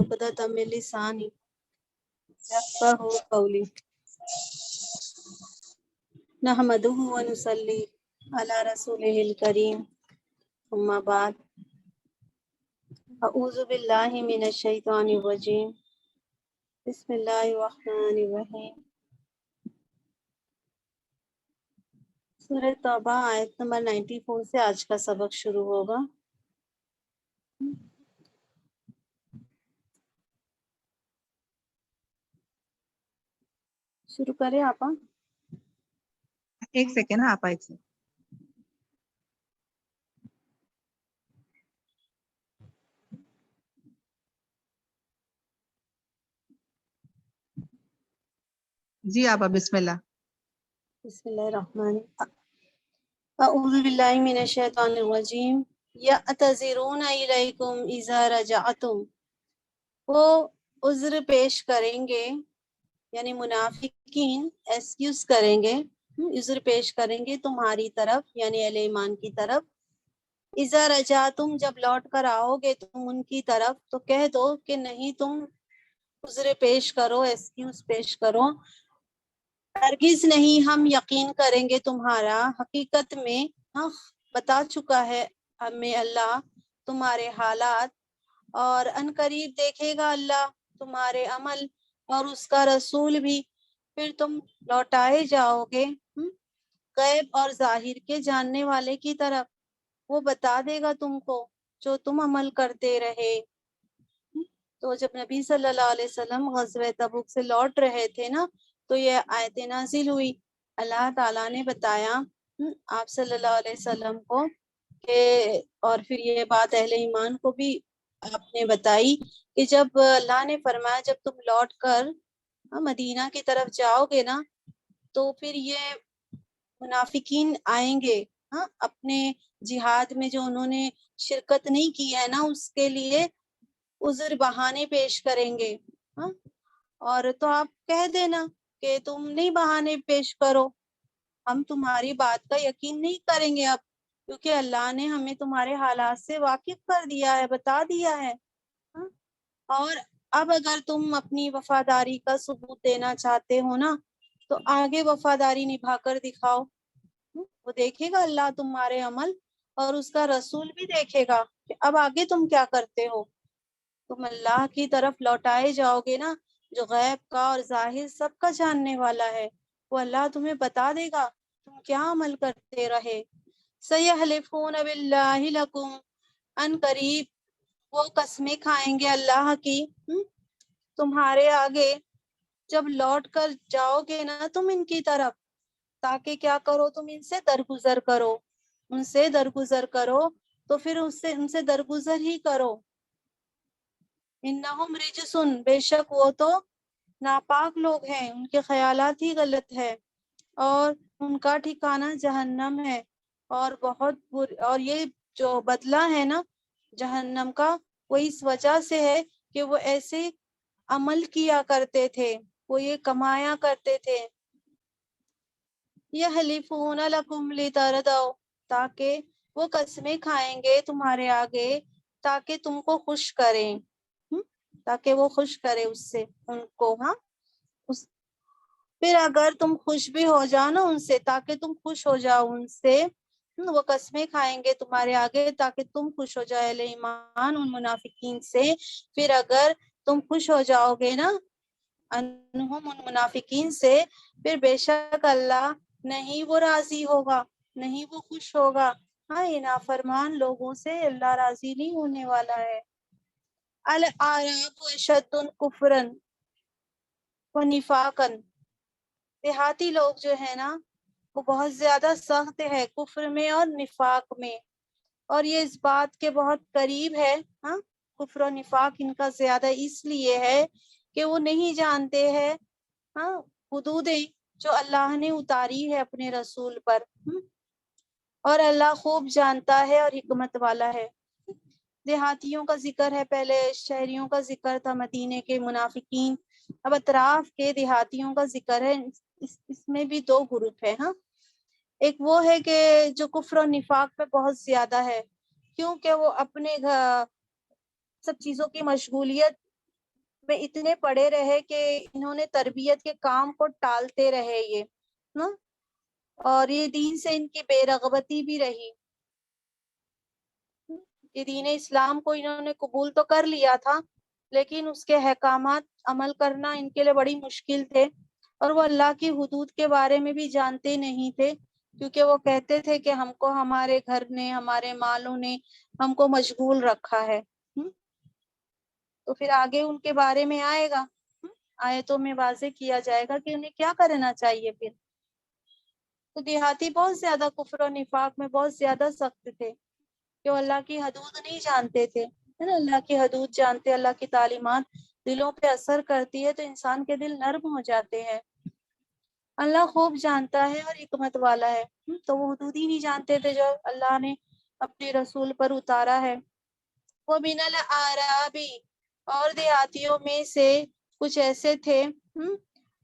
عقدۃ من لسانی یفقهوا قولی نحمدہ ونصلی علی رسولہ الکریم اما بعد اعوذ باللہ من الشیطان الرجیم بسم اللہ الرحمن الرحیم سورہ توبہ آیت نمبر 94 سے آج کا سبق شروع ہوگا۔ شروع کریں آپا؟ ایک سیکنڈ آپ ایک سیکنڈ۔ جی آپا بسم اللہ۔ بسم اللہ الرحمن اعوذ باللہ من الشیطان الرجیم یعتذرون الیکم اذا رجعتم، وہ عذر پیش کریں گے یعنی منافقین ایکسکیوز کریں گے، عذر پیش کریں گے تمہاری طرف یعنی اہل ایمان کی طرف۔ اذا رجعتم، جب لوٹ کر آؤ گے تم ان کی طرف تو کہہ دو کہ نہیں تم عذر پیش کرو، ایکسکیوز پیش کرو، ہرگز نہیں ہم یقین کریں گے تمہارا، حقیقت میں بتا چکا ہے ہمیں اللہ تمہارے حالات، اور ان قریب دیکھے گا اللہ تمہارے عمل اور اس کا رسول بھی، پھر تم لوٹائے جاؤ گے غیب اور ظاہر کے جاننے والے کی طرف، وہ بتا دے گا تم کو جو تم عمل کرتے رہے۔ تو جب نبی صلی اللہ علیہ وسلم غزوہ تبوک سے لوٹ رہے تھے نا، تو یہ آیت نازل ہوئی، اللہ تعالیٰ نے بتایا آپ صلی اللہ علیہ وسلم کو کہ، اور پھر یہ بات اہل ایمان کو بھی آپ نے بتائی کہ جب اللہ نے فرمایا جب تم لوٹ کر مدینہ کی طرف جاؤ گے نا تو پھر یہ منافقین آئیں گے اپنے جہاد میں جو انہوں نے شرکت نہیں کی ہے نا اس کے لیے عذر بہانے پیش کریں گے، اور تو آپ کہہ دینا کہ تم نہیں بہانے پیش کرو، ہم تمہاری بات کا یقین نہیں کریں گے اب، کیونکہ اللہ نے ہمیں تمہارے حالات سے واقف کر دیا ہے، بتا دیا ہے۔ اور اب اگر تم اپنی وفاداری کا ثبوت دینا چاہتے ہو نا تو آگے وفاداری نبھا کر دکھاؤ، وہ دیکھے گا اللہ تمہارے عمل اور اس کا رسول بھی دیکھے گا کہ اب آگے تم کیا کرتے ہو۔ تم اللہ کی طرف لوٹائے جاؤ گے نا جو غیب کا اور ظاہر سب کا جاننے والا ہے، وہ اللہ تمہیں بتا دے گا تم کیا عمل کرتے رہے۔ سَيَحْلِفُونَ بِاللَّهِ لَكُمْ، ان قریب وہ قسمیں کھائیں گے اللہ کی تمہارے آگے جب لوٹ کر جاؤ گے نا تم ان کی طرف، تاکہ کیا کرو تم ان سے درگزر کرو، ان سے درگزر کرو، تو پھر ان سے درگزر ہی کرو۔ انہم رجسن، بے شک وہ تو ناپاک لوگ ہیں، ان کے خیالات ہی غلط ہے، اور ان کا ٹھکانہ جہنم ہے، اور بہت اور یہ جو بدلہ ہے نا جہنم کا وہ اس وجہ سے ہے کہ وہ ایسے عمل کیا کرتے تھے، وہ یہ کمایا کرتے تھے۔ یحلفون لکم لتردوا، تاکہ وہ قسمیں کھائیں گے تمہارے آگے تاکہ تم کو خوش کریں، تاکہ وہ خوش کرے اس سے ان کو، پھر اگر تم خوش بھی ہو جاؤ نا ان سے، تاکہ تم خوش ہو جاؤ ان سے، وہ قسمیں کھائیں گے تمہارے آگے تاکہ تم خوش ہو جاؤ اہل ایمان ان منافقین سے، پھر اگر تم خوش ہو جاؤ گے نا انہم ان منافقین سے، پھر بے شک اللہ نہیں وہ راضی ہوگا، نہیں وہ خوش ہوگا، یہ نافرمان لوگوں سے اللہ راضی نہیں ہونے والا ہے۔ الاعراب اشد کفرا ونفاقا، دیہاتی لوگ جو ہے نا وہ بہت زیادہ سخت ہے کفر میں اور نفاق میں، اور یہ اس بات کے بہت قریب ہے، کفر و نفاق ان کا زیادہ اس لیے ہے کہ وہ نہیں جانتے ہیں حدودیں جو اللہ نے اتاری ہے اپنے رسول پر، اور اللہ خوب جانتا ہے اور حکمت والا ہے۔ دیہاتیوں کا ذکر ہے، پہلے شہریوں کا ذکر تھا مدینے کے منافقین، اب اطراف کے دیہاتیوں کا ذکر ہے، اس میں بھی دو گروپ ہے۔ ایک وہ ہے کہ جو کفر و نفاق پہ بہت زیادہ ہے، کیونکہ وہ اپنے سب چیزوں کی مشغولیت میں اتنے پڑے رہے کہ انہوں نے تربیت کے کام کو ٹالتے رہے یہ نا، اور یہ دین سے ان کی بے رغبتی بھی رہی. یہ دین اسلام کو انہوں نے قبول تو کر لیا تھا، لیکن اس کے احکامات عمل کرنا ان کے لیے بڑی مشکل تھے، اور وہ اللہ کی حدود کے بارے میں بھی جانتے نہیں تھے، کیونکہ وہ کہتے تھے کہ ہم کو ہمارے گھر نے، ہمارے مالوں نے ہم کو مشغول رکھا ہے. تو پھر آگے ان کے بارے میں آئے گا، آیتوں میں واضح کیا جائے گا کہ انہیں کیا کرنا چاہیے. پھر تو دیہاتی بہت زیادہ کفر و نفاق میں بہت زیادہ سخت تھے، کہ وہ اللہ کی حدود نہیں جانتے تھے. ہے نا، اللہ کی حدود جانتے، اللہ کی تعلیمات دلوں پہ اثر کرتی ہے تو انسان کے دل نرم ہو جاتے ہیں. اللہ خوب جانتا ہے اور حکمت والا ہے. تو وہ حدود ہی نہیں جانتے تھے جو اللہ نے اپنے رسول پر اتارا ہے. وہ من الاعرابی، اور دیہاتیوں میں سے کچھ ایسے تھے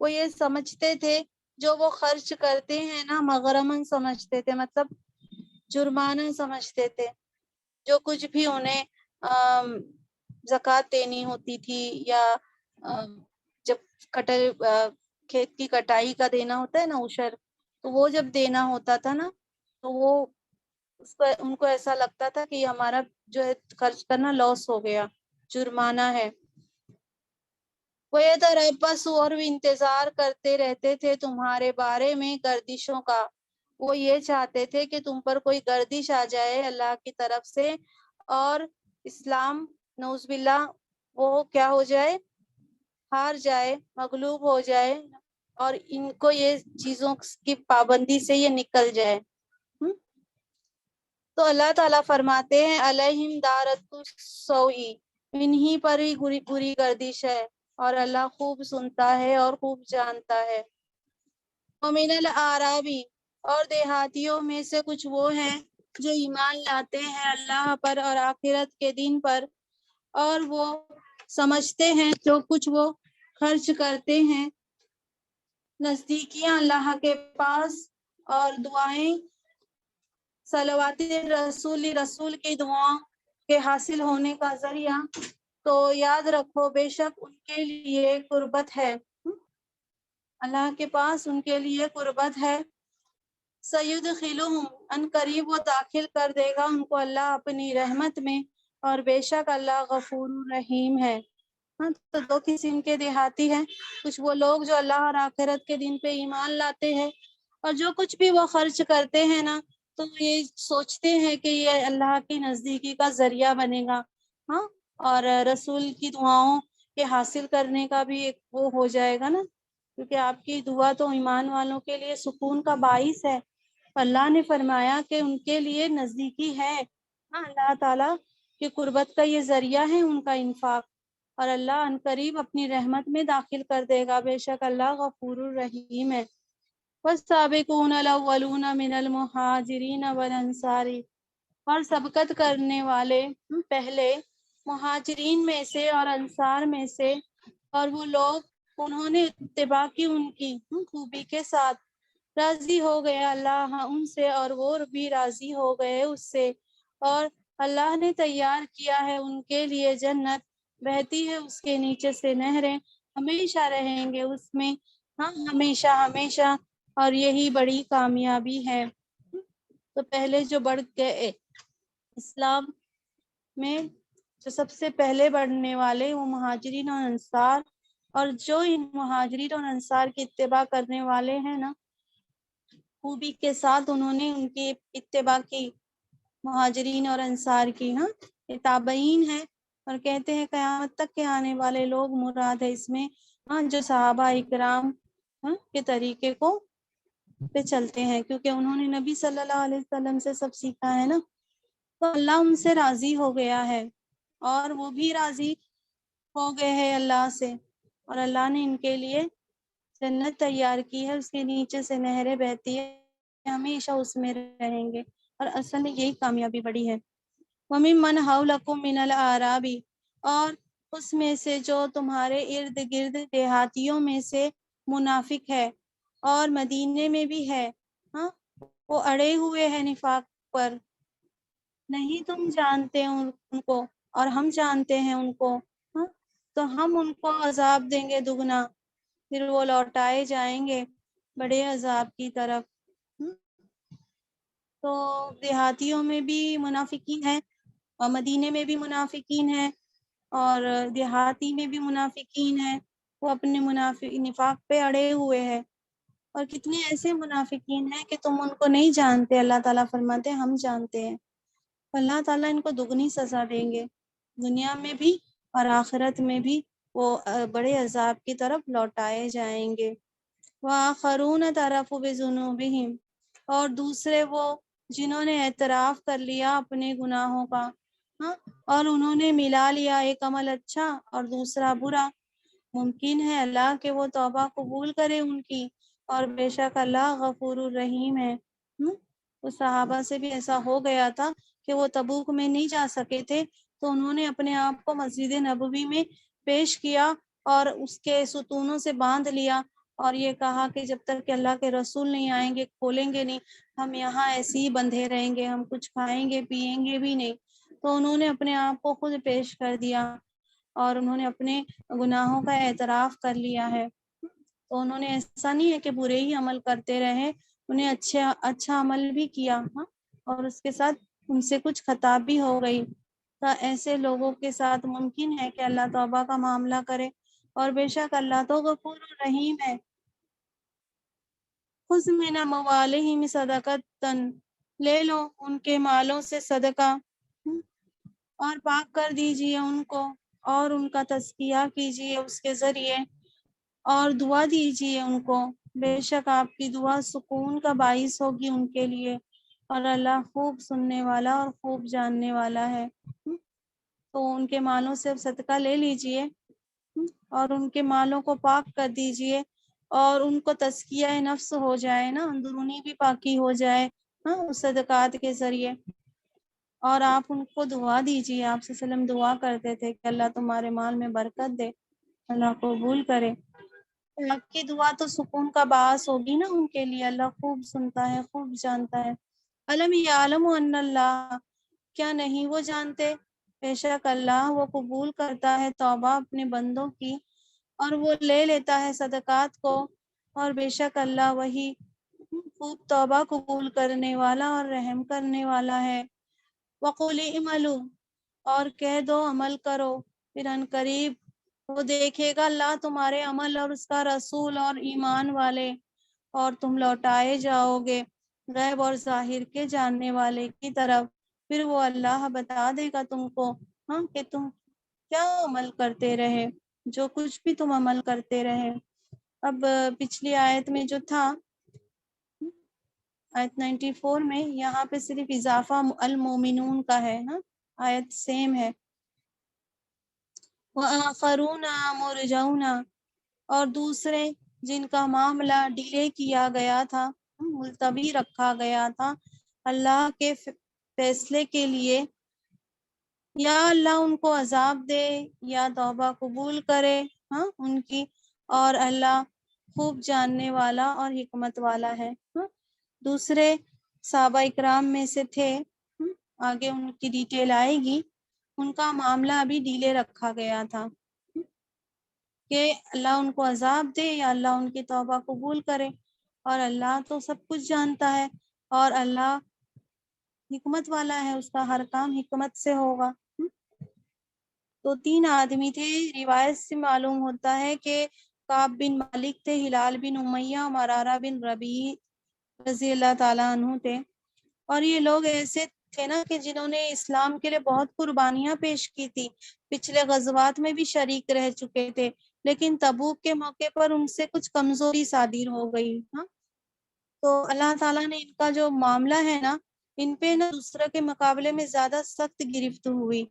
وہ یہ سمجھتے تھے جو وہ خرچ کرتے ہیں نا مغرمن سمجھتے تھے، مطلب جرمانہ سمجھتے تھے. جو کچھ بھی انہیں زکوٰۃ دینی ہوتی تھی، یا جب کھیت کی کٹائی کا دینا ہوتا ہے نا عشر، تو وہ جب دینا ہوتا تھا نا تو وہ ان کو ایسا لگتا تھا کہ ہمارا جو ہے خرچ کرنا لاس ہو گیا، جرمانہ ہے. وہ تربص، اور وہ انتظار کرتے رہتے تھے تمہارے بارے میں گردشوں کا. وہ یہ چاہتے تھے کہ تم پر کوئی گردش آ جائے اللہ کی طرف سے، اور اسلام نعوذ باللہ وہ کیا ہو جائے، ہار جائے، مغلوب ہو جائے، اور ان کو یہ چیزوں کی پابندی سے یہ نکل جائے. تو اللہ تعالیٰ فرماتے ہیں علیہم دارت السوء، انہی پر ہی بری گردش ہے، اور اللہ خوب سنتا ہے اور خوب جانتا ہے. ومن الاعرابی، اور دیہاتیوں میں سے کچھ وہ ہیں جو ایمان لاتے ہیں اللہ پر اور آخرت کے دن پر، اور وہ سمجھتے ہیں جو کچھ وہ خرچ کرتے ہیں نزدیکیاں اللہ کے پاس اور دعائیں صلوات رسول کی دعاؤں کے حاصل ہونے کا ذریعہ، تو یاد رکھو بے شک ان کے لیے قربت ہے، اللہ کے پاس ان کے لیے قربت ہے. سیدخلہم، ان قریب وہ داخل کر دے گا ان کو اللہ اپنی رحمت میں، اور بے شک اللہ غفور رحیم ہے. تو دو قسم کے دیہاتی ہیں، کچھ وہ لوگ جو اللہ اور آخرت کے دن پہ ایمان لاتے ہیں، اور جو کچھ بھی وہ خرچ کرتے ہیں نا تو یہ سوچتے ہیں کہ یہ اللہ کی نزدیکی کا ذریعہ بنے گا، اور رسول کی دعاؤں کے حاصل کرنے کا بھی ایک وہ ہو جائے گا نا، کیونکہ آپ کی دعا تو ایمان والوں کے لیے سکون کا باعث ہے. اللہ نے فرمایا کہ ان کے لیے نزدیکی ہے، اللہ تعالیٰ کی قربت کا یہ ذریعہ ہے ان کا انفاق، اور اللہ ان قریب اپنی رحمت میں داخل کر دے گا، بے شک اللہ غفور الرحیم ہے. والسابقون الاولون من المہاجرین والانصار، اور سبقت کرنے والے پہلے مہاجرین میں سے اور انصار میں سے، اور وہ لوگ انہوں نے اتباع کی ان کی خوبی کے ساتھ، راضی ہو گیا اللہ ان سے اور وہ بھی راضی ہو گئے اس سے، اور اللہ نے تیار کیا ہے ان کے لیے جنت، بہتی ہے اس کے نیچے سے نہریں، ہمیشہ رہیں گے اس میں، ہمیشہ ہمیشہ، اور یہی بڑی کامیابی ہے. تو پہلے جو بڑھ گئے اسلام میں، جو سب سے پہلے بڑھنے والے وہ مہاجرین اور انصار، اور جو ان مہاجرین اور انصار کی اتباع کرنے والے ہیں نا خوبی کے ساتھ انہوں نے ان کی اتباع کی، مہاجرین اور انصار کی، یہ تابعین ہے، اور کہتے ہیں قیامت تک کے آنے والے لوگ مراد ہے اس میں، جو صحابہ اکرام کے طریقے کو پہ چلتے ہیں، کیونکہ انہوں نے نبی صلی اللہ علیہ وسلم سے سب سیکھا ہے نا، تو اللہ ان سے راضی ہو گیا ہے اور وہ بھی راضی ہو گئے ہیں اللہ سے، اور اللہ نے ان کے لیے جنت تیار کی ہے، اس کے نیچے سے نہریں بہتی ہے، ہمیشہ اس میں رہیں گے، اور اصل میں یہی کامیابی بڑی ہے. وَمِمَّنْ حَوْلَكُمْ مِنَ الْأَعْرَابِ، اور اس میں سے جو تمہارے ارد گرد دیہاتیوں میں سے منافق ہے، اور مدینے میں بھی ہے، وہ اڑے ہوئے ہیں نفاق پر، نہیں تم جانتے ان کو اور ہم جانتے ہیں ان کو، تو ہم ان کو عذاب دیں گے دگنا، پھر وہ لوٹائے جائیں گے بڑے عذاب کی طرف۔ تو دیہاتیوں میں بھی منافقین ہیں، اور مدینے میں بھی منافقین ہیں، اور دیہاتی میں بھی منافقین ہیں، وہ اپنے نفاق پہ اڑے ہوئے ہیں۔ اور کتنے ایسے منافقین ہیں کہ تم ان کو نہیں جانتے، اللہ تعالیٰ فرماتے ہیں ہم جانتے ہیں۔ اللہ تعالیٰ ان کو دگنی سزا دیں گے، دنیا میں بھی اور آخرت میں بھی وہ بڑے عذاب کی طرف لوٹائے جائیں گے۔ وآخرون اعترفوا بذنوبہم، اور دوسرے وہ جنہوں نے اعتراف کر لیا اپنے گناہوں کا، اور انہوں نے ملا لیا ایک عمل اچھا اور دوسرا برا، ممکن ہے اللہ کہ وہ توبہ قبول کرے ان کی، اور بے شک اللہ غفور الرحیم ہے۔ وہ صحابہ سے بھی ایسا ہو گیا تھا کہ وہ تبوک میں نہیں جا سکے تھے، تو انہوں نے اپنے آپ کو مسجد نبوی میں پیش کیا اور اس کے ستونوں سے باندھ لیا، اور یہ کہا کہ جب تک کہ اللہ کے رسول نہیں آئیں گے کھولیں گے نہیں، ہم یہاں ایسے ہی بندھے رہیں گے، ہم کچھ کھائیں گے پیئیں گے بھی نہیں۔ تو انہوں نے اپنے آپ کو خود پیش کر دیا اور انہوں نے اپنے گناہوں کا اعتراف کر لیا ہے۔ تو انہوں نے ایسا نہیں ہے کہ برے ہی عمل کرتے رہے، انہیں اچھا عمل بھی کیا، اور اس کے ساتھ ان سے کچھ خطا بھی ہو گئی۔ تو ایسے لوگوں کے ساتھ ممکن ہے کہ اللہ توبہ کا معاملہ کرے، اور بے شک اللہ تو غفور الرحیم ہے۔ خذ من اموالہم صدقۃ، لے لو ان کے مالوں سے صدقہ، اور پاک کر دیجئے ان کو، اور ان کا تزکیہ کیجئے اس کے ذریعے، اور دعا دیجئے ان کو، بے شک آپ کی دعا سکون کا باعث ہوگی ان کے لیے، اور اللہ خوب سننے والا اور خوب جاننے والا ہے۔ تو ان کے مالوں سے صدقہ لے لیجئے، اور ان کے مالوں کو پاک کر دیجئے، اور ان کو تزکیہ نفس ہو جائے نا، اندرونی بھی پاکی ہو جائے اس صدقات کے ذریعے۔ اور آپ ان کو دعا دیجئے، آپ صلی اللہ علیہ وسلم دعا کرتے تھے کہ اللہ تمہارے مال میں برکت دے، اللہ قبول کرے۔ آپ کی دعا تو سکون کا باعث ہوگی نا ان کے لیے، اللہ خوب سنتا ہے خوب جانتا ہے۔ علم یعلم ان اللہ، کیا نہیں وہ جانتے، بے شک اللہ وہ قبول کرتا ہے توبہ اپنے بندوں کی، اور وہ لے لیتا ہے صدقات کو، اور بے شک اللہ وہی خوب توبہ قبول کرنے والا اور رحم کرنے والا ہے۔ وَقُلِ اعْمَلُوا، اور کہہ دو عمل کرو، پھر ان قریب وہ دیکھے گا اللہ تمہارے عمل اور اس کا رسول اور ایمان والے، اور تم لوٹائے جاؤ گے غیب اور ظاہر کے جاننے والے کی طرف، پھر وہ اللہ بتا دے گا تم کو کہ تم کیا عمل کرتے رہے، جو کچھ بھی تم عمل کرتے رہے۔ اب پچھلی آیت میں جو تھا آیت 94 میں، یہاں پہ صرف اضافہ المومنون کا ہے، آیت سیم ہے۔ وآخرون مرجون، اور دوسرے جن کا معاملہ ڈیلے کیا گیا تھا، ملتوی رکھا گیا تھا اللہ کے فیصلے کے لیے، یا اللہ ان کو عذاب دے یا توبہ قبول کرے ان کی، اور اللہ خوب جاننے والا اور حکمت والا ہے۔ دوسرے صحابہ اکرام میں سے تھے، آگے ان کی ڈیٹیل آئے گی، ان کا معاملہ ابھی ڈیلے رکھا گیا تھا کہ اللہ ان کو عذاب دے یا اللہ ان کی توبہ قبول کرے، اور اللہ تو سب کچھ جانتا ہے، اور اللہ حکمت والا ہے، اس کا ہر کام حکمت سے ہوگا۔ تو 3 آدمی تھے، روایت سے معلوم ہوتا ہے کہ کعب بن مالک تھے، ہلال بن امیہ، مرارہ بن ربیع رضی اللہ تعالیٰ عنہ تھے، اور یہ لوگ ایسے تھے نا کہ جنہوں نے اسلام کے لیے بہت قربانیاں پیش کی تھی، پچھلے غزوات میں بھی شریک رہ چکے تھے، لیکن تبوک کے موقع پر ان سے کچھ کمزوری صادر ہو گئی۔ تو اللہ تعالیٰ نے ان کا جو معاملہ ہے نا، ان پہ نا دوسروں کے مقابلے میں زیادہ سخت گرفت ہوئی،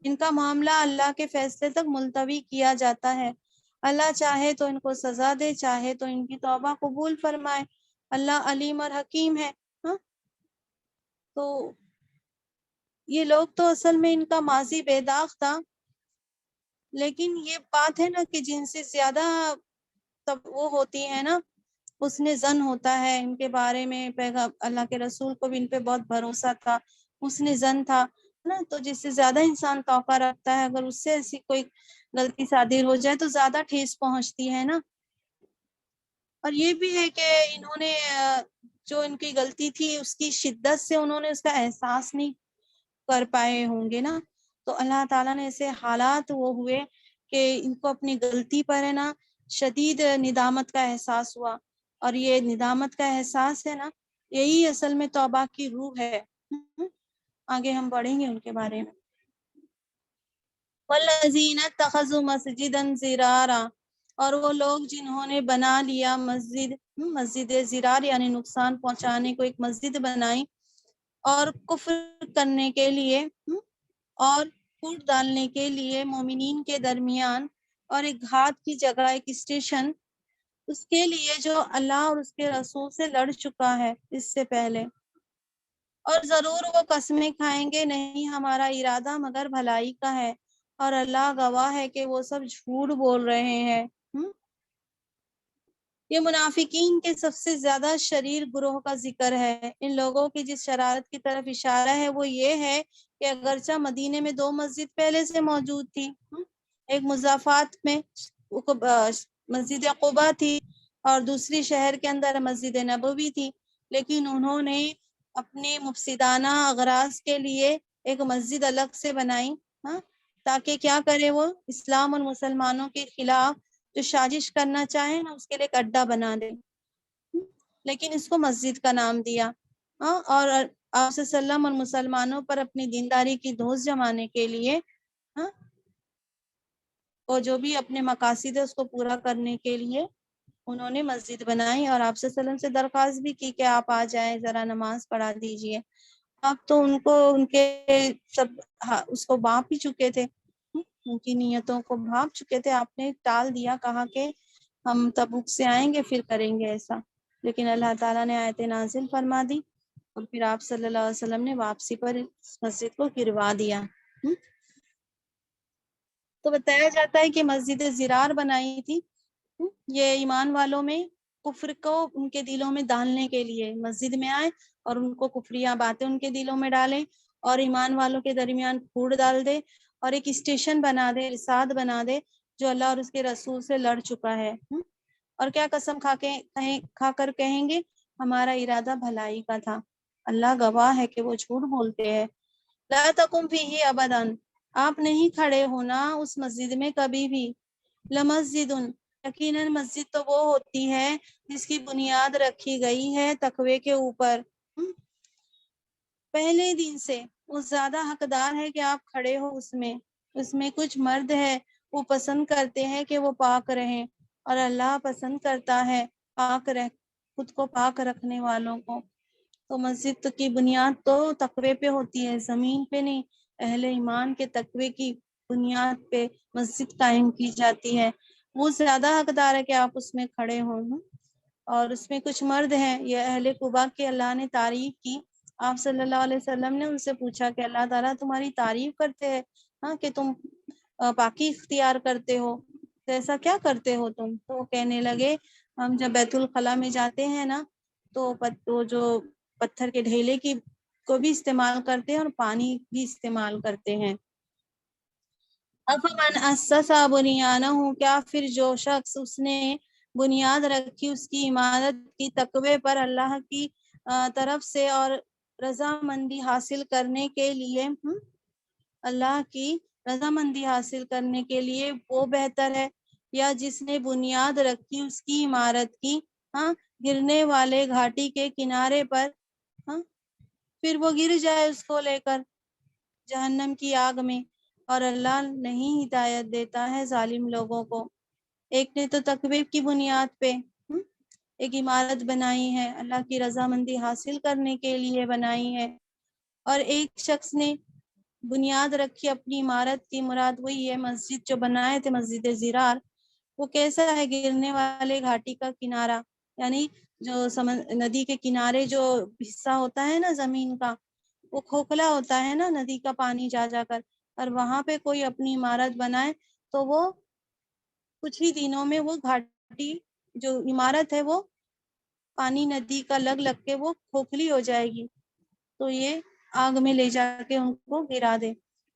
ان کا معاملہ اللہ کے فیصلے تک ملتوی کیا جاتا ہے، اللہ چاہے تو ان کو سزا دے، چاہے تو ان کی توبہ قبول فرمائے، اللہ علیم اور حکیم ہے۔ تو یہ لوگ تو اصل میں ان کا ماضی بے داغ تھا، لیکن یہ بات ہے نا کہ جن سے زیادہ تب وہ ہوتی ہے نا، اس نے زن ہوتا ہے ان کے بارے میں، پیغام اللہ کے رسول کو بھی ان پہ بہت بھروسہ تھا، اس نے زن تھا نا، تو جس سے زیادہ انسان توقع رکھتا ہے، اگر اس سے ایسی کوئی غلطی صادر ہو جائے تو زیادہ ٹھیس پہنچتی ہے نا. اور یہ بھی ہے کہ انہوں نے جو ان کی غلطی تھی اس کی شدت سے انہوں نے اس کا احساس نہیں کر پائے ہوں گے نا. تو اللہ تعالیٰ نے ایسے حالات وہ ہوئے کہ ان کو اپنی غلطی پر ہے نا شدید ندامت کا احساس ہوا. اور یہ ندامت کا احساس ہے نا یہی اصل میں توبہ کی روح ہے. آگے ہم پڑھیں گے ان کے بارے میں. والذین اتخذوا مسجدا ضرارا، اور وہ لوگ جنہوں نے بنا لیا مسجد ضرار یعنی نقصان پہنچانے کو ایک مسجد بنائی، اور کفر کرنے کے لیے اور پھوٹ ڈالنے کے لیے مومنین کے درمیان، اور ایک گھات کی جگہ ایک اسٹیشن اس کے لیے جو اللہ اور اس کے رسول سے لڑ چکا ہے اس سے پہلے. اور ضرور وہ قسمیں کھائیں گے نہیں ہمارا ارادہ مگر بھلائی کا ہے، اور اللہ گواہ ہے کہ وہ سب جھوٹ بول رہے ہیں. یہ منافقین کے سب سے زیادہ شریر گروہ کا ذکر ہے. ان لوگوں کی جس شرارت کی طرف اشارہ ہے وہ یہ ہے کہ اگرچہ مدینے میں 2 مسجد پہلے سے موجود تھی، ایک مضافات میں مسجد قباء تھی اور دوسری شہر کے اندر مسجد نبوی تھی، لیکن انہوں نے اپنے مفسدانہ اغراض کے لیے ایک مسجد الگ سے بنائی، تاکہ کیا کرے وہ اسلام اور مسلمانوں کے خلاف جو سازش کرنا چاہے نا اس کے لیے ایک اڈا بنا دے. لیکن اس کو مسجد کا نام دیا، اور آپ صلی اللہ علیہ وسلم اور مسلمانوں پر اپنی دینداری کی دھوس جمانے کے لیے اور جو بھی اپنے مقاصد ہے اس کو پورا کرنے کے لیے انہوں نے مسجد بنائی. اور آپ صلی اللہ علیہ وسلم سے درخواست بھی کی کہ آپ آ جائیں ذرا نماز پڑھا دیجئے. آپ تو ان کو ان کے سب اس کو بانپ ہی چکے تھے، ان کی نیتوں کو بھانپ چکے تھے. آپ نے ٹال دیا، کہا کہ ہم تبوک سے آئیں گے پھر کریں گے ایسا. لیکن اللہ تعالیٰ نے آیت نازل فرما دی اور پھر آپ صلی اللہ علیہ وسلم نے واپسی پر مسجد کو گروا دیا. تو بتایا جاتا ہے کہ مسجد ضرار بنائی تھی یہ ایمان والوں میں کفر کو ان کے دلوں میں ڈالنے کے لیے. مسجد میں آئے اور ان کو کفریہ باتیں ان کے دلوں میں ڈالیں اور ایمان والوں کے درمیان پھوٹ ڈال دے اور ایک اسٹیشن بنا دے، رساد بنا دے جو اللہ اور اس کے رسول سے لڑ چکا ہے. اور کیا قسم کھا کر کہیں گے ہمارا ارادہ بھلائی کا تھا. اللہ گواہ ہے کہ وہ جھوٹ بولتے ہیں. لا تقم فیہ ابدا، آپ نہیں کھڑے ہونا اس مسجد میں کبھی بھی. لمسجد، یقیناً مسجد تو وہ ہوتی ہے جس کی بنیاد رکھی گئی ہے تقوی کے اوپر. پہلے دن سے وہ زیادہ حقدار ہے کہ آپ کھڑے ہو اس میں کچھ مرد ہے وہ پسند کرتے ہیں کہ وہ پاک رہیں، اور اللہ پسند کرتا ہے خود کو پاک رکھنے والوں کو. تو مسجد کی بنیاد تو تقوی پہ ہوتی ہے، زمین پہ نہیں. اہل ایمان کے تقوی کی بنیاد پہ مسجد قائم کی جاتی ہے. وہ زیادہ حقدار ہے کہ آپ اس میں کھڑے ہوں. اور اس میں کچھ مرد ہیں، یہ اہل قباء کے اللہ نے تعریف کی. آپ صلی اللہ علیہ وسلم نے ان سے پوچھا کہ اللہ تعالیٰ تمہاری تعریف کرتے ہیں کہ تم پاکی اختیار کرتے ہو، تو ایسا کیا کرتے ہو تم؟ تو وہ کہنے لگے ہم جب بیت الخلاء میں جاتے ہیں نا تو جو پتھر کے ڈھیلے کی کو بھی استعمال کرتے ہیں اور پانی بھی استعمال کرتے ہیں. افمن اسس بنیانہ، کیا پھر جو شخص اس نے بنیاد رکھی اس کی عمارت کی تقوی پر اللہ کی طرف سے اور رضامندی حاصل کرنے کے لیے، اللہ کی رضامندی حاصل کرنے کے لیے وہ بہتر ہے، یا جس نے بنیاد رکھی اس کی عمارت کی گرنے والے گھاٹی کے کنارے پر، پھر وہ گر جائے اس کو لے کر جہنم کی آگ میں، اور اللہ نہیں ہدایت دیتا ہے ظالم لوگوں کو. ایک نے تو تقوی کی بنیاد پہ ایک عمارت بنائی ہے، اللہ کی رضامندی حاصل کرنے کے لیے بنائی ہے، اور ایک شخص نے بنیاد رکھی اپنی عمارت کی، مراد وہی ہے مسجد جو بنائے تھے مسجد ضرار. وہ کیسا ہے؟ گرنے والے گھاٹی کا کنارہ، یعنی جو ندی کے کنارے جو حصہ ہوتا ہے نا زمین کا وہ کھوکھلا ہوتا ہے نا ندی کا پانی جا جا کر، اور وہاں پہ کوئی اپنی عمارت بنائے تو وہ کچھ ہی دنوں میں وہ گھاٹی جو عمارت ہے وہ پانی ندی کا لگ کے وہ کھوکھلی ہو جائے گی، تو یہ آگ میں لے جا کے ان کو گرا دے.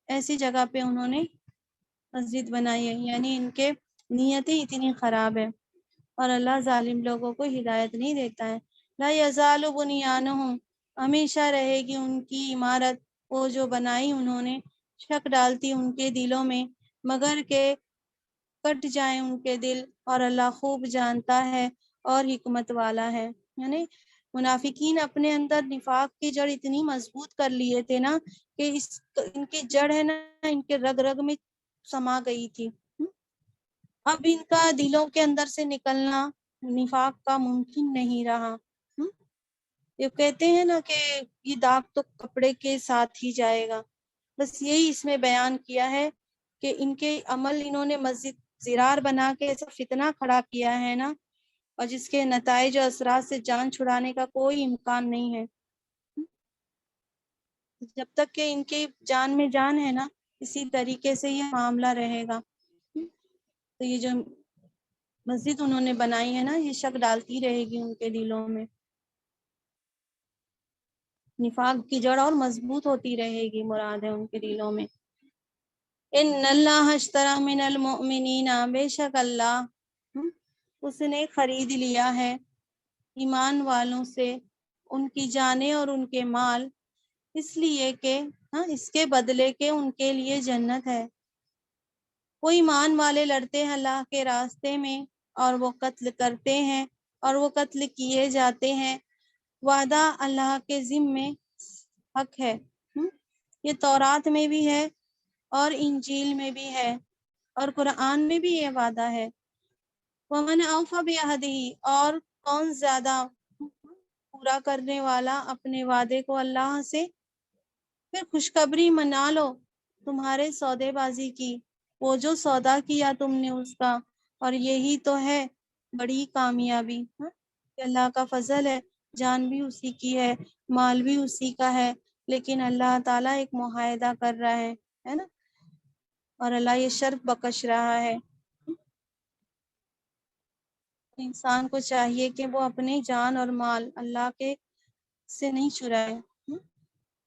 ایسی جگہ پہ انہوں نے مسجد بنائی ہے، یعنی ان کے نیتیں اتنی خراب ہے، اور اللہ ظالم لوگوں کو ہدایت نہیں دیتا ہے۔ لا یزال بنیانہم، ہمیشہ رہے گی ان کی عمارت، وہ جو بنائی انہوں نے، شک ڈالتی ان کے دلوں میں، مگر کہ کٹ جائیں ان کے دل، اور اللہ خوب جانتا ہے اور حکمت والا ہے۔ یعنی منافقین اپنے اندر نفاق کی جڑ اتنی مضبوط کر لیے تھے نا کہ ان کی جڑ ہے نا ان کے رگ رگ میں سما گئی تھی۔ اب ان کا دلوں کے اندر سے نکلنا نفاق کا ممکن نہیں رہا۔ یہ کہتے ہیں نا کہ یہ داغ تو کپڑے کے ساتھ ہی جائے گا، بس یہی اس میں بیان کیا ہے کہ ان کے عمل، انہوں نے مسجد زرار بنا کے ایسا فتنہ کھڑا کیا ہے نا، اور جس کے نتائج اور اثرات سے جان چھڑانے کا کوئی امکان نہیں ہے۔ جب تک کہ ان کی جان میں جان ہے نا، اسی طریقے سے یہ معاملہ رہے گا۔ تو یہ جو مسجد انہوں نے بنائی ہے نا، یہ شک ڈالتی رہے گی ان کے دلوں میں، نفاق کی جڑ اور مضبوط ہوتی رہے گی، مراد ہے ان کے دلوں میں۔ ان اللہ اشتری من المؤمنین، بے شک اللہ اس نے خرید لیا ہے ایمان والوں سے ان کی جانیں اور ان کے مال، اس لیے کہ اس کے بدلے کے ان کے لیے جنت ہے۔ وہ ایمان والے لڑتے ہیں اللہ کے راستے میں، اور وہ قتل کرتے ہیں اور وہ قتل کیے جاتے ہیں، وعدہ اللہ کے ذمے حق ہے۔ یہ تورات میں بھی ہے اور انجیل میں بھی ہے اور قرآن میں بھی یہ وعدہ ہے۔ وَمَنْ أَوْفَى بِعَهْدِهِ، اور کون زیادہ پورا کرنے والا اپنے وعدے کو اللہ سے۔ پھر خوشخبری منا لو تمہارے سودے بازی کی، وہ جو سودا کیا تم نے اس کا، اور یہی تو ہے بڑی کامیابی۔ کہ اللہ کا فضل ہے، جان بھی اسی کی ہے، مال بھی اسی کا ہے، لیکن اللہ تعالیٰ ایک معاہدہ کر رہا ہے نا، اور اللہ یہ شرط بخش رہا ہے۔ انسان کو چاہیے کہ وہ اپنی جان اور مال اللہ کے سے نہیں چرائے،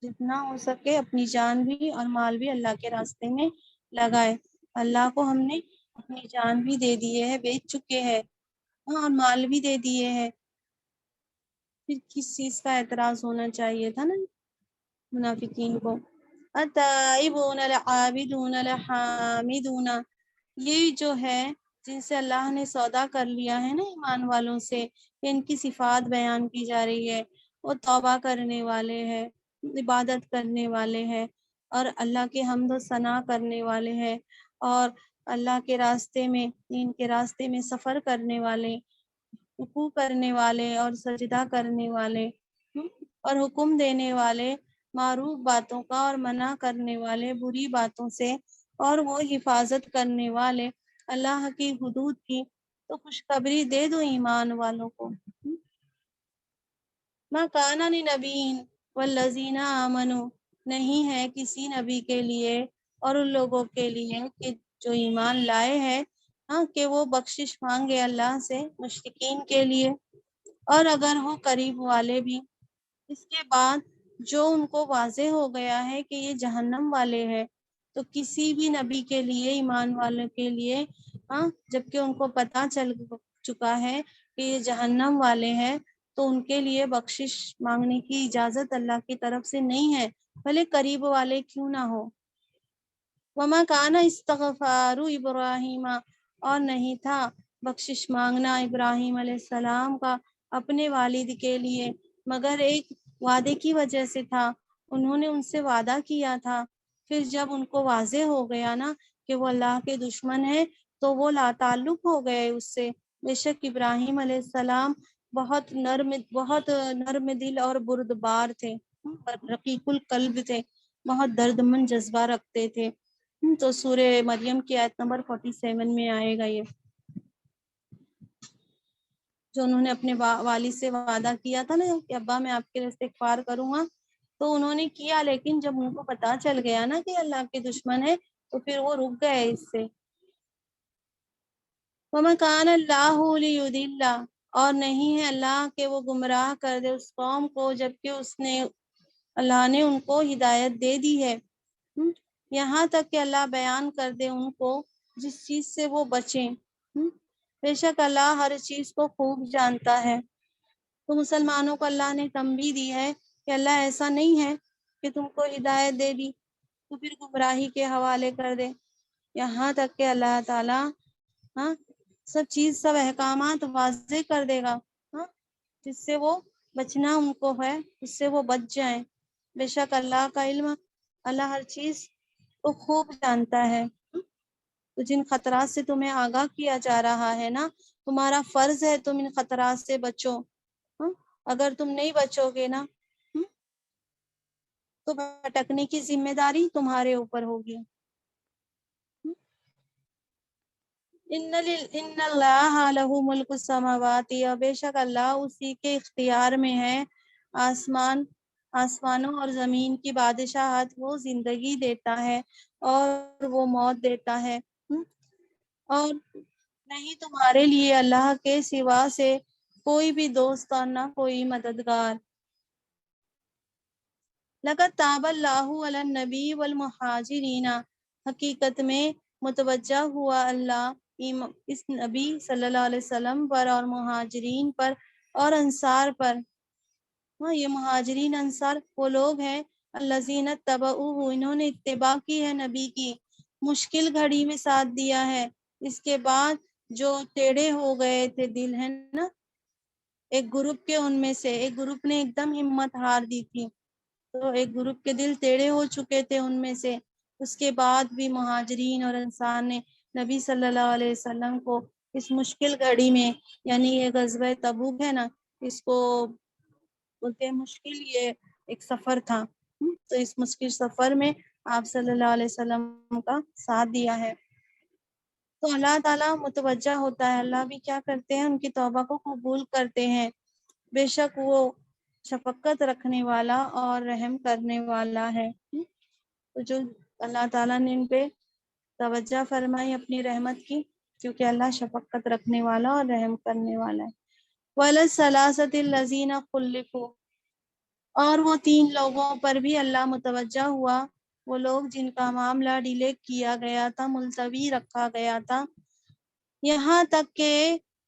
جتنا ہو سکے اپنی جان بھی اور مال بھی اللہ کے راستے میں لگائے۔ اللہ کو ہم نے اپنی جان بھی دے دی ہے، بیچ چکے ہیں، اور مال بھی دے دیے ہیں، پھر کس چیز کا اعتراض ہونا چاہیے تھا نا منافقین کو۔ التائبون العابدون الحامدون، یہ جو ہے جن سے اللہ نے سودا کر لیا ہے نا ایمان والوں سے، ان کی صفات بیان کی جا رہی ہے۔ وہ توبہ کرنے والے ہیں، عبادت کرنے والے ہیں، اور اللہ کے حمد و ثنا کرنے والے ہیں، اور اللہ کے راستے میں، دین کے راستے میں سفر کرنے والے، رکوع کرنے والے اور سجدہ کرنے والے، اور حکم دینے والے معروف باتوں کا اور منع کرنے والے بری باتوں سے، اور وہ حفاظت کرنے والے اللہ کی حدود کی، تو خوشخبری دے دو ایمان والوں کو۔ ما کان لنبی والذین آمنوا، نہیں ہے کسی نبی کے لیے اور ان لوگوں کے لیے کہ جو ایمان لائے ہیں، کہ وہ بخشش مانگے اللہ سے مشرکین کے لیے، اور اگر ہو قریب والے بھی۔ اس کے بعد جو ان کو واضح ہو گیا ہے کہ یہ جہنم والے ہیں، تو کسی بھی نبی کے لیے، ایمان والوں کے لیے، جبکہ ان کو پتہ چل چکا ہے کہ یہ جہنم والے ہیں، تو ان کے لیے بخشش مانگنے کی اجازت اللہ کی طرف سے نہیں ہے، بھلے قریب والے کیوں نہ ہو۔ وما کان استغفار ابراہیم، اور نہیں تھا بخشش مانگنا ابراہیم علیہ السلام کا اپنے والد کے لیے، مگر ایک وعدے کی وجہ سے تھا، انہوں نے ان سے وعدہ کیا تھا، پھر جب ان کو واضح ہو گیا نا کہ وہ اللہ کے دشمن ہے، تو وہ لا تعلق ہو گئے اس سے۔ بے شک ابراہیم علیہ السلام بہت نرم دل اور بردبار تھے، رقیق القلب تھے، بہت دردمند جذبہ رکھتے تھے۔ تو سورہ مریم کی آیت نمبر 47 میں آئے گا یہ، جو انہوں نے اپنے والد سے وعدہ کیا تھا نا کہ ابا میں آپ کے لیے استغفار کروں گا، تو انہوں نے کیا، لیکن جب ان کو پتہ چل گیا نا کہ اللہ کے دشمن ہے، تو پھر وہ رک گئے اس سے۔ وَمَا كَانَ اللَّهُ لِيُضِلَّ، اور نہیں ہے اللہ کہ وہ گمراہ کر دے اس قوم کو، جبکہ اللہ نے ان کو ہدایت دے دی ہے۔ یہاں تک کہ اللہ بیان کر دے ان کو جس چیز سے وہ بچیں۔ بے شک اللہ ہر چیز کو خوب جانتا ہے۔ تو مسلمانوں کو اللہ نے تنبیہ دی ہے کہ اللہ ایسا نہیں ہے کہ تم کو ہدایت دے دی تو پھر گمراہی کے حوالے کر دے، یہاں تک کہ اللہ تعالیٰ سب احکامات واضح کر دے گا جس سے وہ بچنا ان کو ہے، اس سے وہ بچ جائیں۔ بے شک اللہ کا علم، اللہ ہر چیز کو خوب جانتا ہے۔ تو جن خطرات سے تمہیں آگاہ کیا جا رہا ہے نا، تمہارا فرض ہے تم ان خطرات سے بچو۔ اگر تم نہیں بچو گے نا تو بھٹکنے کی ذمہ داری تمہارے اوپر ہوگی۔ ان اللہ لہ ملک السماوات، بے شک اللہ اسی کے اختیار میں ہے آسمانوں اور زمین کی بادشاہت، وہ زندگی دیتا ہے اور وہ موت دیتا ہے، اور نہیں تمہارے لیے اللہ کے سوا سے کوئی بھی دوست اور نہ کوئی مددگار۔ لقد تاب اللہ علی النبی والمہاجرین، حقیقت میں متوجہ ہوا اللہ اس نبی صلی اللہ علیہ وسلم پر اور مہاجرین پر اور انصار پر۔ یہ مہاجرین انصار وہ لوگ ہیں الذین اتبعوہ، انہوں نے اتباع کی ہے نبی کی، مشکل گھڑی میں ساتھ دیا ہے، اس کے بعد جو ٹیڑھے ہو گئے تھے دل ہے نا، ایک گروپ کے ان میں سے ایک گروپ نے ایک دم ہمت ہار دی تھی، تو ایک گروپ کے دل ٹیڑھے ہو چکے تھے ان میں سے، اس کے بعد بھی مہاجرین اور انصار نے نبی صلی اللہ علیہ وسلم کو اس مشکل گھڑی میں، یعنی یہ غزوہ تبوک ہے نا، اس کو بولتے ہیں مشکل، یہ ایک سفر تھا، تو اس مشکل سفر میں آپ صلی اللہ علیہ وسلم کا ساتھ دیا ہے۔ تو اللہ تعالیٰ متوجہ ہوتا ہے، اللہ بھی کیا کرتے ہیں، ان کی توبہ کو قبول کرتے ہیں، بے شک وہ شفقت رکھنے والا اور رحم کرنے والا ہے۔ تو جو اللہ تعالیٰ نے ان پہ توجہ فرمائی اپنی رحمت کی، کیونکہ اللہ شفقت رکھنے والا اور رحم کرنے والا ہے۔ وَلَلثَّلَاثَةِ الَّذِينَ خُلِّفُوا، اور وہ 3 لوگوں پر بھی اللہ متوجہ ہوا، وہ لوگ جن کا معاملہ ڈیلے کیا گیا تھا، ملتوی رکھا گیا تھا، یہاں تک کہ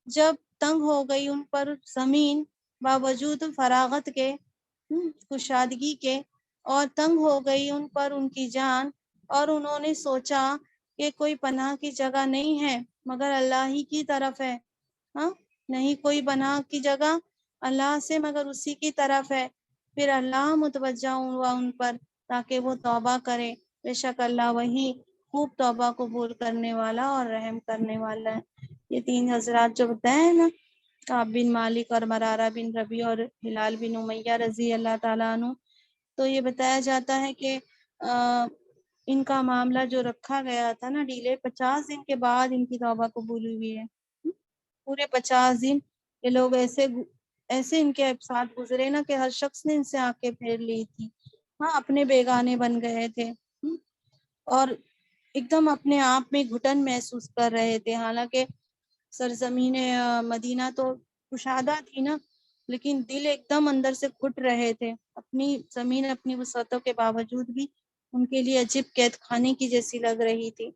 جب تنگ ہو گئی ان پر زمین باوجود فراغت کے، کشادگی کے، اور تنگ ہو گئی ان پر ان کی جان، اور انہوں نے سوچا کہ کوئی پناہ کی جگہ نہیں ہے مگر اللہ ہی کی طرف ہے، نہیں کوئی پناہ کی جگہ اللہ سے مگر اسی کی طرف ہے، پھر اللہ متوجہ ہوا ان پر تاکہ وہ توبہ کرے، بے شک اللہ وہی خوب توبہ قبول کرنے والا اور رحم کرنے والا ہے۔ یہ 3 حضرات جو بتائے ہیں نا، کعب بن مالک اور مرارہ بن ربیع اور ہلال بن امیہ رضی اللہ تعالیٰ عنہ، تو یہ بتایا جاتا ہے کہ ان کا معاملہ جو رکھا گیا تھا نا ڈیلے، 50 دن کے بعد ان کی توبہ قبول ہوئی ہے۔ پورے 50 دن یہ لوگ ایسے ان کے ساتھ گزرے نا کہ ہر شخص نے ان سے آنکھیں پھیر لی تھی، اپنے بیگانے بن گئے تھے، اور ایک دم اپنے آپ میں گھٹن محسوس کر رہے تھے، حالانکہ سرزمین مدینہ تو کشادہ تھی نا، لیکن دل ایک دم اندر سے گھٹ رہے تھے، اپنی زمین اپنی وسعتوں کے باوجود بھی ان کے لیے عجیب قید خانے کی جیسی لگ رہی تھی۔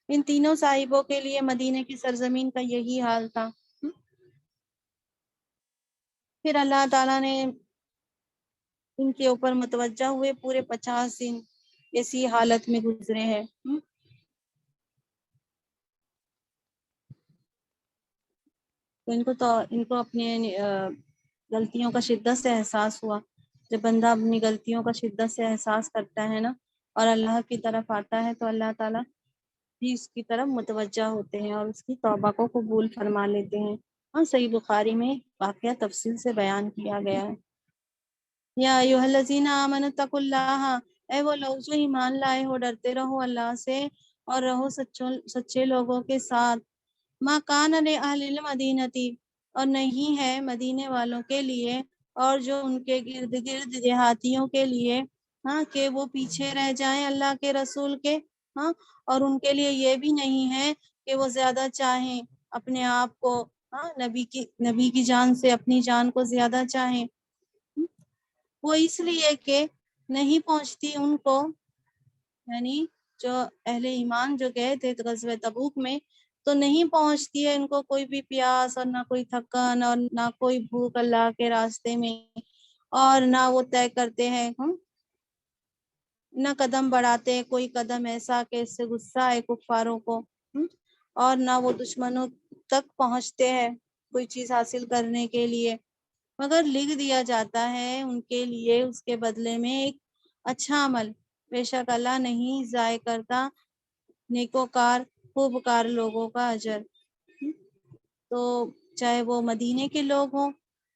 ان تینوں صاحبوں کے لیے مدینہ کی سرزمین کا یہی حال تھا۔ پھر اللہ تعالیٰ نے ان کے اوپر متوجہ ہوئے، پورے 50 دن ایسی حالت میں گزرے ہیں۔ تو ان کو اپنی غلطیوں کا شدت سے احساس ہوا۔ جب بندہ اپنی غلطیوں کا شدت سے احساس کرتا ہے نا اور اللہ کی طرف آتا ہے تو اللہ تعالیٰ بھی اس کی طرف متوجہ ہوتے ہیں اور اس کی توبہ کو قبول فرما لیتے ہیں۔ صحیح بخاری میں واقعہ تفصیل سے بیان کیا گیا ہے۔ یا ایھا الذین آمنوا اتقوا اللہ، اے وہ لوگ جو ایمان لائے ہو، ڈرتے رہو اللہ سے اور رہو سچے لوگوں کے ساتھ۔ ما کان لأہل المدینۃ، اور نہیں ہے مدینے والوں کے لیے اور جو ان کے گرد گرد دیہاتیوں کے لیے، کہ وہ پیچھے رہ جائیں اللہ کے رسول کے، اور ان کے لیے یہ بھی نہیں ہے کہ وہ زیادہ چاہیں اپنے آپ کو، نبی کی جان سے اپنی جان کو زیادہ چاہیں، وہ اس لیے کہ نہیں پہنچتی ان کو، یعنی جو اہل ایمان جو گئے تھے غزوہ تبوک میں، تو نہیں پہنچتی ہے ان کو کوئی بھی پیاس اور نہ کوئی تھکن اور نہ کوئی بھوک اللہ کے راستے میں، اور نہ وہ طے کرتے ہیں نہ قدم بڑھاتے ہیں کوئی قدم ایسا کہ اس سے غصہ آئے کفاروں کو، اور نہ وہ دشمنوں تک پہنچتے ہیں کوئی چیز حاصل کرنے کے لیے، مگر لکھ دیا جاتا ہے ان کے لیے اس کے بدلے میں ایک اچھا عمل، بے شک اللہ نہیں ضائع کرتا نیکوکار خوبکار لوگوں کا اجر۔ تو چاہے وہ مدینے کے لوگ ہوں،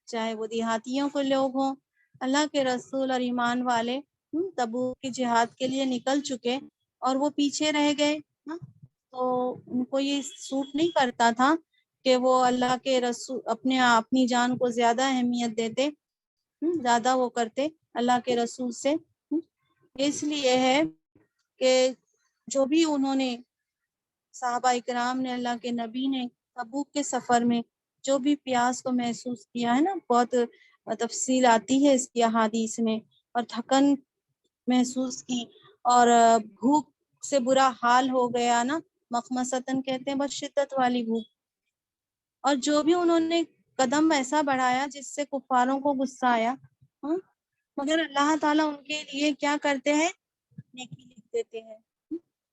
چاہے وہ دیہاتیوں کے لوگ ہوں، اللہ کے رسول اور ایمان والے تبوک کی جہاد کے لیے نکل چکے اور وہ پیچھے رہ گئے، تو ان کو یہ سوٹ نہیں کرتا تھا کہ وہ اللہ کے رسول اپنی جان کو زیادہ اہمیت دیتے، زیادہ وہ کرتے اللہ کے رسول سے۔ اس لیے ہے کہ جو بھی انہوں نے صحابہ اکرام نے، اللہ کے نبی نے تبوک کے سفر میں جو بھی پیاس کو محسوس کیا ہے نا، بہت تفصیل آتی ہے اس کی احادیث میں، اور تھکن محسوس کی اور بھوک سے برا حال ہو گیا نا، مخمصتاً کہتے ہیں بہت شدت والی بھوک، اور جو بھی انہوں نے قدم ایسا بڑھایا جس سے کفاروں کو غصہ آیا، مگر اللہ تعالیٰ ان کے لیے کیا کرتے ہیں، نیکی لکھ دیتے ہیں۔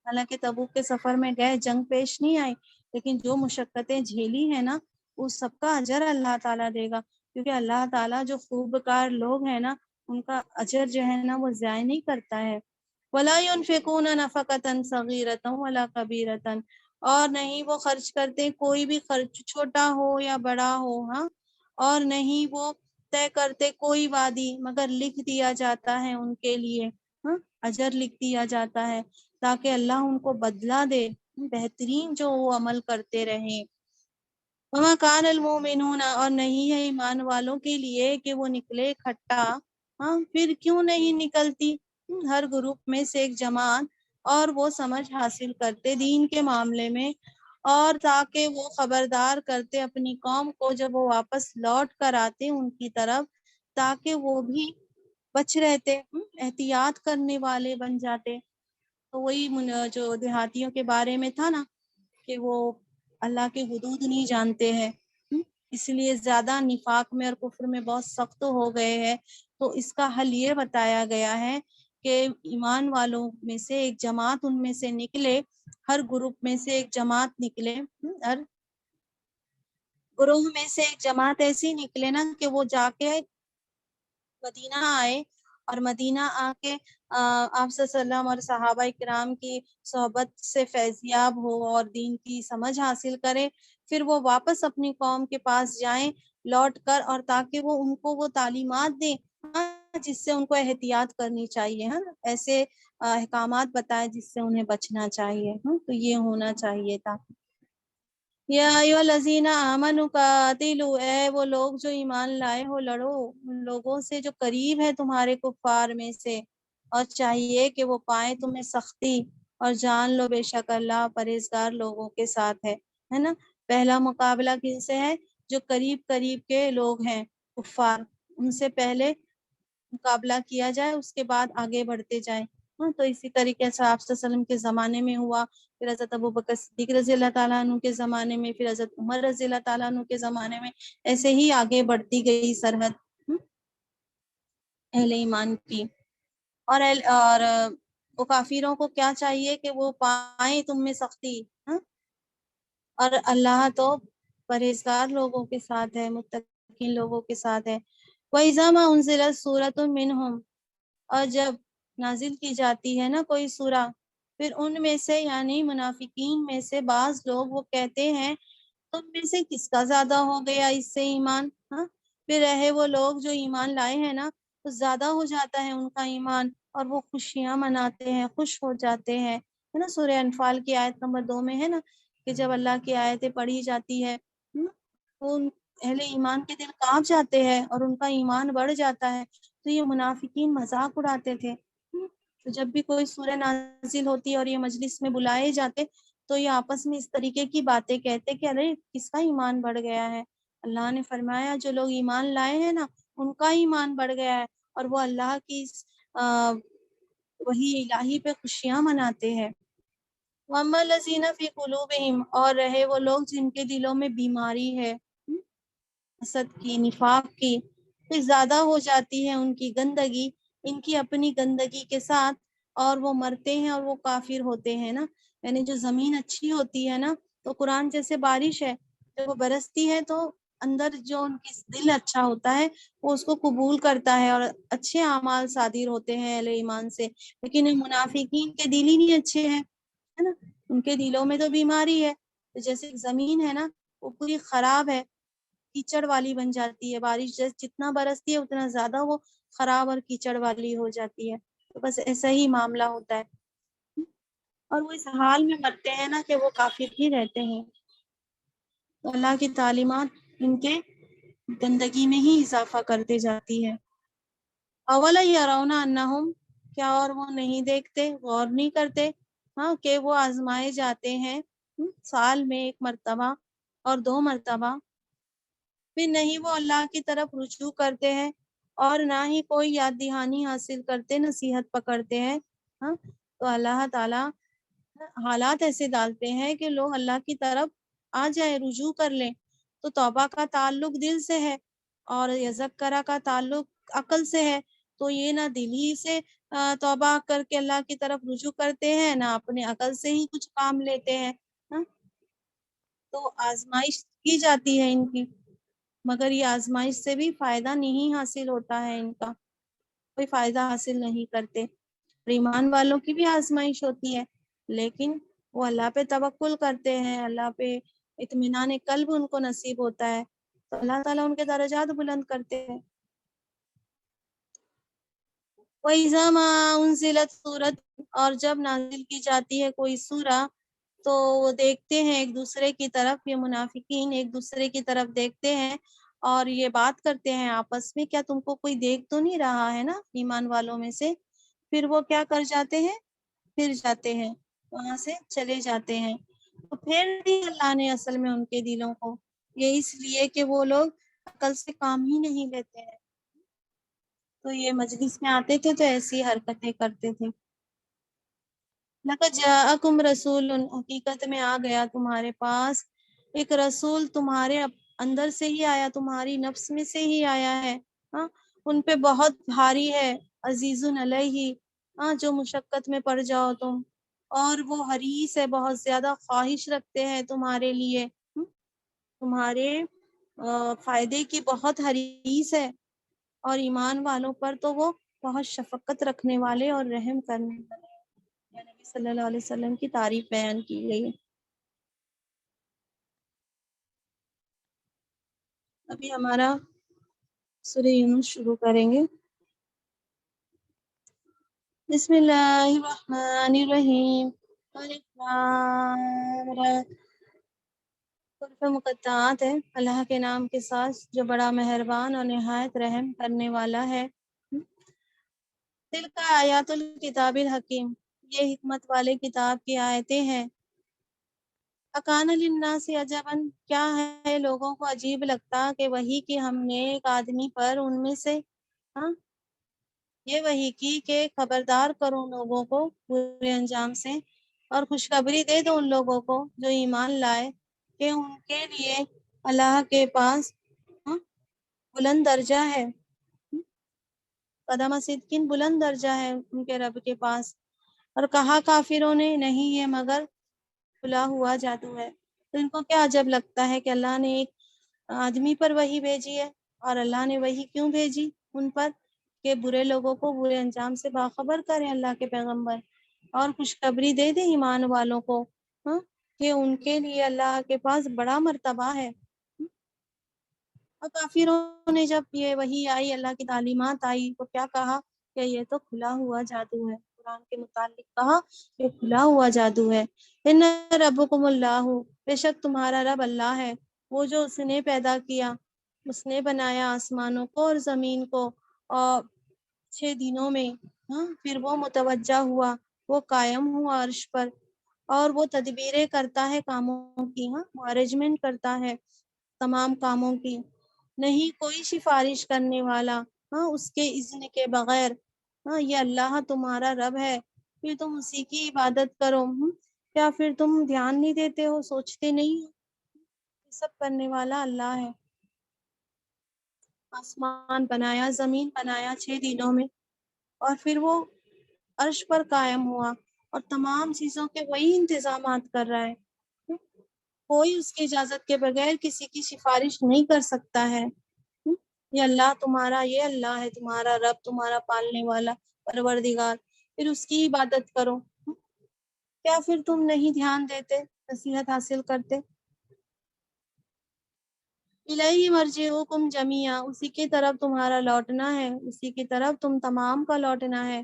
حالانکہ تبوک کے سفر میں گئے، جنگ پیش نہیں آئی، لیکن جو مشقتیں جھیلی ہیں نا، اس سب کا اجر اللہ تعالیٰ دے گا، کیونکہ اللہ تعالیٰ جو خوبکار لوگ ہیں نا، ان کا اجر جو ہے نا وہ ضائع نہیں کرتا ہے۔ وَلَا يُنْفِقُونَ نَفَقَةً صَغِيرَةً وَلَا كَبِيرَةً، اور نہیں وہ خرچ کرتے کوئی بھی خرچ، چھوٹا ہو یا بڑا ہو، اور نہیں وہ طے کرتے کوئی وعدی، مگر لکھ دیا جاتا ہے ان کے لیے، اجر لکھ دیا جاتا ہے تاکہ اللہ ان کو بدلہ دے بہترین جو وہ عمل کرتے رہیں۔ وَمَا كَانَ الْمُؤْمِنُونَ، اور نہیں ہے ایمان والوں کے لیے کہ وہ نکلے اکٹھا، پھر کیوں نہیں نکلتی ہر گروپ میں سے ایک جماعت، اور وہ سمجھ حاصل کرتے دین کے معاملے میں، اور تاکہ وہ خبردار کرتے اپنی قوم کو جب وہ واپس لوٹ کر آتے ان کی طرف، تاکہ وہ بھی بچ رہتے، احتیاط کرنے والے بن جاتے۔ تو وہی جو دیہاتیوں کے بارے میں تھا نا کہ وہ اللہ کے حدود نہیں جانتے ہیں، اس لیے زیادہ نفاق میں اور کفر میں بہت سخت ہو گئے ہیں، تو اس کا حل یہ بتایا گیا ہے کہ ایمان والوں میں سے ایک جماعت ان میں سے نکلے، ہر گروپ میں سے ایک جماعت نکلے، ہر گروہ میں سے ایک جماعت ایسی نکلے نا کہ وہ جا کے مدینہ آئے، اور مدینہ آ کے آپ صلی اللہ علیہ وسلم اور صحابہ کرام کی صحبت سے فیضیاب ہو اور دین کی سمجھ حاصل کرے، پھر وہ واپس اپنی قوم کے پاس جائیں لوٹ کر، اور تاکہ وہ ان کو وہ تعلیمات دیں جس سے ان کو احتیاط کرنی چاہیے، ایسے احکامات بتائے جس سے انہیں بچنا چاہیے، تو یہ ہونا چاہیے تھا۔ یا ایھا الذین آمنوا قاتلوا، اے وہ لوگ جو ایمان لائے ہو، لڑو ان لوگوں سے جو قریب ہے تمہارے کفار میں سے، اور چاہیے کہ وہ پائیں تمہیں سختی، اور جان لو بے شک اللہ پرہیزگار لوگوں کے ساتھ ہے نا۔ پہلا مقابلہ کن سے ہے؟ جو قریب کے لوگ ہیں کفار، ان سے پہلے مقابلہ کیا جائے، اس کے بعد آگے بڑھتے جائیں۔ تو اسی طریقے سے آپ صلی اللہ علیہ وسلم کے زمانے میں ہوا، پھر حضرت ابوبکر صدیق رضی اللہ تعالیٰ عنہ کے زمانے میں، پھر حضرت عمر رضی اللہ تعالیٰ عنہ کے زمانے میں، ایسے ہی آگے بڑھتی گئی سرحد اہل ایمان کی۔ اور وہ کافروں کو کیا چاہیے کہ وہ پائیں تم میں سختی، اور اللہ تو پرہیزگار لوگوں کے ساتھ ہے، متقین لوگوں کے ساتھ ہے۔ وَإِذَا مَا أُنزِلَتْ سُورَةٌ مِّنْهُمْ، اور جب نازل کی جاتی ہے نا کوئی سورہ، پھر ان میں سے یعنی منافقین میں سے بعض لوگ وہ کہتے ہیں تم میں سے کس کا زیادہ ہو گیا اس سے ایمان، پھر رہے وہ لوگ جو ایمان لائے ہیں نا تو زیادہ ہو جاتا ہے ان کا ایمان، اور وہ خوشیاں مناتے ہیں، خوش ہو جاتے ہیں، ہے نا۔ سورہ انفال کی آیت نمبر 2 میں ہے نا کہ جب اللہ کی آیتیں پڑھی جاتی ہے تو اہل ایمان کے دل کانپ جاتے ہیں اور ان کا ایمان بڑھ جاتا ہے۔ تو یہ منافقین مذاق اڑاتے تھے، تو جب بھی کوئی سورہ نازل ہوتی اور یہ مجلس میں بلائے جاتے تو یہ آپس میں اس طریقے کی باتیں کہتے کہ ارے کس کا ایمان بڑھ گیا ہے۔ اللہ نے فرمایا جو لوگ ایمان لائے ہیں نا ان کا ایمان بڑھ گیا ہے، اور وہ اللہ کی وہی الہی پہ خوشیاں مناتے ہیں۔ وَأَمَّا الَّذِينَ فِي قُلُوبِهِمْ، اور رہے وہ لوگ جن کے دلوں میں بیماری ہے، حسد کی، نفاق کی، پھر زیادہ ہو جاتی ہے ان کی گندگی، ان کی اپنی گندگی کے ساتھ، اور وہ مرتے ہیں اور وہ کافر ہوتے ہیں نا۔ یعنی جو زمین اچھی ہوتی ہے نا، تو قرآن جیسے بارش ہے، جب وہ برستی ہے تو اندر جو ان کی دل اچھا ہوتا ہے وہ اس کو قبول کرتا ہے اور اچھے اعمال صادر ہوتے ہیں اہل ایمان سے۔ لیکن یہ منافقین کے دل ہی نہیں اچھے ہیں، ہے نا، ان کے دلوں میں تو بیماری ہے۔ تو جیسے ایک زمین ہے نا، وہ پوری خراب ہے، کیچڑ والی بن جاتی ہے، بارش جتنا برستی ہے اتنا زیادہ وہ خراب اور کیچڑ والی ہو جاتی ہے۔ تو بس ایسا ہی معاملہ ہوتا ہے، اور وہ اس حال میں مرتے ہیں نا کہ وہ کافر ہی رہتے ہیں۔ تو اللہ کی تعلیمات ان کے گندگی میں ہی اضافہ کرتے جاتی ہے۔ اولا یرون انہم، کیا اور وہ نہیں دیکھتے، غور نہیں کرتے، ہاں، کہ وہ آزمائے جاتے ہیں سال میں ایک مرتبہ اور 2 مرتبہ، پھر نہیں وہ اللہ کی طرف رجوع کرتے ہیں اور نہ ہی کوئی یاد دہانی حاصل کرتے، نصیحت پکڑتے ہیں، ہاں۔ تو اللہ تعالیٰ حالات ایسے ڈالتے ہیں کہ لوگ اللہ کی طرف آ جائے، رجوع کر لیں۔ تو توبہ کا تعلق دل سے ہے اور یذکرہ کا تعلق عقل سے ہے، تو یہ نہ دل ہی سے توبہ کر کے اللہ کی طرف رجوع کرتے ہیں، نہ اپنے عقل سے ہی کچھ کام لیتے ہیں، ہاں۔ تو آزمائش کی جاتی ہے ان کی، مگر یہ آزمائش سے بھی فائدہ نہیں حاصل ہوتا ہے، ان کا کوئی فائدہ حاصل نہیں کرتے۔ ایمان والوں کی بھی آزمائش ہوتی ہے، لیکن وہ اللہ پہ توکل کرتے ہیں، اللہ پہ اطمینان قلب ان کو نصیب ہوتا ہے، تو اللہ تعالیٰ ان کے درجات بلند کرتے ہیں۔ وَإِذَا مَا أُنزِلَتْ سُورَةٌ، اور جب نازل کی جاتی ہے کوئی سورہ، تو وہ دیکھتے ہیں ایک دوسرے کی طرف، یہ منافقین ایک دوسرے کی طرف دیکھتے ہیں اور یہ بات کرتے ہیں آپس میں، کیا تم کو کوئی دیکھ تو نہیں رہا ہے نا ایمان والوں میں سے؟ پھر وہ کیا کر جاتے ہیں، پھر جاتے ہیں، وہاں سے چلے جاتے ہیں۔ تو پھر بھی اللہ نے اصل میں ان کے دلوں کو، یہ اس لیے کہ وہ لوگ عقل سے کام ہی نہیں لیتے ہیں، تو یہ مجلس میں آتے تھے تو ایسی حرکتیں کرتے تھے۔ لَقَدْ جَاءَكُمْ رَسُولٌ، حقیقت میں آ گیا تمہارے پاس ایک رسول، تمہارے اندر سے ہی آیا، تمہاری نفس میں سے ہی آیا ہے، ہاں، ان پہ بہت بھاری ہے، عزیز علیہ، ہاں، جو مشقت میں پڑ جاؤ تم، اور وہ حریص ہے، بہت زیادہ خواہش رکھتے ہیں تمہارے لیے، تمہارے فائدے کی بہت حریص ہے، اور ایمان والوں پر تو وہ بہت شفقت رکھنے والے اور رحم کرنے والے ہیں۔ نبی صلی اللہ علیہ وسلم کی تعریف بیان کی گئی ہے۔ ابھی ہمارا سورہ یونس شروع کریں گے۔ بسم اللہ الرحمن الرحیم، الف لام را، حروف مقطعات ہے، اللہ کے نام کے ساتھ جو بڑا مہربان اور نہایت رحم کرنے والا ہے۔ تلک آیات الکتاب الحکیم، یہ حکمت والے کتاب کی آیتیں ہیں۔ اکان للناس عجبا، کیا ہے لوگوں کو عجیب لگتا کہ وحی کی ہم نے ایک آدمی پر ان میں سے، ہاں، یہ وحی کی کہ خبردار کرو لوگوں کو برے انجام سے، اور خوشخبری دے دو ان لوگوں کو جو ایمان لائے کہ ان کے لیے اللہ کے پاس، ہاں، بلند درجہ ہے، قدم صدقین، بلند درجہ ہے ان کے رب کے پاس۔ اور کہا کافروں نے، نہیں یہ مگر کھلا ہوا جادو ہے۔ تو ان کو کیا عجب لگتا ہے کہ اللہ نے ایک آدمی پر وحی بھیجی ہے، اور اللہ نے وحی کیوں بھیجی ان پر کہ برے لوگوں کو برے انجام سے باخبر کریں اللہ کے پیغمبر، اور خوشخبری دے دیں ایمان والوں کو، ہاں، کہ ان کے لیے اللہ کے پاس بڑا مرتبہ ہے۔ اور کافروں نے جب یہ وحی آئی، اللہ کی تعلیمات آئی، تو کیا کہا کہ یہ تو کھلا ہوا جادو ہے، قرآن کے متعلق کہا کہ کھلا ہوا جادو ہے۔ ان ربکم اللہ، بے شک تمہارا رب اللہ ہے، وہ جو اس نے پیدا کیا، اس نے بنایا آسمانوں کو اور زمین کو، اور 6 دنوں میں، ہاں، پھر وہ متوجہ ہوا، وہ قائم ہوا عرش پر، اور وہ تدبیریں کرتا ہے کاموں کی، ہاں، ارینجمنٹ کرتا ہے تمام کاموں کی، نہیں کوئی سفارش کرنے والا، ہاں، اس کے اذن کے بغیر، ہاں یہ اللہ تمہارا رب ہے، پھر تم اسی کی عبادت کرو۔ کیا پھر تم دھیان نہیں دیتے ہو، سوچتے نہیں ہو؟ یہ سب کرنے والا اللہ ہے۔ آسمان بنایا، زمین بنایا 6 دنوں میں، اور پھر وہ عرش پر قائم ہوا اور تمام چیزوں کے وہی انتظامات کر رہا ہے۔ کوئی اس کی اجازت کے بغیر کسی کی سفارش نہیں کر سکتا ہے۔ یہ اللہ تمہارا، یہ اللہ ہے تمہارا رب، تمہارا پالنے والا پروردگار، پھر اس کی عبادت کرو۔ کیا پھر تم نہیں دھیان دیتے، نصیحت حاصل کرتے؟ الیہ مرجعکم جمیعا، اسی کی طرف تمہارا لوٹنا ہے، اسی کی طرف تم تمام کا لوٹنا ہے۔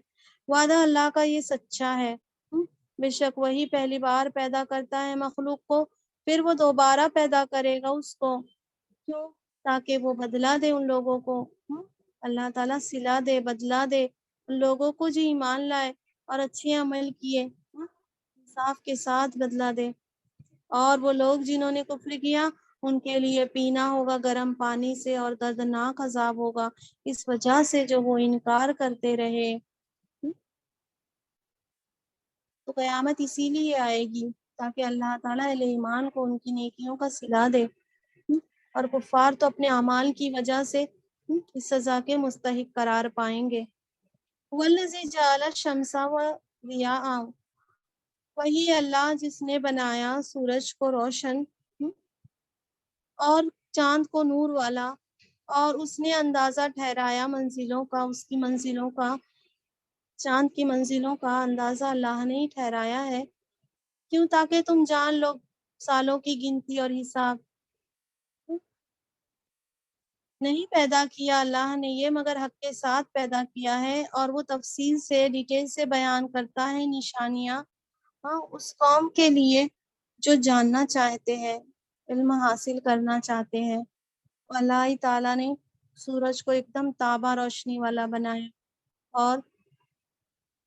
وعدہ اللہ کا یہ سچا ہے، بے شک وہی پہلی بار پیدا کرتا ہے مخلوق کو، پھر وہ دوبارہ پیدا کرے گا اس کو، کیوں؟ تاکہ وہ بدلہ دے ان لوگوں کو، اللہ تعالیٰ صلہ دے، بدلہ دے ان لوگوں کو جو ایمان لائے اور اچھے عمل کیے، انصاف کے ساتھ بدلہ دے۔ اور وہ لوگ جنہوں نے کفر کیا، ان کے لیے پینا ہوگا گرم پانی سے، اور دردناک عذاب ہوگا اس وجہ سے جو وہ انکار کرتے رہے۔ تو قیامت اسی لیے آئے گی تاکہ اللہ تعالیٰ اہل ایمان کو ان کی نیکیوں کا صلہ دے، اور کفار تو اپنے اعمال کی وجہ سے اس سزا کے مستحق قرار پائیں گے۔ وَالَّذِي جَعَلَ الشَّمْسَ وَضِيَاءً، وہی اللہ جس نے بنایا سورج کو روشن اور چاند کو نور والا، اور اس نے اندازہ ٹھہرایا منزلوں کا، اس کی منزلوں کا، چاند کی منزلوں کا اندازہ اللہ نے ہی ٹھہرایا ہے، کیوں؟ تاکہ تم جان لو سالوں کی گنتی اور حساب۔ نہیں پیدا کیا اللہ نے یہ مگر حق کے ساتھ پیدا کیا ہے، اور وہ تفصیل سے، ڈیٹیل سے بیان کرتا ہے نشانیاں اس قوم کے لیے جو جاننا چاہتے ہیں، علم حاصل کرنا چاہتے ہیں۔ اللہ تعالیٰ نے سورج کو ایک دم تابہ روشنی والا بنایا، اور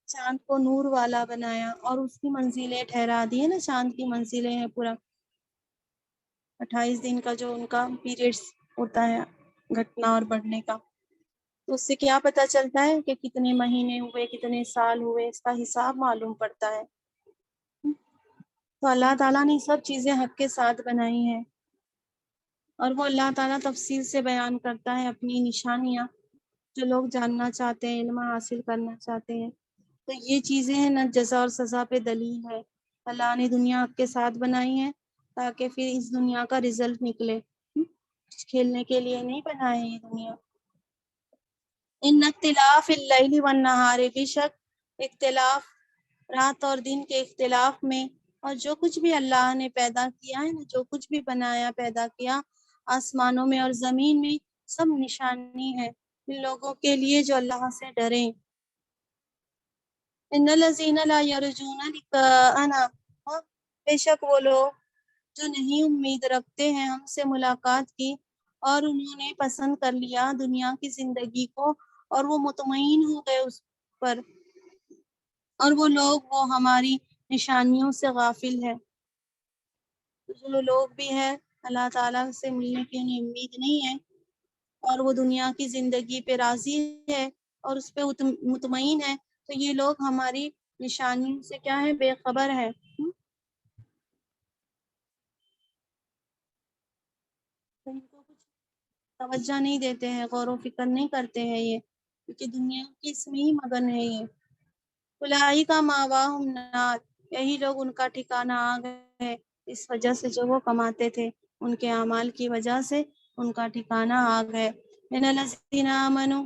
چاند کو نور والا بنایا، اور اس کی منزلیں ٹھہرا دی ہیں نا، چاند کی منزلیں ہیں پورا 28 دن کا جو ان کا پیریڈز ہوتا ہے گھٹنا اور بڑھنے کا، تو اس سے کیا پتہ چلتا ہے کہ کتنے مہینے ہوئے، کتنے سال ہوئے، اس کا حساب معلوم پڑتا ہے۔ تو اللہ تعالیٰ نے سب چیزیں حق کے ساتھ بنائی ہیں، اور وہ اللہ تعالیٰ تفصیل سے بیان کرتا ہے اپنی نشانیاں، جو لوگ جاننا چاہتے ہیں، علم حاصل کرنا چاہتے ہیں۔ تو یہ چیزیں ہیں نہ جزا اور سزا پہ دلیل ہے۔ اللہ نے دنیا حق کے ساتھ بنائی ہے تاکہ پھر اس دنیا کا رزلٹ نکلے، کھیلنے کے لیے نہیں بنائے یہ دنیا۔ ان اختلاف اللیل والنہار، بے شک اختلاف رات اور دن کے اختلاف میں، اور جو کچھ بھی اللہ نے پیدا کیا ہے نا، جو کچھ بھی بنایا پیدا کیا آسمانوں میں اور زمین میں، سب نشانی ہے ان لوگوں کے لیے جو اللہ سے ڈریں۔ ان الذین لا یرجون لقاءنا، بے شک وہ لوگ جو نہیں امید رکھتے ہیں ہم سے ملاقات کی، اور انہوں نے پسند کر لیا دنیا کی زندگی کو، اور وہ مطمئن ہو گئے اس پر، اور وہ لوگ وہ ہماری نشانیوں سے غافل ہے۔ جو لوگ بھی ہیں اللہ تعالیٰ سے ملنے کی انہیں امید نہیں ہے، اور وہ دنیا کی زندگی پہ راضی ہے اور اس پہ مطمئن ہے، تو یہ لوگ ہماری نشانیوں سے کیا ہے؟ بے خبر ہے۔ ان کو کچھ توجہ نہیں دیتے ہیں، غور و فکر نہیں کرتے ہیں یہ، کیونکہ دنیا کی اس میں ہی مگن ہے یہ۔ اولئک مأواہم النار، یہی لوگ ان کا ٹھکانہ آگ ہے، اس وجہ سے جو وہ کماتے تھے، ان کے اعمال کی وجہ سے ان کا ٹھکانہ آگ ہے۔ من الذین آمنوا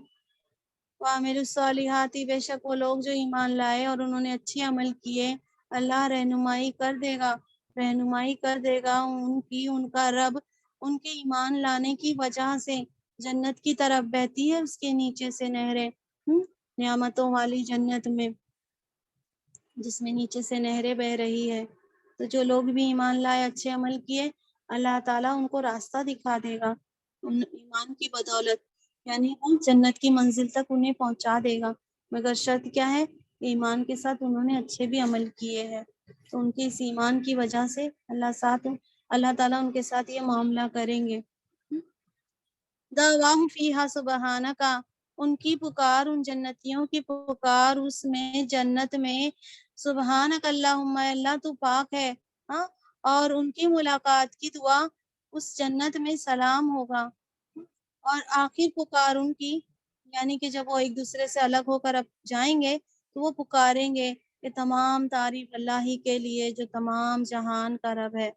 وعملوا الصالحات، بے شک وہ لوگ جو ایمان لائے اور انہوں نے اچھے عمل کیے، اللہ رہنمائی کر دے گا، رہنمائی کر دے گا ان کا رب ان کے ایمان لانے کی وجہ سے، جنت کی طرف بہتی ہے اس کے نیچے سے نہریں، نعمتوں والی جنت میں جس میں نیچے سے نہریں بہ رہی ہے۔ تو جو لوگ بھی ایمان لائے، اچھے عمل کیے، اللہ تعالیٰ ان کو راستہ دکھا دے گا ان ایمان کی بدولت، یعنی وہ جنت کی منزل تک انہیں پہنچا دے گا، مگر شرط کیا ہے؟ ایمان کے ساتھ انہوں نے اچھے بھی عمل کیے ہیں، تو ان کے اس ایمان کی وجہ سے اللہ تعالیٰ ان کے ساتھ یہ معاملہ کریں گے۔ دعواہم فیہا سبحانک، ان کی پکار، ان جنتیوں کی پکار اس میں جنت میں سبحانک اللہم، اللہ تو پاک ہے، ہاں، اور ان کی ملاقات کی دعا اس جنت میں سلام ہوگا، اور آخر پکار ان کی، یعنی کہ جب وہ ایک دوسرے سے الگ ہو کر اب جائیں گے تو وہ پکاریں گے کہ تمام تعریف اللہ ہی کے لیے جو تمام جہان کا رب ہے۔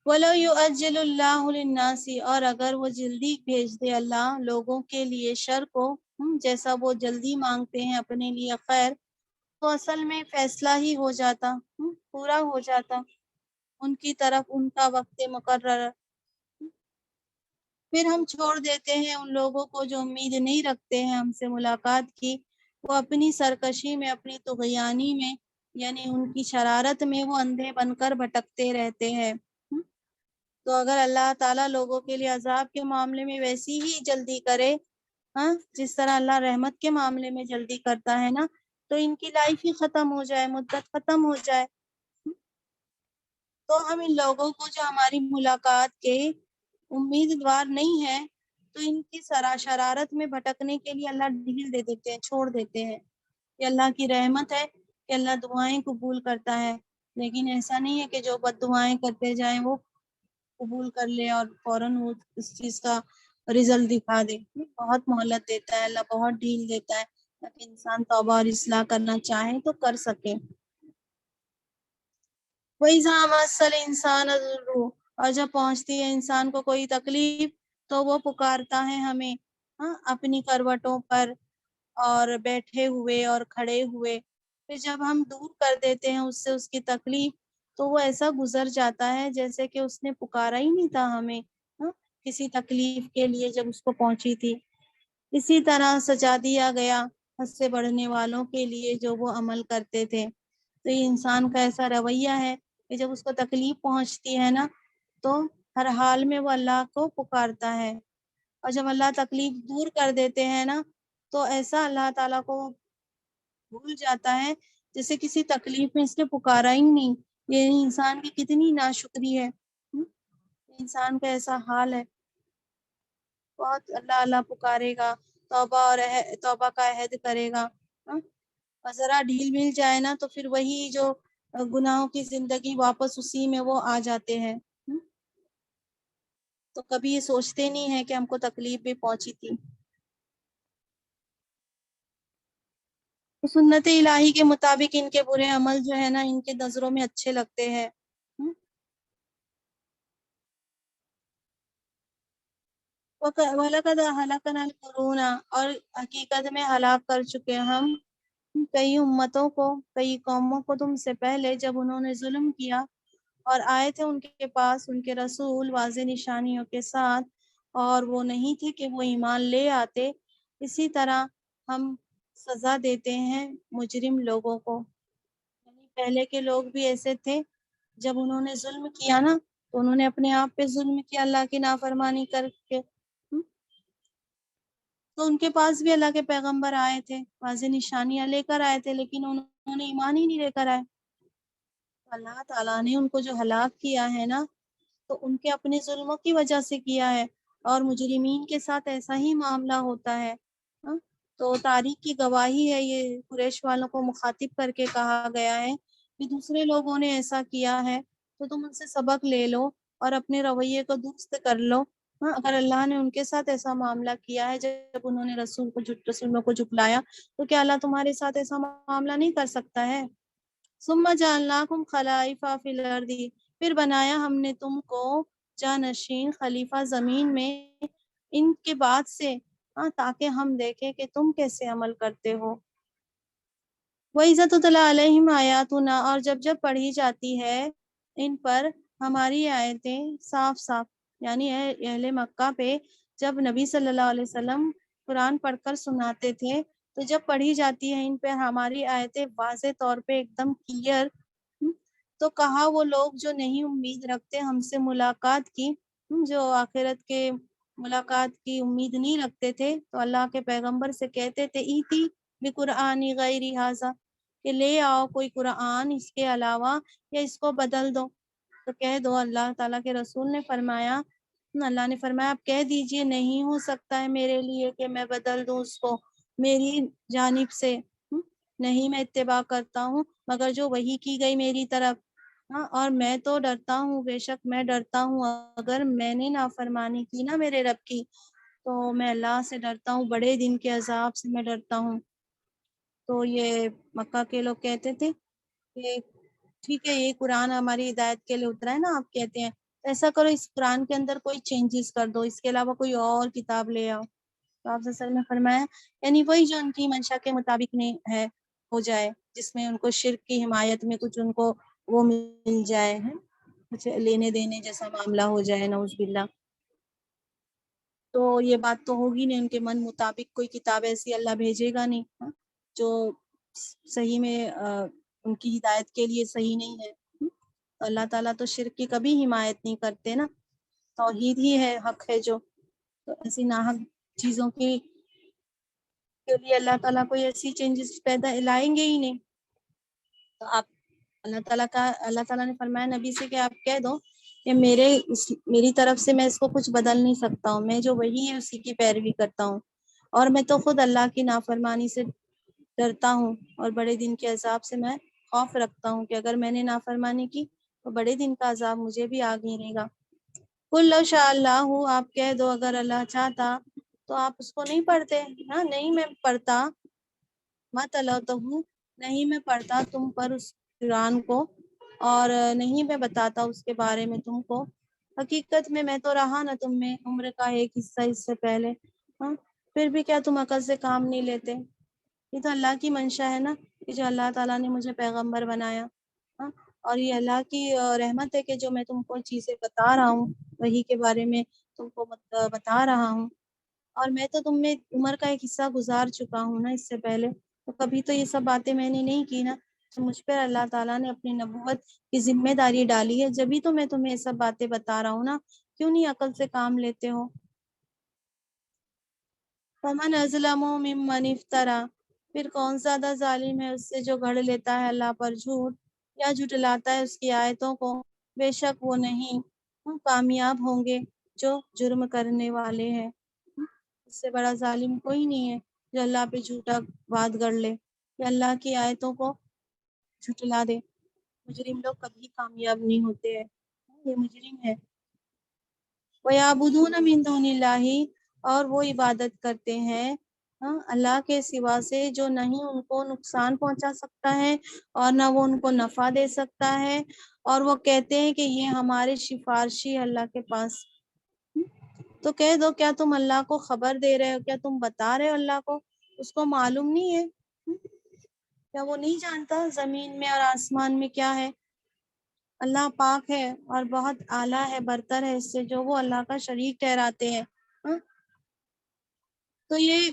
وَلَوْ يُعَجِّلُ اللَّهُ لِلنَّاسِ، اور اگر وہ جلدی بھیج دے اللہ لوگوں کے لیے شر کو، جیسا وہ جلدی مانگتے ہیں اپنے لیے خیر، تو اصل میں فیصلہ ہی ہو جاتا، پورا ہو جاتا ان کی طرف ان کا وقت مقرر۔ پھر ہم چھوڑ دیتے ہیں ان لوگوں کو جو امید نہیں رکھتے ہیں ہم سے ملاقات کی، وہ اپنی سرکشی میں، اپنی طغیانی میں، یعنی ان کی شرارت میں وہ اندھے بن کر بھٹکتے رہتے ہیں۔ تو اگر اللہ تعالیٰ لوگوں کے لیے عذاب کے معاملے میں ویسی ہی جلدی کرے، جس طرح اللہ رحمت کے معاملے میں جلدی کرتا ہے نا، تو ان کی لائف ہی ختم ہو جائے، مدت ختم ہو جائے۔ تو ہم ان لوگوں کو جو ہماری ملاقات کے امیدوار نہیں ہے، تو ان کی شرارت میں بھٹکنے کے لیے اللہ ڈھیل دے دیتے ہیں، چھوڑ دیتے ہیں۔ یہ اللہ کی رحمت ہے کہ اللہ دعائیں قبول کرتا ہے، لیکن ایسا نہیں ہے کہ جو بد دعائیں کرتے جائیں وہ قبول کر لے اور فوراً وہ اس چیز کا رزلٹ دکھا دے۔ بہت مہلت دیتا ہے اللہ، بہت ڈھیل دیتا ہے تاکہ انسان توبہ اور اصلاح کرنا چاہے تو کر سکے۔ وَإِذَا مَسَّ الْإِنسَانَ الضُّرُّ، اور جب پہنچتی ہے انسان کو کوئی تکلیف تو وہ پکارتا ہے ہمیں، اپنی کروٹوں پر اور بیٹھے ہوئے اور کھڑے ہوئے۔ پھر جب ہم دور کر دیتے ہیں اس سے اس کی تکلیف، تو وہ ایسا گزر جاتا ہے جیسے کہ اس نے پکارا ہی نہیں تھا ہمیں، کسی تکلیف کے لیے جب اس کو پہنچی تھی۔ اسی طرح سجا دیا گیا حد سے بڑھنے والوں کے لیے جو وہ عمل کرتے تھے۔ تو یہ انسان کا ایسا رویہ ہے کہ جب اس کو تکلیف پہنچتی ہے نا، تو ہر حال میں وہ اللہ کو پکارتا ہے، اور جب اللہ تکلیف دور کر دیتے ہیں نا، تو ایسا اللہ تعالیٰ کو بھول جاتا ہے جیسے کسی تکلیف میں اس نے پکارا ہی نہیں۔ یہ انسان کی کتنی ناشکری ہے، انسان کا ایسا حال ہے، بہت اللہ اللہ پکارے گا، توبہ کا عہد کرے گا، اور ذرا ڈھیل مل جائے نا تو پھر وہی جو گناہوں کی زندگی واپس اسی میں وہ آ جاتے ہیں۔ تو کبھی یہ سوچتے نہیں ہیں کہ ہم کو تکلیف بھی پہنچی تھی۔ سنت الہی کے مطابق ان کے برے عمل جو ہے نا ان کے نظروں میں اچھے لگتے ہیں۔ وَلَقَدْ أَهْلَكْنَا الْقُرُونَ، اور حقیقت میں ہلاک کر چکے ہم کئی امتوں کو، کئی قوموں کو تم سے پہلے، جب انہوں نے ظلم کیا اور آئے تھے ان کے پاس ان کے رسول واضح نشانیوں کے ساتھ، اور وہ نہیں تھے کہ وہ ایمان لے آتے۔ اسی طرح ہم سزا دیتے ہیں مجرم لوگوں کو، یعنی پہلے کے لوگ بھی ایسے تھے، جب انہوں نے ظلم کیا نا تو انہوں نے اپنے آپ پہ ظلم کیا اللہ کی نافرمانی کر کے، تو ان کے پاس بھی اللہ کے پیغمبر آئے تھے، واضح نشانیاں لے کر آئے تھے، لیکن انہوں نے ایمان ہی نہیں لے کر آئے۔ اللہ تعالیٰ نے ان کو جو ہلاک کیا ہے نا، تو ان کے اپنے ظلموں کی وجہ سے کیا ہے، اور مجرمین کے ساتھ ایسا ہی معاملہ ہوتا ہے۔ تو تاریخ کی گواہی ہے، یہ قریش والوں کو مخاطب کر کے کہا گیا ہے کہ دوسرے لوگوں نے ایسا کیا ہے تو تم ان سے سبق لے لو اور اپنے رویے کو درست کر لو۔ اگر اللہ نے ان کے ساتھ ایسا معاملہ کیا ہے جب انہوں نے رسولوں کو جھٹلایا، تو کیا اللہ تمہارے ساتھ ایسا معاملہ نہیں کر سکتا ہے؟ ثم جعلناکم خلائف فی الارض، پھر بنایا ہم نے تم کو جانشین، خلیفہ زمین میں ان کے بعد سے، تاکہ ہم دیکھیں کہ تم کیسے عمل کرتے ہو۔ وَإِذَا تُتْلَىٰ عَلَيْهِمْ آیاتنا، اور جب پڑھی جاتی ہے ان پر ہماری آیتیں صاف صاف، یعنی اہل مکہ پہ جب نبی صلی اللہ علیہ وسلم قرآن پڑھ کر سناتے تھے، تو جب پڑھی جاتی ہے ان پہ ہماری آیتیں واضح طور پہ ایک دم کلیئر، تو کہا وہ لوگ جو نہیں امید رکھتے ہم سے ملاقات کی، جو آخرت کے ملاقات کی امید نہیں رکھتے تھے، تو اللہ کے پیغمبر سے کہتے تھے ایتی بقرآن غیر ھذا، کہ لے آؤ کوئی قرآن اس کے علاوہ یا اس کو بدل دو۔ تو کہہ دو، اللہ تعالیٰ کے رسول نے فرمایا اللہ نے فرمایا آپ کہہ دیجئے نہیں ہو سکتا ہے میرے لیے کہ میں بدل دوں اس کو میری جانب سے، نہیں میں اتباع کرتا ہوں مگر جو وحی کی گئی میری طرف، اور میں تو ڈرتا ہوں، بے شک میں ڈرتا ہوں اگر میں نے نافرمانی کی نا میرے رب کی تو میں اللہ سے ڈرتا ہوں، بڑے دن کے عذاب سے میں ڈرتا ہوں۔ تو یہ مکہ کے لوگ کہتے تھے کہ ٹھیک ہے یہ قرآن ہماری ہدایت کے لیے اترا ہے نا، آپ کہتے ہیں ایسا کرو اس قرآن کے اندر کوئی چینجز کر دو، اس کے علاوہ کوئی اور کتاب لے آؤ۔ تو آپ صلی اللہ علیہ وسلم نے فرمایا یعنی وہی جو ان کی منشا کے مطابق نہیں ہے ہو جائے، جس میں ان کو شرک کی حمایت میں کچھ ان کو وہ مل جائے، کچھ لینے دینے جیسا معاملہ ہو جائے نعوذ باللہ، تو یہ بات تو ہوگی نہیں، ان کے من مطابق کوئی کتاب ایسی اللہ بھیجے گا نہیں جو صحیح میں ان کی ہدایت کے لیے صحیح نہیں ہے۔ اللہ تعالیٰ تو شرک کی کبھی حمایت نہیں کرتے نا، توحید ہی ہے حق ہے جو، تو ایسی ناحق چیزوں کے لیے اللہ تعالیٰ کوئی ایسی چینجز پیدا لائیں گے ہی نہیں۔ تو آپ اللہ تعالیٰ نے فرمایا نبی سے کہ آپ کہہ دو کہ میری طرف سے میں اس کو کچھ بدل نہیں سکتا ہوں، میں جو وہی ہے اسی کی پیروی کرتا ہوں، اور میں تو خود اللہ کی نافرمانی سے ڈرتا ہوں اور بڑے دن کے عذاب سے میں خوف رکھتا ہوں کہ اگر میں نے نافرمانی کی تو بڑے دن کا عذاب مجھے بھی آ گھیرے گا۔ قل لو شاء اللہ، آپ کہہ دو اگر اللہ چاہتا تو آپ اس کو نہیں پڑھتے، نہیں میں پڑھتا، مت تلوتہو، نہیں میں پڑھتا تم پر اس قرآن کو، اور نہیں میں بتاتا اس کے بارے میں تم کو، حقیقت میں تو رہا نہ تم میں عمر کا ایک حصہ اس سے پہلے، پھر بھی کیا تم عقل سے کام نہیں لیتے؟ یہ تو اللہ کی منشا ہے نا کہ جو اللہ تعالیٰ نے مجھے پیغمبر بنایا، اور یہ اللہ کی رحمت ہے کہ جو میں تم کو چیزیں بتا رہا ہوں وہی کے بارے میں تم کو بتا رہا ہوں، اور میں تو تم میں عمر کا ایک حصہ گزار چکا ہوں نا اس سے پہلے، تو کبھی تو یہ سب باتیں میں نے نہیں کی نا، تو مجھ پر اللہ تعالیٰ نے اپنی نبوت کی ذمہ داری ڈالی ہے، جبھی تو میں تمہیں یہ سب باتیں بتا رہا ہوں نا، کیوں نہیں عقل سے کام لیتے ہو؟ فمن اظلم ممن افترا، پھر کون زیادہ ظالم ہے اس سے جو گھڑ لیتا ہے اللہ پر جھوٹ یا جھٹلاتا ہے اس کی آیتوں کو، بے شک وہ نہیں کامیاب ہوں گے جو جرم کرنے والے ہیں۔ اس سے بڑا ظالم کوئی نہیں ہے جو اللہ پہ جھوٹا وعد گڑ لے یا اللہ کی آیتوں کو جھٹلا دے۔ مجرم لوگ کبھی کامیاب نہیں ہوتے ہیں، یہ مجرم ہے۔ وَيَعْبُدُونَ مِن دُونِ اللَّهِ، اور وہ عبادت کرتے ہیں اللہ کے سوا سے جو نہیں ان کو نقصان پہنچا سکتا ہے اور نہ وہ ان کو نفع دے سکتا ہے، اور وہ کہتے ہیں کہ یہ ہمارے سفارشی اللہ کے پاس۔ تو کہہ دو کیا تم اللہ کو خبر دے رہے ہو، کیا تم بتا رہے ہو اللہ کو، اس کو معلوم نہیں ہے؟ کیا وہ نہیں جانتا زمین میں اور آسمان میں کیا ہے؟ اللہ پاک ہے اور بہت اعلیٰ ہے، برتر ہے اس سے جو وہ اللہ کا شریک ٹھہراتے ہیں۔ تو یہ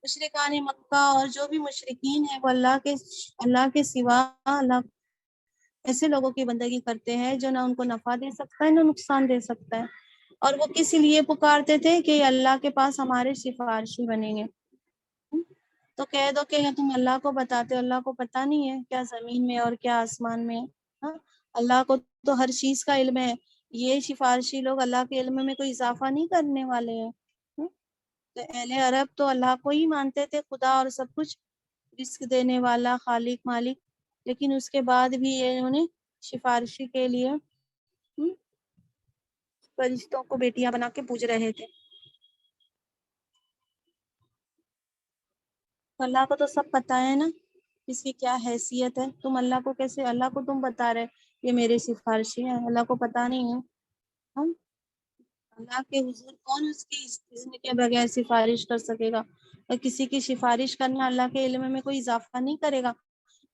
مشرکان مکہ اور جو بھی مشرکین ہیں وہ اللہ کے سوا اللہ ایسے لوگوں کی بندگی کرتے ہیں جو نہ ان کو نفع دے سکتا ہے نہ نقصان دے سکتا ہے، اور وہ کس لیے پکارتے تھے کہ اللہ کے پاس ہمارے سفارشی بنیں گے۔ تو کہہ دو کہ تم اللہ کو بتاتے ہو، اللہ کو پتہ نہیں ہے کیا زمین میں اور کیا آسمان میں ہے؟ اللہ کو تو ہر چیز کا علم ہے، یہ سفارشی لوگ اللہ کے علم میں کوئی اضافہ نہیں کرنے والے ہیں۔ تو اہل عرب تو اللہ کو ہی مانتے تھے خدا اور سب کچھ رزق دینے والا، خالق، مالک، لیکن اس کے بعد بھی انہوں نے سفارشی کے لیے فرشتوں کو بیٹیاں بنا کے پوج رہے تھے۔ اللہ کو تو سب پتہ ہے نا اس کی کیا حیثیت ہے، تم اللہ کو کیسے، اللہ کو تم بتا رہے یہ میرے سفارشی ہیں، اللہ کو پتہ نہیں ہے؟ اللہ کے حضور کون اس کی اذن کے بغیر سفارش کر سکے گا؟ اور کسی کی سفارش کرنا اللہ کے علم میں کوئی اضافہ نہیں کرے گا،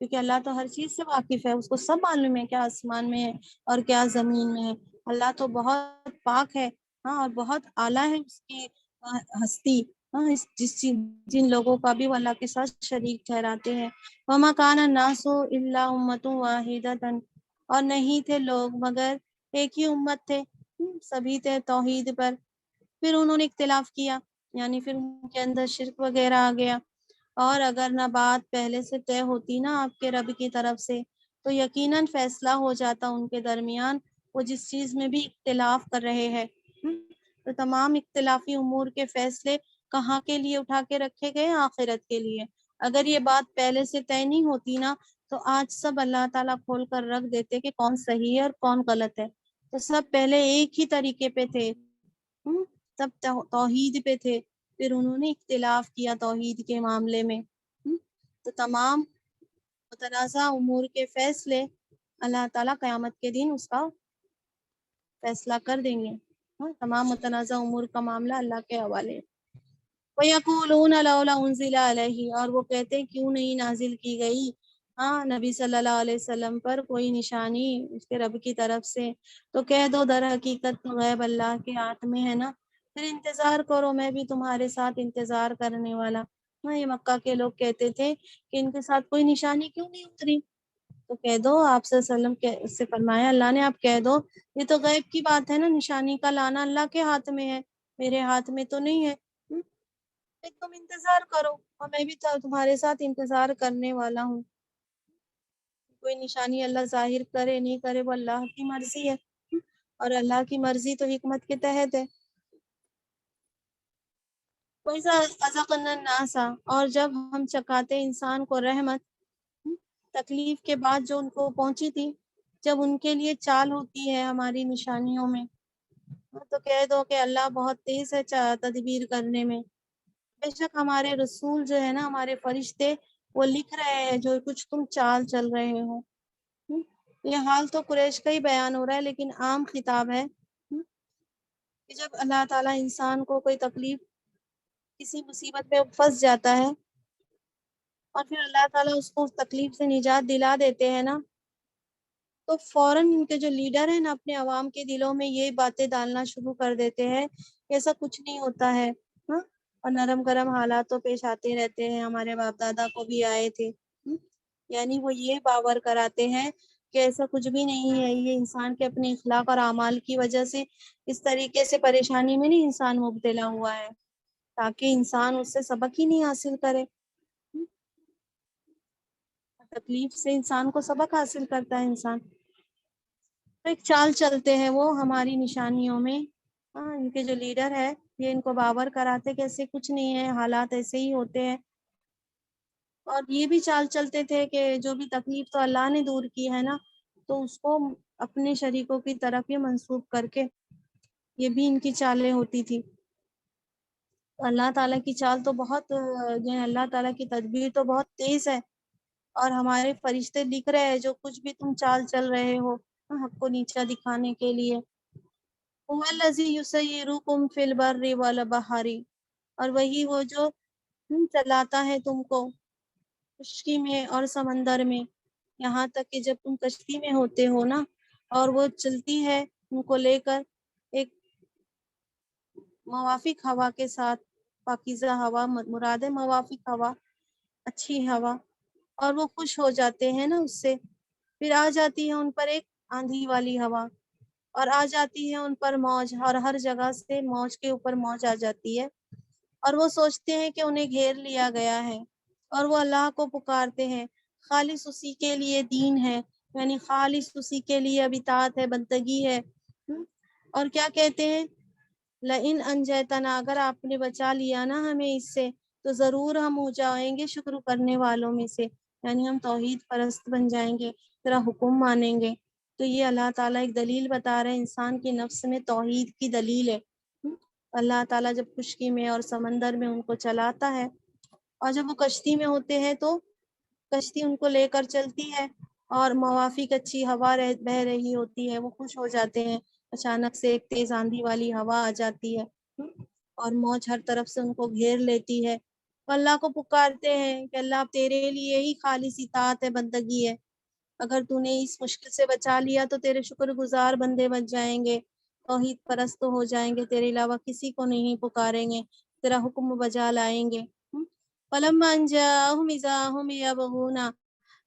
کیونکہ اللہ تو ہر چیز سے واقف ہے، اس کو سب معلوم ہے کیا آسمان میں ہے اور کیا زمین میں ہے۔ اللہ تو بہت پاک ہے اور بہت اعلیٰ ہے اس کی ہستی، جن لوگوں کا بھی وہ اللہ کے ساتھ شریک ٹھہراتے ہیں۔ وَمَا كَانَ النَّاسُ إِلَّا أُمَّةً وَاحِدَةً، اور نہیں تھے لوگ مگر ایک ہی امت تھے، سبھی تھے توحید پر، پھر انہوں نے اختلاف کیا، یعنی پھر ان کے اندر شرک وغیرہ آ گیا، اور اگر نہ بات پہلے سے طے ہوتی نا آپ کے رب کی طرف سے تو یقیناً فیصلہ ہو جاتا ان کے درمیان، وہ جس چیز میں بھی اختلاف کر رہے ہیں۔ تو تمام اختلافی امور کے فیصلے کہاں کے لیے اٹھا کے رکھے گئے؟ آخرت کے لیے۔ اگر یہ بات پہلے سے طے نہیں ہوتی نا تو آج سب اللہ تعالیٰ کھول کر رکھ دیتے کہ کون صحیح ہے اور کون غلط ہے۔ تو سب پہلے ایک ہی طریقے پہ تھے، سب توحید پہ تھے، پھر انہوں نے اختلاف کیا توحید کے معاملے میں۔ تو تمام متنازع امور کے فیصلے اللہ تعالیٰ قیامت کے دن اس کا فیصلہ کر دیں گے۔ تمام متنازع امور کا معاملہ اللہ کے حوالے۔ وَيَقُولُونَ لَوْلَا أُنزِلَ عَلَيْهِ، اور وہ کہتے ہیں کیوں نہیں نازل کی گئی نبی صلی اللہ علیہ وسلم پر کوئی نشانی اس کے رب کی طرف سے۔ تو کہہ دو در حقیقت غیب اللہ کے ہاتھ میں ہے نا، پھر انتظار کرو، میں بھی تمہارے ساتھ انتظار کرنے والا۔ یہ مکہ کے لوگ کہتے تھے کہ ان کے ساتھ کوئی نشانی کیوں نہیں اتری؟ تو کہہ دو، آپ صلی اللہ علیہ وسلم سے فرمایا اللہ نے، آپ کہہ دو یہ تو غیب کی بات ہے نا، نشانی کا لانا اللہ کے ہاتھ میں ہے، میرے ہاتھ میں تو نہیں ہے۔ پھر تم انتظار کرو اور میں بھی تمہارے ساتھ انتظار کرنے والا ہوں۔ کوئی نشانی اللہ ظاہر کرے نہیں کرے وہ اللہ کی مرضی ہے، اور اللہ کی مرضی تو حکمت کے تحت ہے۔ وَإِذَا أَذَقْنَا النَّاسَ، اور جب ہم چکھاتے انسان کو رحمت تکلیف کے بعد جو ان کو پہنچی تھی، جب ان کے لیے چال ہوتی ہے ہماری نشانیوں میں، تو کہہ دو کہ اللہ بہت تیز ہے تدبیر کرنے میں۔ بے شک ہمارے رسول جو ہے نا، ہمارے فرشتے وہ لکھ رہے ہیں جو کچھ تم چال چل رہے ہو۔ یہ حال تو قریش کا ہی بیان ہو رہا ہے، لیکن عام خطاب ہے کہ جب اللہ تعالیٰ انسان کو کوئی تکلیف، کسی مصیبت میں پھنس جاتا ہے اور پھر اللہ تعالیٰ اس کو اس تکلیف سے نجات دلا دیتے ہیں نا، تو فوراً ان کے جو لیڈر ہیں نا اپنے عوام کے دلوں میں یہ باتیں ڈالنا شروع کر دیتے ہیں کہ ایسا کچھ نہیں ہوتا ہے، اور نرم گرم حالات تو پیش آتے رہتے ہیں، ہمارے باپ دادا کو بھی آئے تھے۔ یعنی وہ یہ باور کراتے ہیں کہ ایسا کچھ بھی نہیں ہے، یہ انسان کے اپنے اخلاق اور اعمال کی وجہ سے اس طریقے سے پریشانی میں نہیں انسان مبتلا ہوا ہے، تاکہ انسان اس سے سبق ہی نہیں حاصل کرے۔ تکلیف سے انسان کو سبق حاصل کرتا ہے انسان۔ تو ایک چال چلتے ہیں وہ ہماری نشانیوں میں، ان کے جو لیڈر ہے یہ ان کو باور کراتے کہ ایسے کچھ نہیں ہے، حالات ایسے ہی ہوتے ہیں۔ اور یہ بھی چال چلتے تھے کہ جو بھی تکلیف تو اللہ نے دور کی ہے نا، تو اس کو اپنے شریکوں کی طرف یہ منسوب کر کے، یہ بھی ان کی چالیں ہوتی تھی۔ اللہ تعالیٰ کی چال تو بہت، اللہ تعالیٰ کی تدبیر تو بہت تیز ہے، اور ہمارے فرشتے لکھ رہے ہیں جو کچھ بھی تم چال چل رہے ہو حق کو نیچا دکھانے کے لیے۔ هُوَ الَّذِي يُسَيِّرُكُمْ فِي الْبَرِّ وَالْبَحْرِ، اور وہی وہ جو چلاتا ہے تم کو خشکی میں اور سمندر میں، یہاں تک کہ جب تم کشتی میں ہوتے ہو نا اور وہ چلتی ہے تم کو لے کر ایک موافق ہوا کے ساتھ، پاکیزہ ہوا مراد ہے، موافق ہوا اچھی ہوا، اور وہ خوش ہو جاتے ہیں نا اس سے، پھر آ جاتی ہے ان پر ایک آندھی والی ہوا، اور آ جاتی ہے ان پر موج، اور ہر جگہ سے موج کے اوپر موج آ جاتی ہے، اور وہ سوچتے ہیں کہ انہیں گھیر لیا گیا ہے، اور وہ اللہ کو پکارتے ہیں، خالص اسی کے لیے دین ہے، یعنی خالص اسی کے لیے اب اطاعت ہے، بندگی ہے۔ اور کیا کہتے ہیں؟ لئن انجیتنا، اگر آپ نے بچا لیا نا ہمیں اس سے تو ضرور ہم ہو جائیں گے شکر کرنے والوں میں سے، یعنی ہم توحید پرست بن جائیں گے، تیرا حکم مانیں گے۔ تو یہ اللہ تعالیٰ ایک دلیل بتا رہے ہیں، انسان کے نفس میں توحید کی دلیل ہے۔ اللہ تعالیٰ جب خشکی میں اور سمندر میں ان کو چلاتا ہے، اور جب وہ کشتی میں ہوتے ہیں تو کشتی ان کو لے کر چلتی ہے، اور موافق اچھی ہوا بہ رہی ہوتی ہے، وہ خوش ہو جاتے ہیں، اچانک سے ایک تیز آندھی والی ہوا آ جاتی ہے اور موج ہر طرف سے ان کو گھیر لیتی ہے، تو اللہ کو پکارتے ہیں کہ اللہ تیرے لیے ہی خالص اطاعت ہے، بندگی ہے، اگر تو نے اس مشکل سے بچا لیا تو تیرے شکر گزار بندے بن جائیں گے، توحید پرست ہو جائیں گے، تیرے علاوہ کسی کو نہیں پکاریں گے، تیرا حکم بجا لائیں گے۔ فَلَمَّا أَن جَاءَهُمْ إِذَا هُمْ يَبْغُونَ،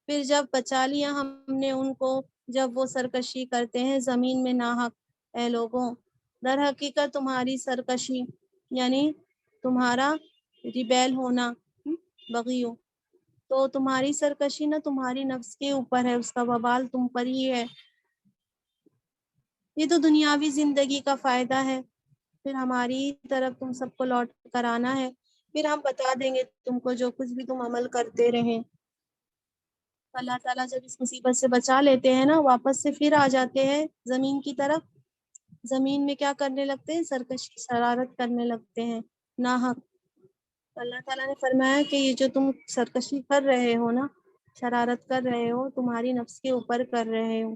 پھر جب بچا لیا ہم نے ان کو، جب وہ سرکشی کرتے ہیں زمین میں ناحق، اے لوگوں در حقیقت تمہاری سرکشی یعنی تمہارا ریبیل ہونا، بغیو، تو تمہاری سرکشی نہ تمہاری نفس کے اوپر ہے، اس کا وبال تم پر ہی ہے، یہ تو دنیاوی زندگی کا فائدہ ہے، پھر ہماری طرف تم سب کو لوٹ کر آنا ہے، پھر ہم بتا دیں گے تم کو جو کچھ بھی تم عمل کرتے رہے۔ اللہ تعالیٰ جب اس مصیبت سے بچا لیتے ہیں نا، واپس سے پھر آ جاتے ہیں زمین کی طرف، زمین میں کیا کرنے لگتے ہیں؟ سرکشی، شرارت کرنے لگتے ہیں ناحق۔ اللہ تعالیٰ نے فرمایا کہ یہ جو تم سرکشی کر رہے ہو نا، شرارت کر رہے ہو، تمہاری نفس کے اوپر کر رہے ہو۔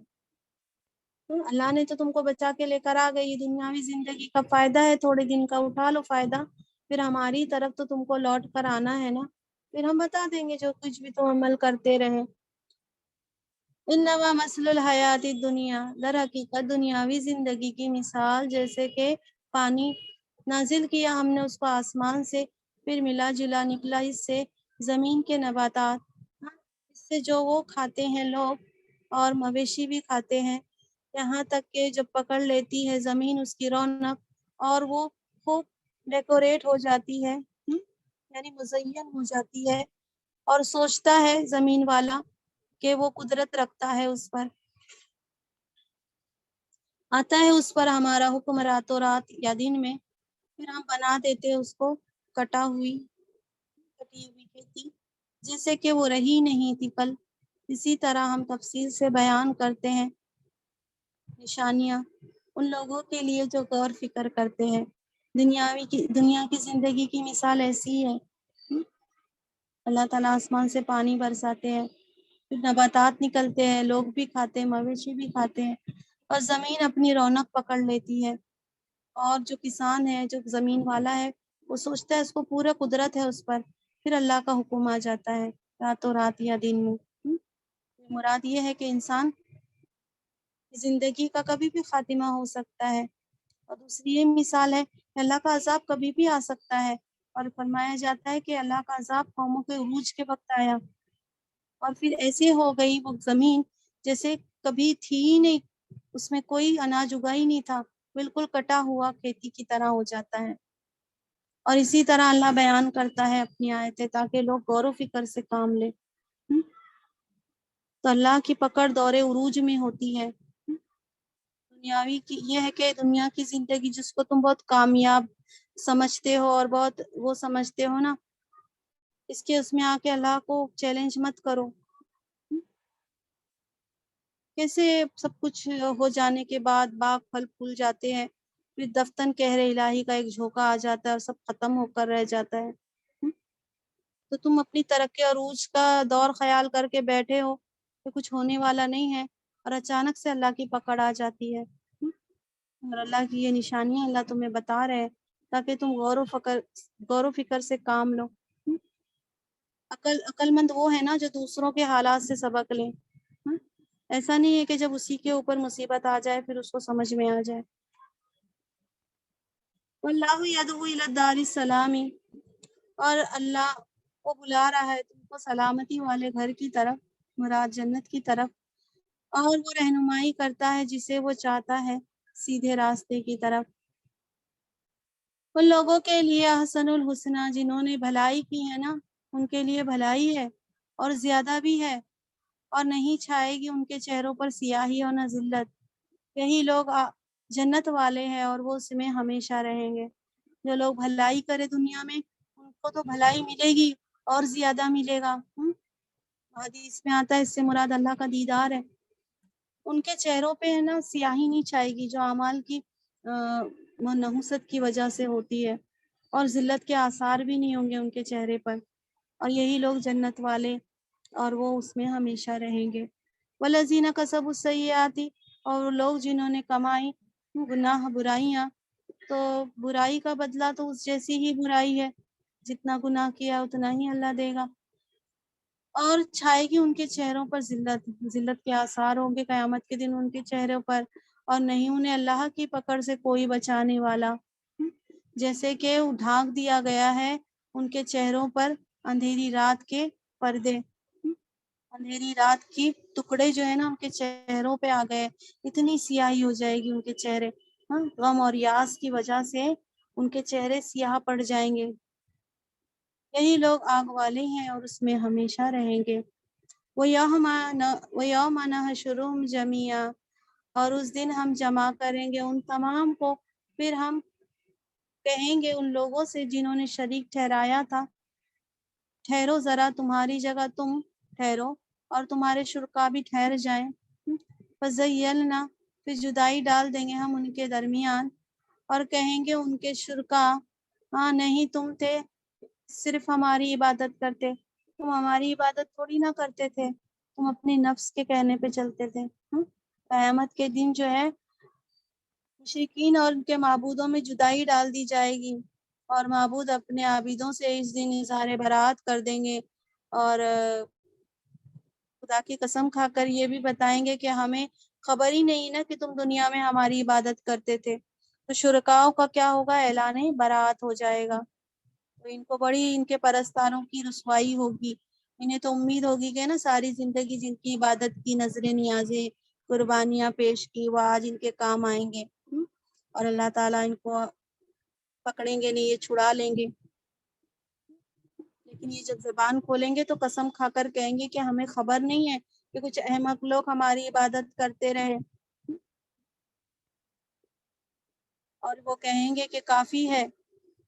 اللہ نے تو تم کو بچا کے لے کر آ گئی، دنیاوی زندگی کا فائدہ ہے، تھوڑے دن کا اٹھا لو فائدہ، پھر ہماری طرف تو تم کو لوٹ کر آنا ہے نا، پھر ہم بتا دیں گے جو کچھ بھی تم عمل کرتے رہے۔ انما مثل الحیات الدنیا، در حقیقت دنیاوی زندگی کی مثال جیسے کہ پانی نازل کیا ہم نے اس کو آسمان سے، پھر ملا جلا نکلا اس سے زمین کے نباتات، اس سے جو وہ کھاتے ہیں لوگ اور مویشی بھی کھاتے ہیں، یہاں تک کہ جب پکڑ لیتی ہے زمین اس کی رونق اور وہ خوب ڈیکوریٹ ہو جاتی ہے، یعنی مزین ہو جاتی ہے، اور سوچتا ہے زمین والا کہ وہ قدرت رکھتا ہے اس پر، آتا ہے اس پر ہمارا حکم راتوں رات یا دن میں، پھر ہم بنا دیتے اس کو کٹی ہوئی کھیتی، جیسے کہ وہ رہی نہیں تھی کل۔ اسی طرح ہم تفصیل سے بیان کرتے ہیں نشانیاں ان لوگوں کے لیے جو غور فکر کرتے ہیں۔ دنیا کی زندگی کی مثال ایسی ہے، اللہ تعالیٰ آسمان سے پانی برساتے ہیں، پھر نباتات نکلتے ہیں، لوگ بھی کھاتے ہیں، مویشی بھی کھاتے ہیں، اور زمین اپنی رونق پکڑ لیتی ہے، اور جو کسان ہے، جو زمین والا ہے، وہ سوچتا ہے اس کو پورا قدرت ہے اس پر، پھر اللہ کا حکم آ جاتا ہے راتوں رات یا دن میں۔ مراد یہ ہے کہ انسان زندگی کا کبھی بھی خاتمہ ہو سکتا ہے، اور دوسری یہ مثال ہے کہ اللہ کا عذاب کبھی بھی آ سکتا ہے، اور فرمایا جاتا ہے کہ اللہ کا عذاب قوموں کے عروج کے وقت آیا، اور پھر ایسے ہو گئی وہ زمین جیسے کبھی تھی ہی نہیں، اس میں کوئی اناج اگا ہی نہیں تھا، بالکل کٹا ہوا کھیتی کی طرح ہو جاتا ہے۔ اور اسی طرح اللہ بیان کرتا ہے اپنی آیتیں تاکہ لوگ غور و فکر سے کام لیں۔ تو اللہ کی پکڑ دور عروج میں ہوتی ہے۔ دنیاوی کی یہ ہے کہ دنیا کی زندگی جس کو تم بہت کامیاب سمجھتے ہو اور بہت وہ سمجھتے ہو نا، اس کے اس میں آ کے اللہ کو چیلنج مت کرو۔ کیسے سب کچھ ہو جانے کے بعد باغ پھل پھول جاتے ہیں، پھر دفتن قہر الہی کا ایک جھونکا آ جاتا ہے اور سب ختم ہو کر رہ جاتا ہے۔ تو تم اپنی ترقی اور عروج کا دور خیال کر کے بیٹھے ہو کہ کچھ ہونے والا نہیں ہے، اور اچانک سے اللہ کی پکڑ آ جاتی ہے، اور اللہ کی یہ نشانیاں اللہ تمہیں بتا رہے ہیں تاکہ تم غور و فکر سے کام لو۔ عقل مند وہ ہے نا جو دوسروں کے حالات سے سبق لے، ایسا نہیں ہے کہ جب اسی کے اوپر مصیبت آ جائے پھر اس کو سمجھ میں آ جائے۔ واللہ یدعو الی الدار السلام، اور اللہ وہ بلا رہا ہے تم کو سلامتی والے گھر کی طرف، مراد جنت کی طرف، اور وہ رہنمائی کرتا ہے جسے وہ چاہتا ہے سیدھے راستے کی طرف۔ ان لوگوں کے لیے احسن الحسنہ، جنہوں نے بھلائی کی ہے نا، ان کے لیے بھلائی ہے اور زیادہ بھی ہے، اور نہیں چھائے گی ان کے چہروں پر سیاہی اور نہ ذلت۔ یہی لوگ جنت والے ہیں اور وہ اس میں ہمیشہ رہیں گے۔ جو لوگ بھلائی کرے دنیا میں ان کو تو بھلائی ملے گی اور زیادہ ملے گا۔ حدیث میں آتا ہے اس سے مراد اللہ کا دیدار ہے۔ ان کے چہروں پہ ہے نا سیاہی نہیں چھائے گی جو اعمال کی نحوست کی وجہ سے ہوتی ہے، اور ذلت کے آثار بھی نہیں ہوں گے ان کے چہرے پر، اور یہی لوگ جنت والے اور وہ اس میں ہمیشہ رہیں گے۔ والذین کسبوا السیئات، اور لوگ جنہوں نے کمائی گناہ برائیاں، تو برائی کا بدلہ تو اس جیسی ہی برائی ہے، جتنا گناہ کیا اتنا ہی اللہ دے گا، اور چھائے گی ان کے چہروں پر ذلت کے آثار ہوں گے قیامت کے دن ان کے چہروں پر، اور نہیں انہیں اللہ کی پکڑ سے کوئی بچانے والا، جیسے کہ ڈھانک دیا گیا ہے ان کے چہروں پر اندھیری رات کے پردے، اندھیری رات کی ٹکڑے جو ہے نا ان کے چہروں پہ آ گئے، اتنی سیاہی ہو جائے گی ان کے چہرے، غم اور یاس کی وجہ سے ان کے چہرے سیاہ پڑ جائیں گے۔ یہی لوگ آگ والے ہیں اور اس میں ہمیشہ رہیں گے۔ وَيَوْمَ نَحْشُرُهُمْ جَمِيعًا، اور اس دن ہم جمع کریں گے ان تمام کو، پھر ہم کہیں گے ان لوگوں سے جنہوں نے شریک ٹھہرایا تھا، ٹھہرو ذرا، تمہاری جگہ تم ٹھہرو اور تمہارے شرکا بھی ٹھہر جائیں۔ فزیلنا، پھر جدائی ڈال دیں گے ہم ان کے درمیان، اور کہیں گے ان کے شرکا، ہاں نہیں تم تھے صرف ہماری عبادت کرتے، تم ہماری عبادت تھوڑی نہ کرتے تھے، تم اپنے نفس کے کہنے پہ چلتے تھے۔ قیامت کے دن جو ہے مشرکین اور ان کے معبودوں میں جدائی ڈال دی جائے گی، اور معبود اپنے عابدوں سے اس دن اظہار برات کر دیں گے، اور خدا کی قسم کھا کر یہ بھی بتائیں گے کہ ہمیں خبر ہی نہیں نا کہ تم دنیا میں ہماری عبادت کرتے تھے۔ تو شرکاؤں کا کیا ہوگا؟ اعلان برات ہو جائے گا۔ تو ان کو بڑی ان کے پرستاروں کی رسوائی ہوگی، انہیں تو امید ہوگی کہ نا ساری زندگی جن کی عبادت کی، نظریں نیازیں قربانیاں پیش کی، وہ آج ان کے کام آئیں گے، اور اللہ تعالیٰ ان کو پکڑیں گے نہیں، یہ چھڑا لیں گے۔ لیکن یہ جب زبان کھولیں گے تو قسم کھا کر کہیں گے کہ ہمیں خبر نہیں ہے کہ کچھ احمق لوگ ہماری عبادت کرتے رہے، اور وہ کہیں گے کہ کافی ہے،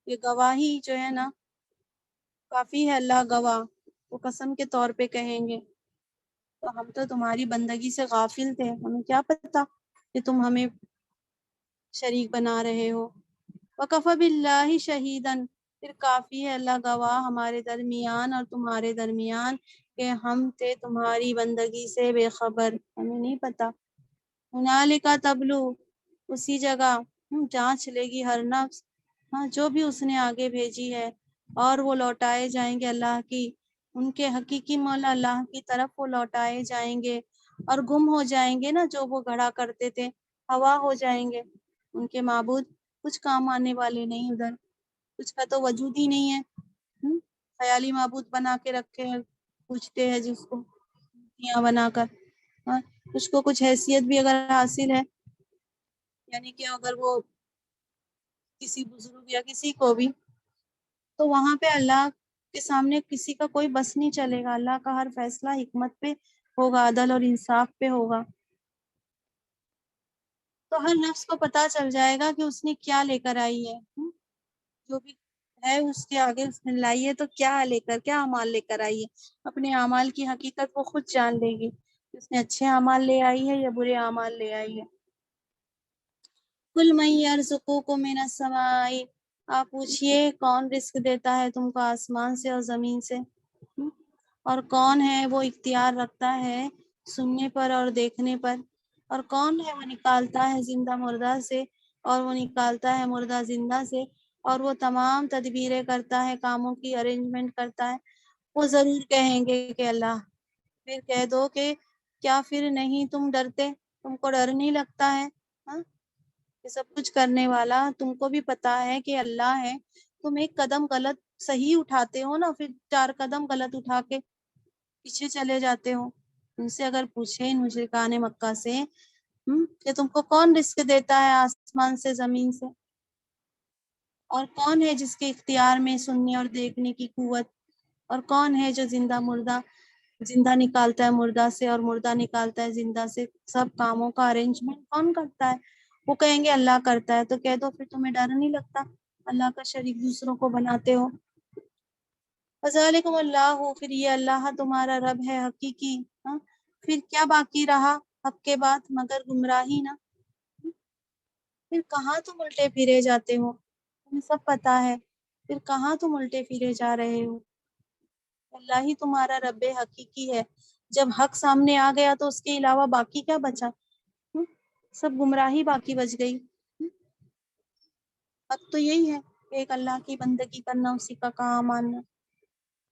یہ گواہی جو ہے نا کافی ہے، اللہ گواہ، وہ قسم کے طور پہ کہیں گے، تو ہم تو تمہاری بندگی سے غافل تھے، ہمیں کیا پتا کہ تم ہمیں شریک بنا رہے ہو۔ وَكَفَى بِاللَّهِ شَهِيدًا، پھر کافی ہے اللہ گواہ ہمارے درمیان اور تمہارے درمیان کہ ہم تھے تمہاری بندگی سے بے خبر، ہمیں نہیں پتا۔ ہنالک تبلو، اسی جگہ جانچ لے گی ہر نفس، ہاں جو بھی اس نے آگے بھیجی ہے، اور وہ لوٹائے جائیں گے اللہ کی، ان کے حقیقی مولا اللہ کی طرف وہ لوٹائے جائیں گے، اور گم ہو جائیں گے نا جو وہ گھڑا کرتے تھے، ہوا ہو جائیں گے، ان کے معبود کچھ کام آنے والے نہیں، ادھر کچھ کا تو وجود ہی نہیں ہے، خیالی معبود بنا کے رکھے ہیں، پوچھتے ہیں جس کو مورتیاں بنا کر، اس کو کچھ حیثیت بھی اگر حاصل ہے، یعنی کہ اگر وہ کسی بزرگ یا کسی کو بھی، تو وہاں پہ اللہ کے سامنے کسی کا کوئی بس نہیں چلے گا، اللہ کا ہر فیصلہ حکمت پہ ہوگا، عدل اور انصاف پہ ہوگا، تو ہر نفس کو پتہ چل جائے گا کہ اس نے کیا لے کر آئی ہے، جو بھی ہے اس کے آگے اس نے لائی ہے تو کیا لے کر، کیا اعمال لے کر آئی ہے، اپنے اعمال کی حقیقت وہ خود جان لے گی، اس نے اچھے اعمال لے آئی ہے یا برے اعمال لے آئی ہے۔ قُلْ مَن يَرْزُقُكُم مِّنَ السَّمَاءِ، آپ پوچھئے کون رزق دیتا ہے تم کو آسمان سے اور زمین سے، اور کون ہے وہ اختیار رکھتا ہے سننے پر اور دیکھنے پر، اور کون ہے وہ نکالتا ہے زندہ مردہ سے اور وہ نکالتا ہے مردہ زندہ سے، اور وہ تمام تدبیریں کرتا ہے، کاموں کی ارینجمنٹ کرتا ہے۔ وہ ضرور کہیں گے کہ اللہ، پھر کہہ دو کہ کیا پھر نہیں تم ڈرتے، تم کو ڈر نہیں لگتا ہے، یہ سب کچھ کرنے والا تم کو بھی پتا ہے کہ اللہ ہے، تم ایک قدم غلط صحیح اٹھاتے ہو نا، پھر 4 قدم غلط اٹھا کے پیچھے چلے جاتے ہو۔ ان سے اگر پوچھے ان مشرکان مکہ سے کہ تم کو کون رزق دیتا ہے آسمان سے زمین سے، اور کون ہے جس کے اختیار میں سننے اور دیکھنے کی قوت، اور کون ہے جو زندہ نکالتا ہے مردہ سے اور مردہ نکالتا ہے زندہ سے، سب کاموں کا ارینجمنٹ کون کرتا ہے؟ وہ کہیں گے اللہ کرتا ہے، تو کہہ دو پھر تمہیں ڈر نہیں لگتا، اللہ کا شریک دوسروں کو بناتے ہو۔ فَذَلِكُمُ اللَّهُ، پھر یہ اللہ تمہارا رب ہے حقیقی، پھر کیا باقی رہا حق کے بعد مگر گمراہی نا، پھر کہاں تم الٹے پھرے جاتے ہو، تمہیں سب پتا ہے، پھر کہاں تم الٹے پھرے جا رہے ہو، اللہ ہی تمہارا رب حقیقی ہے، جب حق سامنے آ گیا تو اس کے علاوہ باقی کیا بچا، سب گمراہی باقی بچ گئی، حق تو یہی ہے کہ ایک اللہ کی بندگی کرنا، اسی کا کام ماننا۔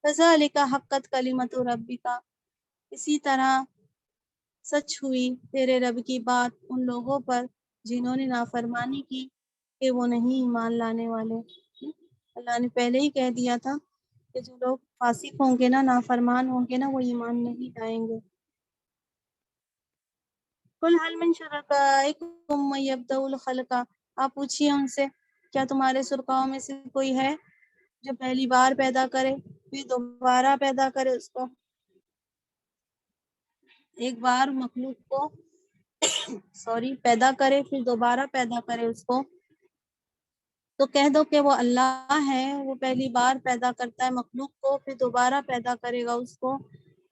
فَذَلِكَ حَقَّتْ كَلِمَتُ رَبِّكَ، اسی طرح سچ ہوئی تیرے رب کی بات ان لوگوں پر جنہوں نے نافرمانی کی کہ وہ نہیں ایمان لانے والے۔ اللہ نے پہلے ہی کہہ دیا تھا کہ جو لوگ فاسق ہوں گے نا، نافرمان ہوں گے نا، وہ ایمان نہیں لائیں گے۔ قُلْ هَلْ مِن شُرَكَائِكُم مَّن يَبْدَأُ الْخَلْقَ، آپ پوچھیے ان سے کیا تمہارے شرکاؤں میں سے کوئی ہے جو پہلی بار پیدا کرے پھر دوبارہ پیدا کرے اس کو، ایک بار مخلوق کو پیدا کرے پھر دوبارہ پیدا کرے اس کو، تو کہہ دو کہ وہ اللہ ہے، وہ پہلی بار پیدا کرتا ہے مخلوق کو، پھر دوبارہ پیدا کرے گا اس کو،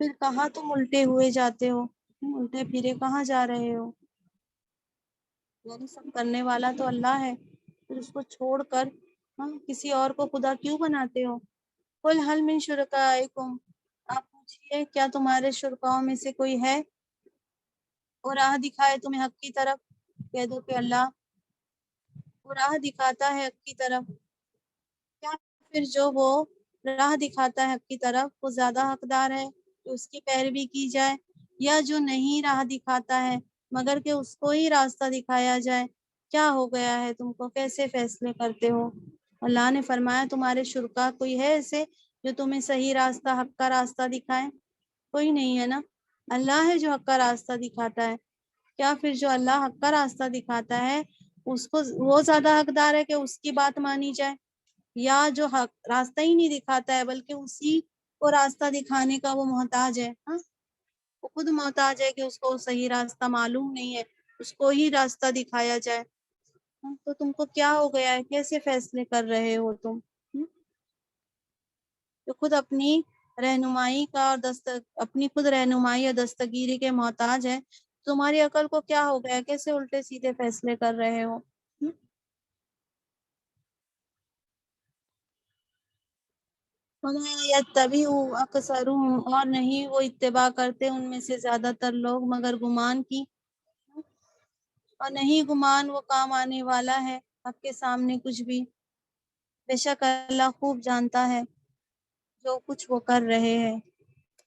پھر کہاں تم الٹے ہوئے جاتے ہو، الٹے پھرے کہاں جا رہے ہو؟ یعنی سب کرنے والا تو اللہ ہے، پھر اس کو چھوڑ کر کسی اور کو خدا کیوں بناتے ہو؟ قل هل من شرکائکم، آپ پوچھئے کیا تمہارے شرکاؤں میں سے کوئی ہے اور راہ دکھائے تمہیں حق کی طرف؟ کہہ دو کہ اللہ وہ راہ دکھاتا ہے حق کی طرف، کیا پھر جو وہ راہ دکھاتا ہے حق کی طرف وہ زیادہ حقدار ہے کہ اس کی پیروی کی جائے، یا جو نہیں راہ دکھاتا ہے مگر کہ اس کو ہی راستہ دکھایا جائے؟ کیا ہو گیا ہے تم کو، کیسے فیصلے کرتے ہو؟ اللہ نے فرمایا تمہارے شرکا کوئی ہے ایسے جو تمہیں صحیح راستہ، حق کا راستہ دکھائے؟ کوئی نہیں ہے نا، اللہ ہے جو حق کا راستہ دکھاتا ہے۔ کیا پھر جو اللہ حق کا راستہ دکھاتا ہے اس کو وہ زیادہ حقدار ہے کہ اس کی بات مانی جائے، یا جو حق راستہ ہی نہیں دکھاتا ہے بلکہ اسی کو راستہ دکھانے کا وہ محتاج ہے؟ وہ خود محتاج ہے کہ اس کو صحیح راستہ معلوم نہیں ہے، اس کو ہی راستہ دکھایا جائے۔ تو تم کو کیا ہو گیا ہے، کیسے فیصلے کر رہے ہو تم؟ جو خود اپنی رہنمائی کا اور اپنی خود رہنمائی اور دستگیری کے محتاج ہے، تمہاری عقل کو کیا ہو گیا، کیسے الٹے سیدھے فیصلے کر رہے ہو؟ وَمَا يَتَّبِعُ أَكْثَرُهُمْ، اور نہیں وہ اتباع کرتے ان میں سے زیادہ تر لوگ مگر گمان کی، اور نہیں گمان وہ کام آنے والا ہے حق کے سامنے کچھ بھی، بے شک اللہ خوب جانتا ہے جو کچھ وہ کر رہے ہیں۔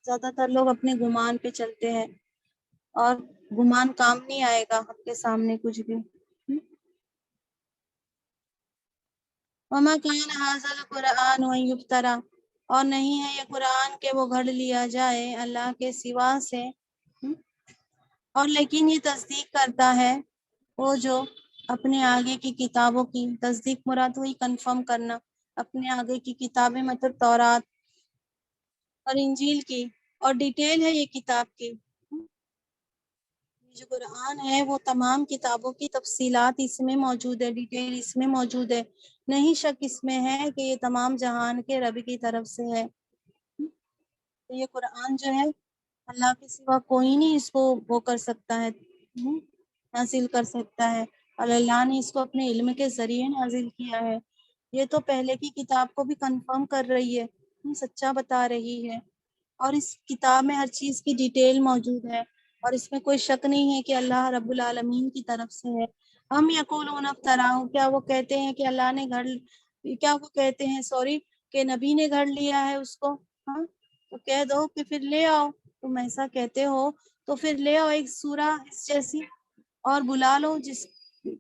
زیادہ تر لوگ اپنے گمان پہ چلتے ہیں اور گمان کام نہیں آئے گا حق کے سامنے کچھ بھی۔ وَمَا كَانَ هَٰذَا الْقُرْآنُ أَن يُفْتَرَىٰ، اور نہیں ہے یہ قرآن کہ وہ گھڑ لیا جائے اللہ کے سوا سے، اور لیکن یہ تصدیق کرتا ہے وہ جو اپنے آگے کی کتابوں کی، تصدیق مراد ہوئی کنفرم کرنا، اپنے آگے کی کتابیں مطلب تورات اور انجیل کی، اور ڈیٹیل ہے یہ کتاب کی، جو قرآن ہے وہ تمام کتابوں کی تفصیلات اس میں موجود ہے، ڈیٹیل اس میں موجود ہے، نہیں شک اس میں ہے کہ یہ تمام جہان کے رب کی طرف سے ہے۔ تو یہ قرآن جو ہے اللہ کے سوا کوئی نہیں اس کو وہ کر سکتا ہے، حاصل کر سکتا ہے، اور اللہ نے اس کو اپنے علم کے ذریعے نازل کیا ہے۔ یہ تو پہلے کی کتاب کو بھی کنفرم کر رہی ہے، سچا بتا رہی ہے، اور اس کتاب میں ہر چیز کی ڈیٹیل موجود ہے، اور اس میں کوئی شک نہیں ہے کہ اللہ رب العالمین کی طرف سے ہے۔ ہم یقولون افتراہ، کیا وہ کہتے ہیں کہ اللہ نے کیا وہ کہتے ہیں کہ نبی نے گھڑ لیا ہے اس کو؟ تو کہہ دو کہ پھر لے آؤ، تم ایسا کہتے ہو تو پھر لے آؤ ایک سورہ اس جیسی اور بلا لو جس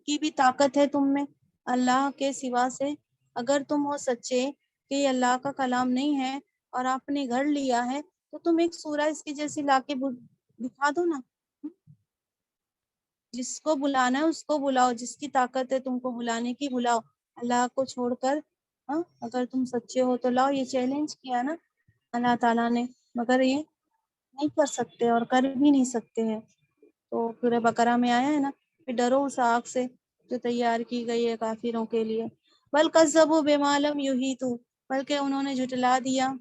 کی بھی طاقت ہے تم میں اللہ کے سوا سے، اگر تم ہو سچے کہ یہ اللہ کا کلام نہیں ہے اور آپ نے گھڑ لیا ہے تو تم ایک سورہ اس کی جیسی لا کے دکھا دو نا، جس کو بلانا ہے اس کو بلاؤ، جس کی طاقت ہے تم کو بلانے کی بلاؤ، اللہ کو چھوڑ کر۔ اگر تم سچے ہو تو لاؤ، یہ چیلنج کیا نا اللہ تعالیٰ نے، مگر یہ نہیں کر سکتے اور کر بھی نہیں سکتے ہیں۔ تو سورہ بقرہ میں آیا ہے نا کہ ڈرو اس آگ سے جو تیار کی گئی ہے کافروں کے لیے، بل کذبوا بما لم یحیطوا، بلکہ انہوں نے جھٹلا دیا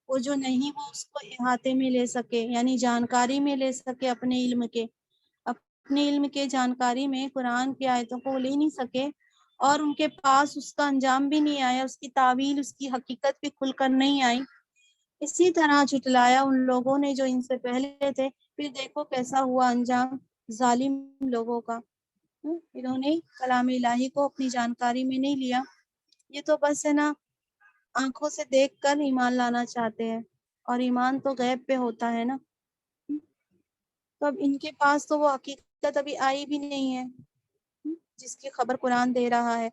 وہ جو نہیں وہ اس کو احاطے میں لے سکے، یعنی جانکاری میں لے سکے، اپنے علم کے جانکاری میں قرآن کی آیتوں کو لے نہیں سکے، اور ان کے پاس اس کا انجام بھی نہیں آیا، اس کی تعویل، اس کی حقیقت بھی کھل کر نہیں آئی۔ اسی طرح جھٹلایا ان لوگوں نے جو ان سے پہلے تھے، پھر دیکھو کیسا ہوا انجام ظالم لوگوں کا۔ انہوں نے کلام الہی کو اپنی جانکاری میں نہیں لیا، یہ تو بس ہے نا آنکھوں سے دیکھ کر ایمان لانا چاہتے ہیں، اور ایمان تو غیب پہ ہوتا ہے نا، تو اب ان کے پاس تو وہ حقیقت ابھی آئی بھی نہیں ہے جس کی خبر قرآن دے رہا ہے،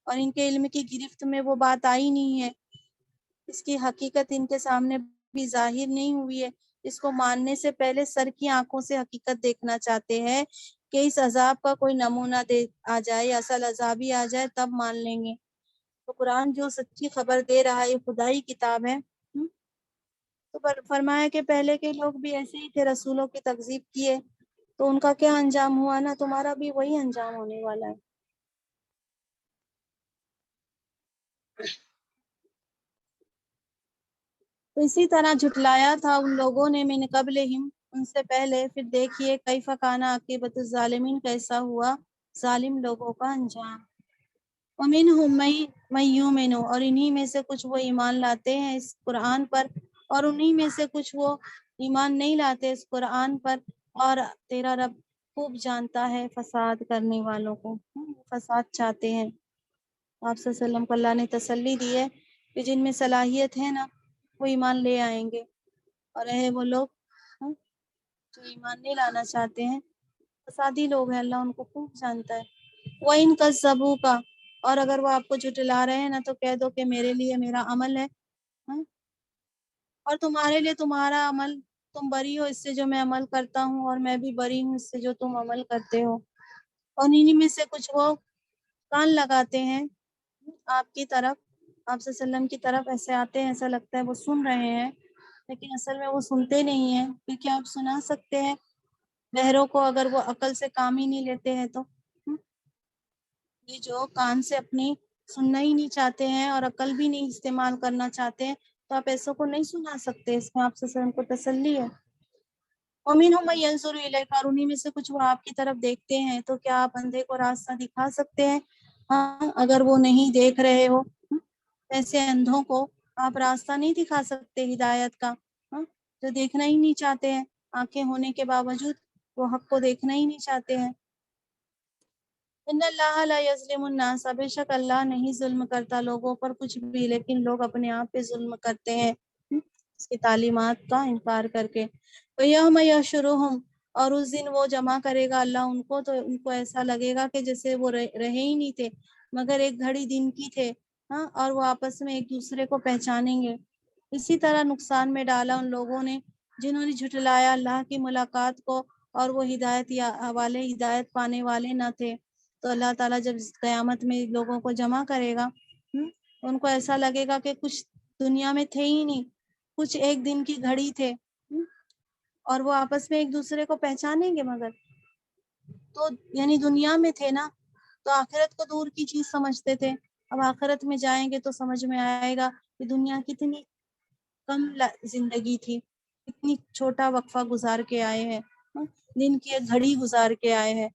اور ان کے علم کی گرفت میں وہ بات آئی نہیں ہے، اس کی حقیقت ان کے سامنے بھی ظاہر نہیں ہوئی ہے، اس کو ماننے سے پہلے سر کی آنکھوں سے حقیقت دیکھنا چاہتے ہیں کہ اس عذاب کا کوئی نمونہ آ جائے، اصل عذاب ہی آ جائے تب مان لیں گے۔ تو قرآن جو سچی خبر دے رہا ہے یہ خدائی کتاب ہے، تو فرمایا کہ پہلے کے لوگ بھی ایسے ہی تھے، رسولوں کی تکذیب کیے تو ان کا کیا انجام ہوا نا، تمہارا بھی وہی انجام ہونے والا ہے۔ تو اسی طرح جھٹلایا تھا ان لوگوں نے من قبلہم ان سے پہلے، پھر دیکھیے کیف کان عاقبۃ الظالمین کیسا ہوا ظالم لوگوں کا انجام۔ ومنہم من یؤمن اور انہی میں سے کچھ وہ ایمان لاتے ہیں اس قرآن پر، اور انہی میں سے کچھ وہ ایمان نہیں لاتے اس قرآن پر، اور تیرا رب خوب جانتا ہے فساد کرنے والوں کو، فساد چاہتے ہیں۔ آپ صلی اللہ علیہ وسلم کو اللہ نے تسلی دی ہے کہ جن میں صلاحیت ہے نا وہ ایمان لے آئیں گے، اور رہے وہ لوگ جو ایمان نہیں لانا چاہتے ہیں، فسادی لوگ ہیں، اللہ ان کو خوب جانتا ہے۔ وَإِن كَذَّبُوكَ اور اگر وہ آپ کو جھٹلا رہے ہیں نا تو کہہ دو کہ میرے لیے میرا عمل ہے، اور تمہارے لیے تمہارا عمل، تم بری ہو اس سے جو میں عمل کرتا ہوں، اور میں بھی بری ہوں اس سے جو تم عمل کرتے ہو۔ اور انہی میں سے کچھ وہ کان لگاتے ہیں آپ کی طرف، آپ صلی اللہ علیہ وسلم کی طرف ایسے آتے ہیں، ایسا لگتا ہے وہ سن رہے ہیں، لیکن اصل میں وہ سنتے نہیں ہیں، کیونکہ آپ سنا سکتے ہیں بہروں کو اگر وہ عقل سے کام ہی نہیں لیتے ہیں تو۔ یہ جو کان سے اپنی سننا ہی نہیں چاہتے ہیں اور عقل بھی نہیں استعمال کرنا چاہتے ہیں، تو آپ ایسوں کو نہیں سنا سکتے، اس میں آپ صلی اللہ علیہ وسلم کو تسلی ہے۔ وَمِنْهُمْ مَن يَنظُرُ إِلَيْكَ اور انہی میں سے کچھ وہ آپ کی طرف دیکھتے ہیں، تو کیا آپ اندھے کو راستہ دکھا سکتے ہیں؟ ہاں اگر وہ نہیں دیکھ رہے ہو، ایسے اندھوں کو آپ راستہ نہیں دکھا سکتے ہدایت کا، جو دیکھنا ہی نہیں چاہتے ہیں، آنکھیں ہونے کے باوجود وہ حق کو دیکھنا ہی نہیں چاہتے ہیں۔ ان اللہ لا یظلم الناس بے شک اللہ نہیں ظلم کرتا لوگوں پر کچھ بھی، لیکن لوگ اپنے آپ پہ ظلم کرتے ہیں اس کی تعلیمات کا انکار کر کے۔ وَيَوْمَ يَحْشُرُهُمْ اور اس دن وہ جمع کرے گا اللہ ان کو، تو ان کو ایسا لگے گا کہ جیسے وہ رہے ہی نہیں تھے مگر ایک گھڑی دن کی تھے، اور وہ آپس میں ایک دوسرے کو پہچانیں گے۔ اسی طرح نقصان میں ڈالا ان لوگوں نے جنہوں نے جھٹلایا اللہ کی ملاقات کو، اور وہ ہدایت پانے والے نہ تھے۔ تو اللہ تعالیٰ جب قیامت میں لوگوں کو جمع کرے گا، ان کو ایسا لگے گا کہ کچھ دنیا میں تھے ہی نہیں، کچھ ایک دن کی گھڑی تھے، اور وہ آپس میں ایک دوسرے کو پہچانیں گے مگر تو یعنی دنیا میں تھے نا تو آخرت کو دور کی چیز سمجھتے تھے، اب آخرت میں جائیں گے تو سمجھ میں آئے گا کہ دنیا کتنی کم زندگی تھی، کتنی چھوٹا وقفہ گزار کے آئے ہیں، دن کی ایک گھڑی گزار کے آئے ہیں۔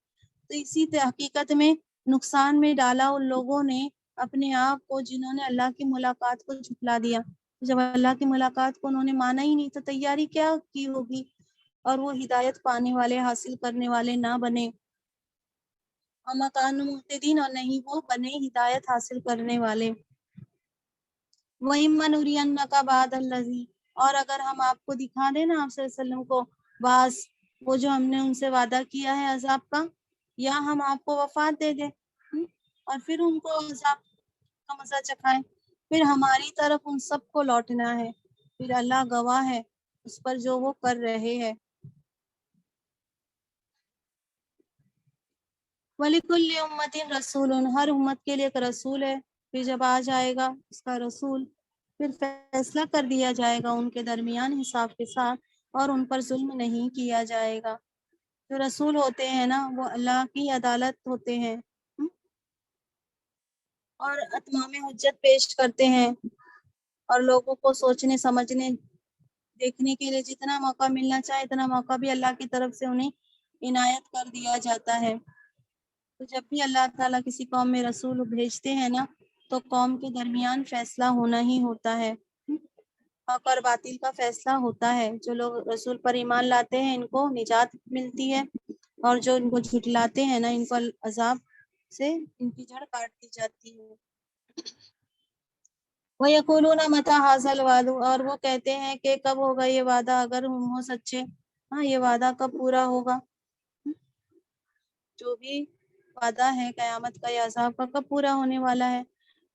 تو اسی حقیقت میں نقصان میں ڈالا ان لوگوں نے اپنے آپ کو جنہوں نے اللہ کی ملاقات کو جھٹلا دیا۔ جب اللہ کی ملاقات کو انہوں نے مانا ہی نہیں تو تیاری کیا کی ہوگی، اور وہ ہدایت پانے والے حاصل کرنے والے نہ بنے، وَمَا كَانُوا مُهْتَدِينَ اور نہیں وہ بنے ہدایت حاصل کرنے والے۔ وَإِمَّا نُرِيَنَّكَ بَعْضَ الَّذِي اور اگر ہم آپ کو دکھا دیں نا آپ صلی اللہ علیہ وسلم کو بعض وہ جو ہم نے ان سے وعدہ کیا ہے عذاب کا، یا ہم آپ کو وفات دے دیں اور پھر ان کو عذاب کا مزہ چکھائیں، پھر ہماری طرف ان سب کو لوٹنا ہے، پھر اللہ گواہ ہے اس پر جو وہ کر رہے ہیں۔ وَلِكُلِّ أُمَّةٍ رَسُولٌ ہر امت کے لیے ایک رسول ہے، پھر جب آ جائے گا اس کا رسول پھر فیصلہ کر دیا جائے گا ان کے درمیان حساب کے ساتھ، اور ان پر ظلم نہیں کیا جائے گا۔ جو رسول ہوتے ہیں نا وہ اللہ کی عدالت ہوتے ہیں، اور اتمام حجت پیش کرتے ہیں، اور لوگوں کو سوچنے سمجھنے دیکھنے کے لیے جتنا موقع ملنا چاہے اتنا موقع بھی اللہ کی طرف سے انہیں عنایت کر دیا جاتا ہے۔ تو جب بھی اللہ تعالیٰ کسی قوم میں رسول بھیجتے ہیں نا تو قوم کے درمیان فیصلہ ہونا ہی ہوتا ہے، حق اور باطل کا فیصلہ ہوتا ہے۔ جو لوگ رسول پر ایمان لاتے ہیں ان کو نجات ملتی ہے، اور جو ان کو جھٹلاتے ہیں نا ان کو عذاب سے ان کی جڑ کاٹ دی جاتی ہے۔ وَيَقُولُونَ مَتَىٰ هَٰذَا الْوَعْدُ اور وہ کہتے ہیں کہ کب ہوگا یہ وعدہ اگر ہم ہو سچے، یہ وعدہ کب پورا ہوگا، جو بھی وعدہ ہے قیامت کا یا عذاب کا کب پورا ہونے والا ہے۔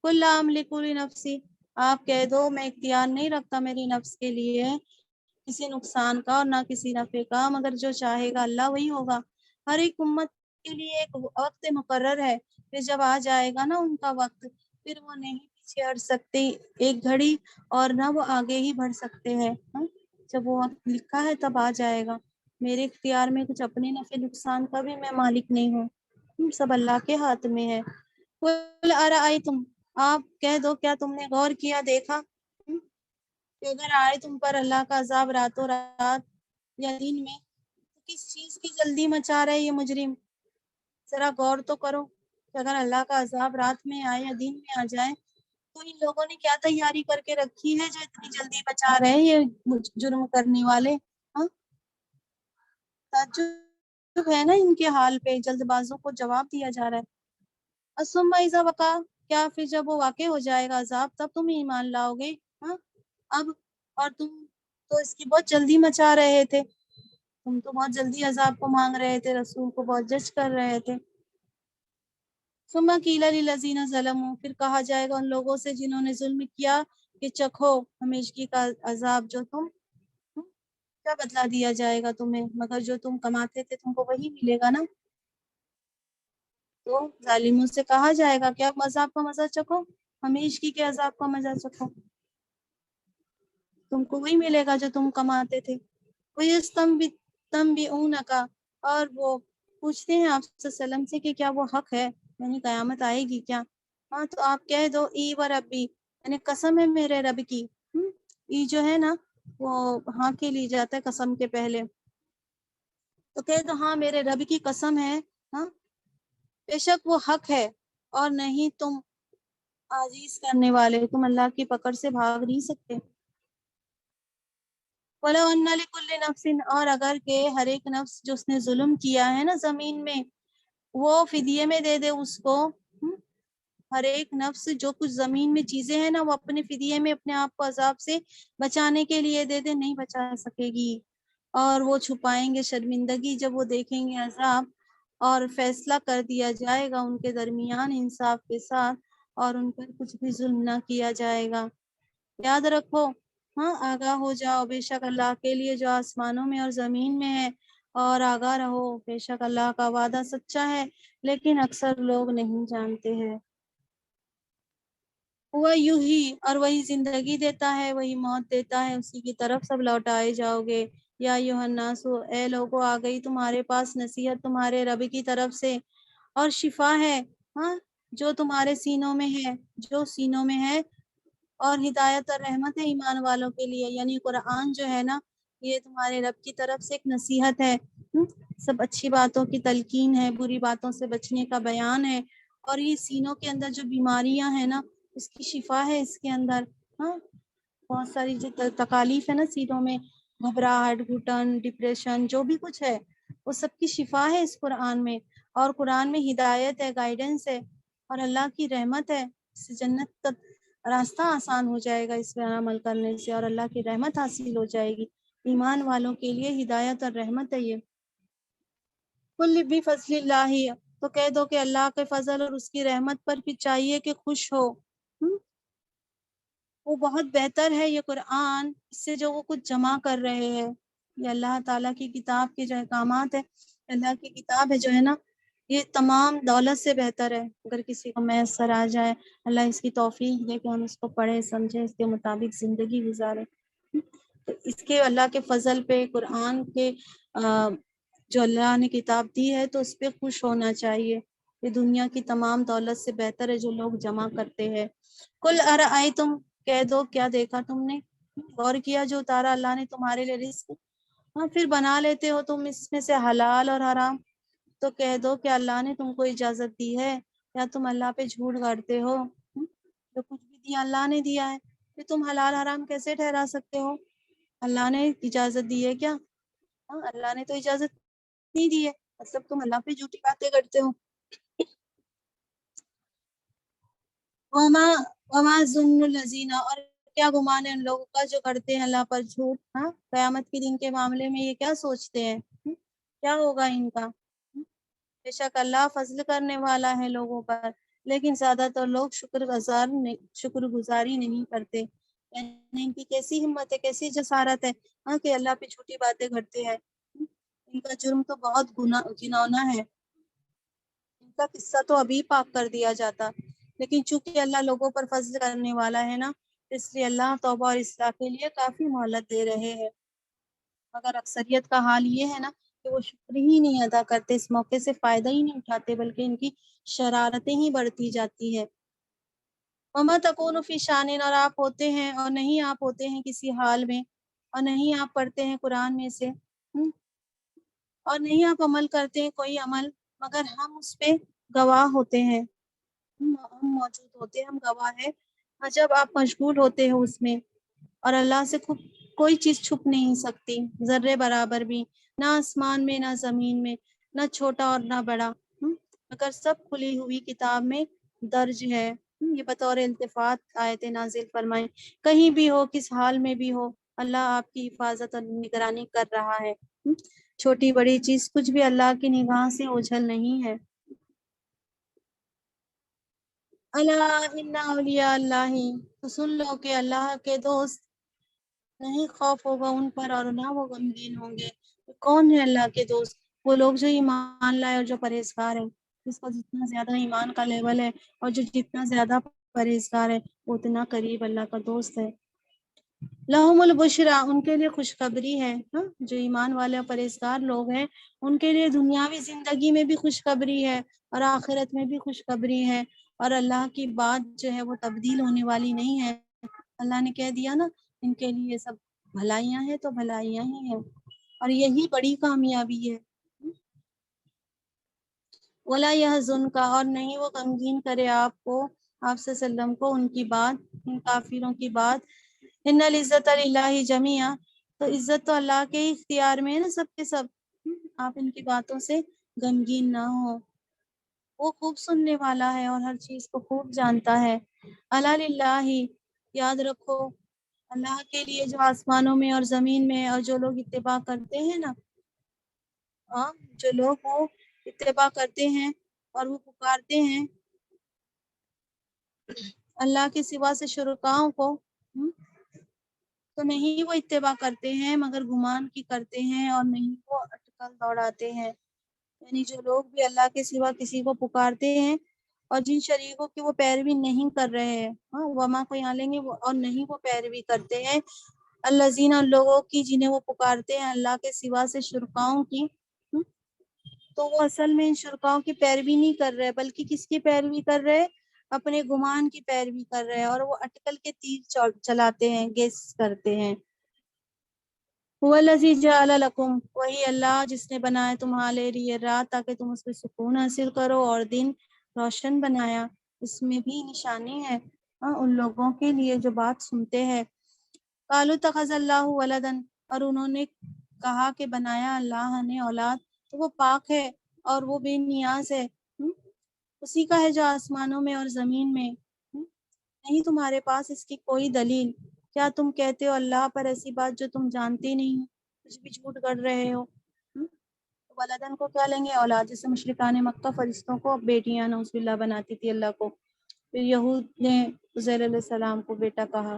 قُل لَا أَمْلِكُ لِنَفْسِي آپ کہہ دو میں اختیار نہیں رکھتا میری نفس کے لیے کسی نقصان کا اور نہ کسی نفع کا، مگر جو چاہے گا اللہ وہی ہوگا۔ ہر ایک امت کے لیے ایک وقت مقرر ہے، پھر جب آ جائے گا نا ان کا وقت پھر وہ نہیں پیچھے ہٹ سکتے ایک گھڑی، اور نہ وہ آگے ہی بڑھ سکتے ہیں۔ جب وہ وقت لکھا ہے تب آ جائے گا، میرے اختیار میں کچھ اپنے نفع نقصان کا بھی میں مالک نہیں ہوں، سب اللہ کے ہاتھ میں ہے۔ قُلْ أَرَأَيْتُمْ آپ کہہ دو کیا تم نے غور کیا دیکھا کہ اگر آئے تم پر اللہ کا عذاب راتوں رات یا دن میں تو کس چیز کی جلدی مچا رہے یہ مجرم؟ ذرا غور تو کرو کہ اگر اللہ کا عذاب رات میں آئے یا دن میں آ جائے تو ان لوگوں نے کیا تیاری کر کے رکھی ہے جو اتنی جلدی بچا رہے ہیں یہ جرم کرنے والے؟ ہاں، تعجب ہے نا ان کے حال پہ، جلد بازوں کو جواب دیا جا رہا ہے۔ ثم اذا وقع، کیا پھر جب وہ واقع ہو جائے گا عذاب تب تم ایمان لاؤ گے؟ ہاں، اب اور تم تو اس کی بہت جلدی مچا رہے تھے، تم تو بہت جلدی عذاب کو مانگ رہے تھے، رسول کو بہت جج کر رہے تھے۔ ثم قیل للذین ظلموا، پھر کہا جائے گا ان لوگوں سے جنہوں نے ظلم کیا کہ چکھو ہمیشگی کا عذاب، جو تم کیا بدلہ دیا جائے گا تمہیں، مگر جو تم کماتے تھے تم کو وہی ملے گا نا۔ تو ظالموں سے کہا جائے گا کہ آپ عذاب کا مزہ چکھو، ہمیشگی کے عذاب کا مزہ چکھو، تم کو وہی ملے گا جو تم کماتے تھے۔ وَيَسْتَنْبِئُونَكَ، اور وہ پوچھتے ہیں آپ صلی اللہ علیہ وسلم سے کہ کیا وہ حق ہے، یعنی قیامت آئے گی کیا؟ ہاں تو آپ کہہ دو ای و ربی، یعنی قسم ہے میرے رب کی۔ ای جو ہے نا وہ ہاں کے لی جاتا ہے قسم کے پہلے، تو کہہ دو ہاں میرے رب کی قسم ہے، ہاں بے شک وہ حق ہے اور نہیں تم عاجز کرنے والے، تم اللہ کی پکڑ سے بھاگ نہیں سکتے۔ وَلَوْ أَنَّ لِكُلِّ نَفْسٍ، اور اگر کہ ہر ایک نفس جو اس نے ظلم کیا ہے نا زمین میں وہ فدیے میں دے دے اس کو، ہر ایک نفس جو کچھ زمین میں چیزیں ہیں نا وہ اپنے فدیے میں اپنے آپ کو عذاب سے بچانے کے لیے دے دے، نہیں بچا سکے گی، اور وہ چھپائیں گے شرمندگی جب وہ دیکھیں گے عذاب، اور فیصلہ کر دیا جائے گا ان کے درمیان انصاف کے ساتھ، اور ان پر کچھ بھی ظلم نہ کیا جائے گا۔ یاد رکھو، ہاں آگاہ ہو جاؤ بے شک اللہ کے لیے جو آسمانوں میں اور زمین میں ہے، اور آگاہ رہو بے شک اللہ کا وعدہ سچا ہے، لیکن اکثر لوگ نہیں جانتے ہیں۔ وہ یوں ہی، اور وہی زندگی دیتا ہے وہی موت دیتا ہے، اسی کی طرف سب لوٹائے جاؤ گے۔ یا ایھا الناس، اے لوگو آ گئی تمہارے پاس نصیحت تمہارے رب کی طرف سے، اور شفا ہے ہاں جو تمہارے سینوں میں ہے، جو سینوں میں ہے، اور ہدایت اور رحمت ہے ایمان والوں کے لیے، یعنی قرآن جو ہے نا یہ تمہارے رب کی طرف سے ایک نصیحت ہے، سب اچھی باتوں کی تلقین ہے، بری باتوں سے بچنے کا بیان ہے، اور یہ سینوں کے اندر جو بیماریاں ہیں نا اس کی شفا ہے اس کے اندر، ہاں بہت ساری جو تکالیف ہے نا سینوں میں، گھبراہٹ، گھٹن، ڈپریشن، جو بھی کچھ ہے وہ سب کی شفا ہے اس قرآن میں، اور قرآن میں ہدایت ہے، گائیڈنس ہے، اور اللہ کی رحمت ہے، اس جنت کا راستہ آسان ہو جائے گا اس پہ عمل کرنے سے، اور اللہ کی رحمت حاصل ہو جائے گی، ایمان والوں کے لیے ہدایت اور رحمت ہے یہ۔ کل بھی فضل اللہ، تو کہہ دو کہ اللہ کے فضل اور اس کی رحمت پر بھی چاہیے کہ خوش ہو، وہ بہت بہتر ہے یہ قرآن، اس سے جو وہ کچھ جمع کر رہے ہیں، یہ اللہ تعالیٰ کی کتاب کے جو احکامات ہے، اللہ کی کتاب ہے جو ہے نا یہ تمام دولت سے بہتر ہے، اگر کسی کو میسر آ جائے، اللہ اس کی توفیق دے کہ ہم اس کو پڑھے سمجھے اس کے مطابق زندگی گزارے، تو اس کے اللہ کے فضل پہ قرآن کے جو اللہ نے کتاب دی ہے تو اس پہ خوش ہونا چاہیے، یہ دنیا کی تمام دولت سے بہتر ہے جو لوگ جمع کرتے ہیں۔ کل ارأیتم، کہہ دو کیا دیکھا تم نے، غور کیا جو اتارا اللہ نے تمہارے لیے رزق، ہاں پھر بنا لیتے ہو تم اس میں سے حلال اور حرام، تو کہہ دو کہ اللہ نے تم کو اجازت دی ہے یا تم اللہ پہ جھوٹ گاڑتے ہو، جو کچھ بھی دیا اللہ نے دیا ہے پھر تم حلال حرام کیسے ٹھہرا سکتے ہو؟ اللہ نے اجازت دی ہے کیا؟ ہاں اللہ نے تو اجازت نہیں دی ہے، مطلب تم اللہ پہ جھوٹی باتیں کرتے ہو۔ وما ظن الذین، اور کیا گمان ہے ان لوگوں کا جو کرتے ہیں اللہ پر جھوٹ، ہاں قیامت کے دن کے معاملے میں یہ کیا سوچتے ہیں، کیا ہوگا ان کا؟ بے شک اللہ فضل کرنے والا ہے لوگوں پر، لیکن زیادہ تر لوگ شکر گزاری نہیں کرتے، یعنی ان کی کیسی ہمت ہے، کیسی جسارت ہے ہاں کہ اللہ پہ جھوٹی باتیں کرتے ہیں، ان کا جرم تو بہت گھناؤنا ہے، ان کا قصہ تو ابھی پاک کر دیا جاتا، لیکن چونکہ اللہ لوگوں پر فضل کرنے والا ہے نا اس لیے اللہ توبہ اور اصلاح کے لیے کافی مہلت دے رہے ہیں، مگر اکثریت کا حال یہ ہے نا کہ وہ شکر ہی نہیں ادا کرتے، اس موقع سے فائدہ ہی نہیں اٹھاتے بلکہ ان کی شرارتیں ہی بڑھتی جاتی ہے۔ وما تکون فی شان، اور آپ ہوتے ہیں اور نہیں آپ ہوتے ہیں کسی حال میں، اور نہیں آپ پڑھتے ہیں قرآن میں سے، اور نہیں آپ عمل کرتے ہیں کوئی عمل مگر ہم اس پہ گواہ ہوتے ہیں، ہم موجود ہوتے ہیں، ہم گواہ ہیں، اور جب آپ مشغول ہوتے ہو اس میں، اور اللہ سے کوئی چیز چھپ نہیں سکتی ذرے برابر بھی، نہ آسمان میں نہ زمین میں، نہ چھوٹا اور نہ بڑا، مگر سب کھلی ہوئی کتاب میں درج ہے۔ یہ بطور التفات آیت نازل فرمائیں، کہیں بھی ہو کس حال میں بھی ہو اللہ آپ کی حفاظت اور نگرانی کر رہا ہے، چھوٹی بڑی چیز کچھ بھی اللہ کی نگاہ سے اوجھل نہیں ہے۔ الا ان اولیاء اللہ، تو سن لو کہ اللہ کے دوست نہیں خوف ہوگا ان پر اور نہ وہ غمگین ہوں گے۔ کون ہے اللہ کے دوست؟ وہ لوگ جو ایمان لائے اور جو پرہیزگار ہیں، جس کا جتنا زیادہ ایمان کا لیول ہے اور جو جتنا زیادہ پرہیزگار ہے وہ اتنا قریب اللہ کا دوست ہے۔ لہم البشرا، ان کے لیے خوشخبری ہے، جو ایمان والے اور پرہیزگار لوگ ہیں ان کے لیے دنیاوی زندگی میں بھی خوشخبری ہے اور آخرت میں بھی خوشخبری ہے، اور اللہ کی بات جو ہے وہ تبدیل ہونے والی نہیں ہے۔ اللہ نے کہہ دیا نا ان کے لیے سب بھلائیاں ہیں تو بھلائیاں ہی ہیں، اور یہی بڑی کامیابی ہے۔ ولا یحزن کا، اور نہیں وہ غمگین کرے آپ کو، آپ صلی اللہ علیہ وسلم کو، ان کی بات، ان کافروں کی بات، ان العزت للہ جمیعا، تو عزت تو اللہ کے ہی اختیار میں ہے نا سب کے سب، آپ ان کی باتوں سے غمگین نہ ہو، وہ خوب سننے والا ہے اور ہر چیز کو خوب جانتا ہے۔ الا للہ، یاد رکھو اللہ کے لیے جو آسمانوں میں اور زمین میں، اور جو لوگ اتباع کرتے ہیں نا، جو لوگ وہ اتباع کرتے ہیں اور وہ پکارتے ہیں اللہ کے سوا سے شرکاؤں کو، تو نہیں وہ اتباع کرتے ہیں مگر گمان کی کرتے ہیں، اور نہیں وہ اٹکل دوڑاتے ہیں۔ یعنی جو لوگ بھی اللہ کے سوا کسی کو پکارتے ہیں اور جن شریکوں کی وہ پیروی نہیں کر رہے ہیں، وما کو یہاں لیں گے، اور نہیں وہ پیروی کرتے ہیں، الذین، لوگوں کی جنہیں وہ پکارتے ہیں اللہ کے سوا سے شرکاؤں کی، تو وہ اصل میں ان شرکاؤں کی پیروی نہیں کر رہے بلکہ کس کی پیروی کر رہے؟ اپنے گمان کی پیروی کر رہے ہیں، اور وہ اٹکل کے تیر چلاتے ہیں، گیس کرتے ہیں۔ هو الذی جعل لکم، وہی اللہ جس نے بنایا تمہارے لیے رات تاکہ تم اس پہ سکون حاصل کرو، اور دن روشن بنایا۔ اس میں بھی نشانی ہے ان لوگوں کے لیے جو بات سنتے ہیں۔ قالوا اتخذ اللہ ولدا، اور انہوں نے کہا کہ بنایا اللہ نے اولاد، تو وہ پاک ہے اور وہ بے نیاز ہے، اسی کا ہے جو آسمانوں میں اور زمین میں، نہیں تمہارے پاس اس کی کوئی دلیل، کیا تم کہتے ہو اللہ پر ایسی بات جو تم جانتے نہیں، کچھ بھی جھوٹ گڑھ رہے ہو۔ ولدن کو کیا لیں گے؟ اولاد، جیسے مشرکان مکہ فرشتوں کو بیٹیاں نعوذ باللہ بناتی تھی اللہ کو، پھر یہود نے عزیر علیہ السلام کو بیٹا کہا،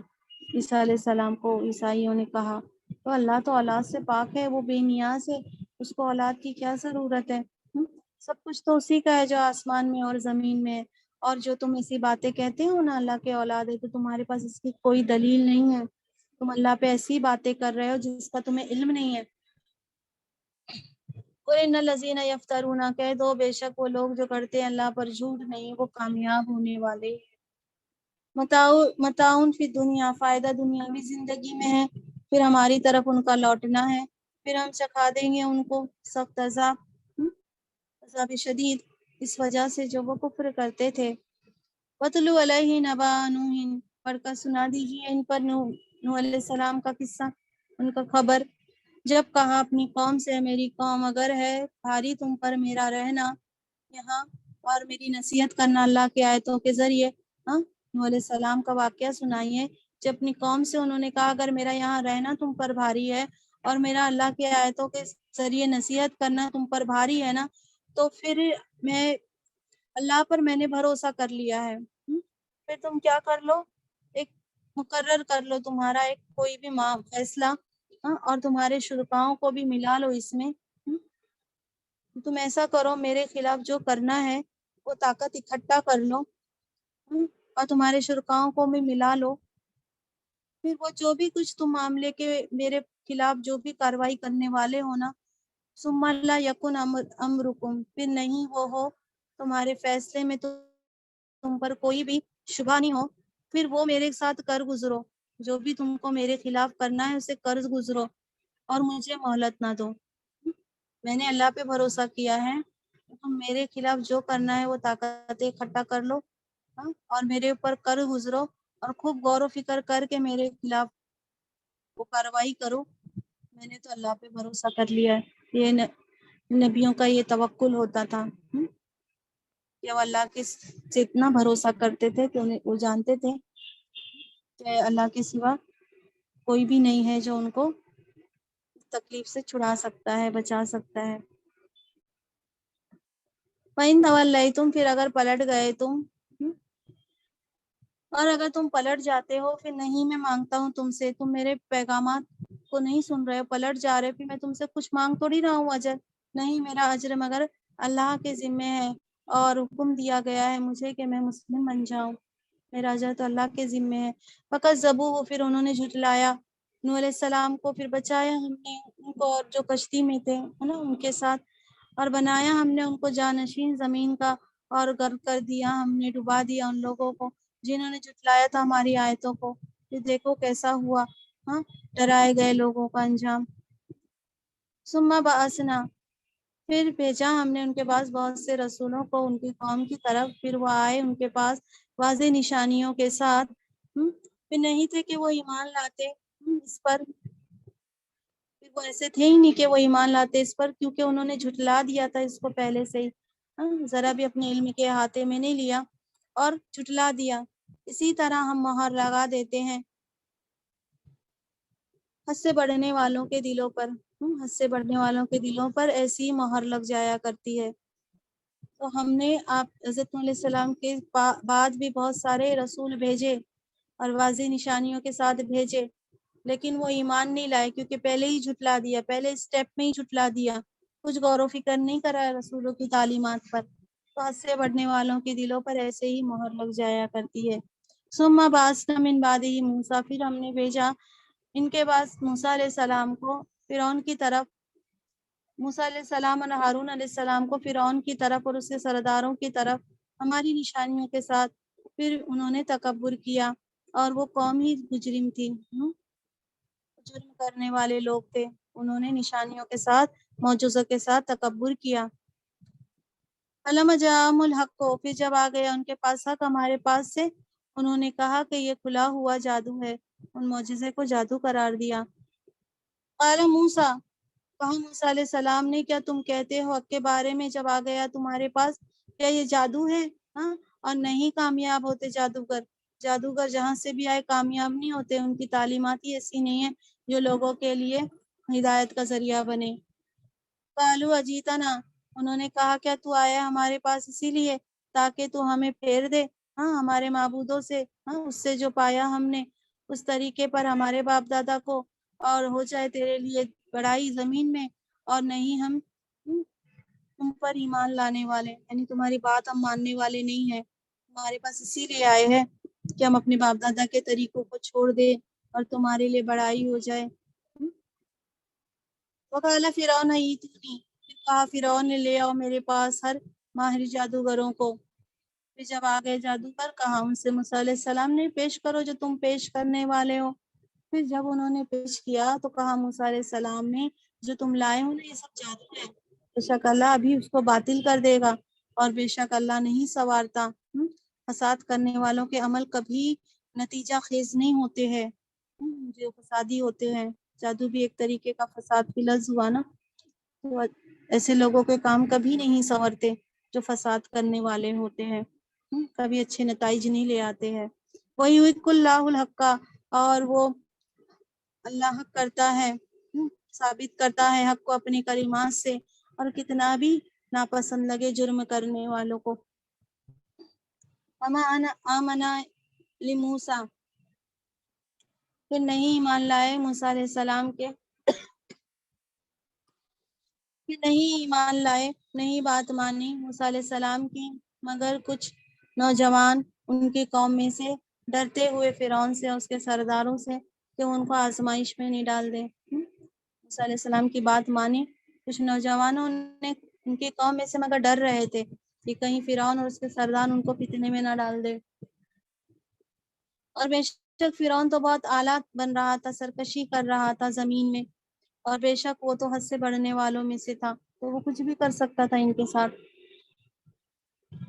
عیسیٰ علیہ السلام کو عیسائیوں نے کہا، تو اللہ تو اولاد سے پاک ہے، وہ بے نیاز ہے، اس کو اولاد کی کیا ضرورت ہے؟ سب کچھ تو اسی کا ہے جو آسمان میں اور زمین میں ہے، اور جو تم ایسی باتیں کہتے ہو نا اللہ کے اولاد ہے، تو تمہارے پاس اس کی کوئی دلیل نہیں ہے، تم اللہ پہ ایسی باتیں کر رہے ہو جس کا تمہیں علم نہیں ہے۔ ان الذین یفترون، کہہ دو بے شک وہ لوگ جو کرتے ہیں اللہ پر جھوٹ نہیں وہ کامیاب ہونے والے۔ متاعن فی دنیا، فائدہ دنیاوی زندگی میں ہے، پھر ہماری طرف ان کا لوٹنا ہے، پھر ہم چکھا دیں گے ان کو سخت عذاب شدید، اس وجہ سے جو وہ کفر کرتے تھے۔ وَاتْلُ عَلَيْهِ نَبَأَ نُوحٍ، پڑھ کر سنا دیجیے ان پر نوح علیہ السلام کا قصہ، ان کا خبر، جب کہا اپنی قوم سے میری قوم اگر ہے بھاری تم پر میرا رہنا یہاں اور میری نصیحت کرنا اللہ کی آیتوں کے ذریعے، نوح علیہ السلام کا واقعہ سنائیے جب اپنی قوم سے انہوں نے کہا اگر میرا یہاں رہنا تم پر بھاری ہے اور میرا اللہ کی آیتوں کے ذریعے نصیحت کرنا تم پر بھاری ہے نا، تو پھر میں اللہ پر میں نے بھروسہ کر لیا ہے، پھر تم کیا کر لو، ایک مقرر کر لو تمہارا ایک کوئی بھی فیصلہ، اور تمہارے شرکاؤں کو بھی ملا لو اس میں، تم ایسا کرو میرے خلاف جو کرنا ہے وہ طاقت اکٹھا کر لو، اور تمہارے شرکاؤں کو بھی ملا لو، پھر وہ جو بھی کچھ تم معاملے کے میرے خلاف جو بھی کاروائی کرنے والے ہو نا، ثم لا یکن امرکم، پھر نہیں وہ ہو تمہارے فیصلے میں تم پر کوئی بھی شبہ نہیں ہو، پھر وہ میرے ساتھ کر گزرو، جو بھی تم کو میرے خلاف کرنا ہے اسے قرض گزرو اور مجھے مہلت نہ دو۔ میں نے اللہ پہ بھروسہ کیا ہے، تم میرے خلاف جو کرنا ہے وہ طاقت اکٹھا کر لو اور میرے اوپر قرض گزرو اور خوب غور و فکر کر کے میرے خلاف وہ کارروائی کرو۔ میں نے تو اللہ پہ بھروسہ کر لیا ہے۔ یہ نبیوں کا یہ توکل ہوتا تھا کہ وہ اللہ کے سے اتنا بھروسہ کرتے تھے کہ وہ جانتے تھے کہ اللہ کے سوا کوئی بھی نہیں ہے جو ان کو تکلیف سے چھڑا سکتا ہے، بچا سکتا ہے۔ وَإِن تَوَلَّيْتُمْ، پھر اگر پلٹ گئے تم، اور اگر تم پلٹ جاتے ہو، پھر نہیں میں مانگتا ہوں تم سے، تم میرے پیغامات کو نہیں سن رہے ہو، پلٹ جا رہے، پھر میں تم سے کچھ مانگ تھوڑی رہا ہوں اجر، نہیں، میرا اجر مگر اللہ کے ذمے ہے، اور حکم دیا گیا ہے مجھے کہ میں مسلم بن جاؤں، میرا اجر تو اللہ کے ذمے ہے۔ فَكَذَّبُوهُ، پھر انہوں نے جھٹلایا نوح علیہ السلام کو، پھر بچایا ہم نے ان کو اور جو کشتی میں تھے ان کے ساتھ، اور بنایا ہم نے ان کو جانشین زمین کا، اور غرق کر دیا ہم نے، ڈبا دیا ان لوگوں کو جنہوں نے جھٹلایا تھا ہماری آیتوں کو۔ پھر دیکھو کیسا ہوا ڈرائے گئے لوگوں کا انجام۔ ثم بعثنا، پھر بھیجا ہم نے ان کے پاس بہت سے رسولوں کو ان کی قوم کی طرف، پھر وہ آئے ان کے پاس واضح نشانیوں کے ساتھ، پھر نہیں تھے کہ وہ ایمان لاتے اس پر، پھر وہ ایسے تھے ہی نہیں کہ وہ ایمان لاتے اس پر، کیونکہ انہوں نے جھٹلا دیا تھا اس کو پہلے سے ہی، ذرا بھی اپنے علم کے احاطے میں نہیں لیا اور جھٹلا دیا۔ اسی طرح ہم مہر لگا دیتے ہیں حد سے بڑھنے والوں کے دلوں پر، حد سے بڑھنے والوں کے دلوں پر ایسی مہر لگ جایا کرتی ہے۔ تو ہم نے آپ حضرت علیہ السلام کے بعد بھی بہت سارے رسول بھیجے اور واضح نشانیوں کے ساتھ بھیجے، لیکن وہ ایمان نہیں لائے، کیونکہ پہلے ہی جھٹلا دیا، پہلے اسٹیپ میں ہی جھٹلا دیا، کچھ غور و فکر نہیں کرا رسولوں کی تعلیمات پر، تو حد سے بڑھنے والوں کے دلوں پر ایسے ہی مہر لگ جایا کرتی ہے۔ ثم بعثنا من بعدہ موسیٰ، پھر ہم نے بھیجا ان کے بعد موسیٰ علیہ السلام کو فرعون کی طرف، موسیٰ علیہ السلام اور ہارون علیہ السلام کو فرعون کی طرف اور اس کے سرداروں کی طرف ہماری نشانیوں کے ساتھ، پھر انہوں نے تکبر کیا، اور وہ قوم ہی مجرم تھی، جرم کرنے والے لوگ تھے، انہوں نے نشانیوں کے ساتھ، معجزوں کے ساتھ تکبر کیا۔ فَلَمَّا جَاءَهُمُ الْحَقُّ، پھر جب آ گیا ان کے پاس حق ہمارے پاس سے، انہوں نے کہا کہ یہ کھلا ہوا جادو ہے، ان معجزے کو جادو قرار دیا۔ قال موسیٰ، کہا موسیٰ علیہ السلام نے، کیا تم کہتے ہو حق کے بارے میں جب آ گیا تمہارے پاس، کیا یہ جادو ہے؟ اور نہیں کامیاب ہوتے جادوگر، جادوگر جہاں سے بھی آئے کامیاب نہیں ہوتے، ان کی تعلیمات ہی ایسی نہیں ہیں جو لوگوں کے لیے ہدایت کا ذریعہ بنے۔ قالوا اجیتنا، انہوں نے کہا کیا تو آیا ہمارے پاس اسی لیے تاکہ تو ہمیں پھیر دے ہمارے معبودوں سے، اس سے جو پایا ہم نے اس طریقے پر ہمارے باپ دادا کو، اور ہو جائے تیرے لیے بڑائی زمین میں، اور نہیں ہم تم پر ایمان لانے والے، یعنی تمہاری بات ہم ماننے والے نہیں ہیں، ہمارے پاس اسی لیے آئے ہیں کہ ہم اپنے باپ دادا کے طریقوں کو چھوڑ دیں اور تمہارے لیے بڑائی ہو جائے۔ وقال فرعون ایتونی، کہا فرعون نے لے آؤ میرے پاس ہر ماہر جادوگروں کو، پھر جب آ گئے جادوگر کہا ان سے موسیٰ علیہ السلام نے پیش کرو جو تم پیش کرنے والے ہو، پھر جب انہوں نے پیش کیا تو کہا موسیٰ علیہ السلام نے جو تم لائے ہو نا یہ سب جادو ہے، بے شک اللہ ابھی اس کو باطل کر دے گا، اور بے شک اللہ نہیں سنوارتا، فساد کرنے والوں کے عمل کبھی نتیجہ خیز نہیں ہوتے ہیں، جو فسادی ہوتے ہیں، جادو بھی ایک طریقے کا فساد کی لفظ ہوا نا، تو ایسے لوگوں کے کام کبھی نہیں سنورتے جو فساد کرنے والے ہوتے ہیں، کبھی اچھے نتائج نہیں لے آتے ہیں۔ وَيُحِقُّ اللَّهُ الْحَقَّ، اور وہ اللہ حق کرتا ہے، ثابت کرتا ہے حق کو اپنی کلمات سے، اور کتنا بھی ناپسند لگے جرم کرنے والوں کو۔ وَمَا آمَنَ لِمُوسَىٰ، پھر نہیں ایمان لائے موسیٰ علیہ السلام کے، پھر نہیں ایمان لائے، نہیں بات مانی موسیٰ علیہ السلام کی، مگر کچھ نوجوان ان کی قوم میں سے، ڈرتے ہوئے فرعون سے اور اس کے سرداروں سے کہ ان کو آزمائش میں نہیں ڈال دیں۔ موسیٰ علیہ السلام کی بات مانی کچھ نوجوانوں نے ان کی قوم میں سے، مگر ڈر رہے تھے کہ کہیں فرعون اور اس کے سردار ان کو فتنے میں نہ ڈال دے۔ اور بے شک فرعون تو بہت اعلیٰ بن رہا تھا، سرکشی کر رہا تھا زمین میں، اور بے شک وہ تو حد سے بڑھنے والوں میں سے تھا، تو وہ کچھ بھی کر سکتا تھا ان کے ساتھ۔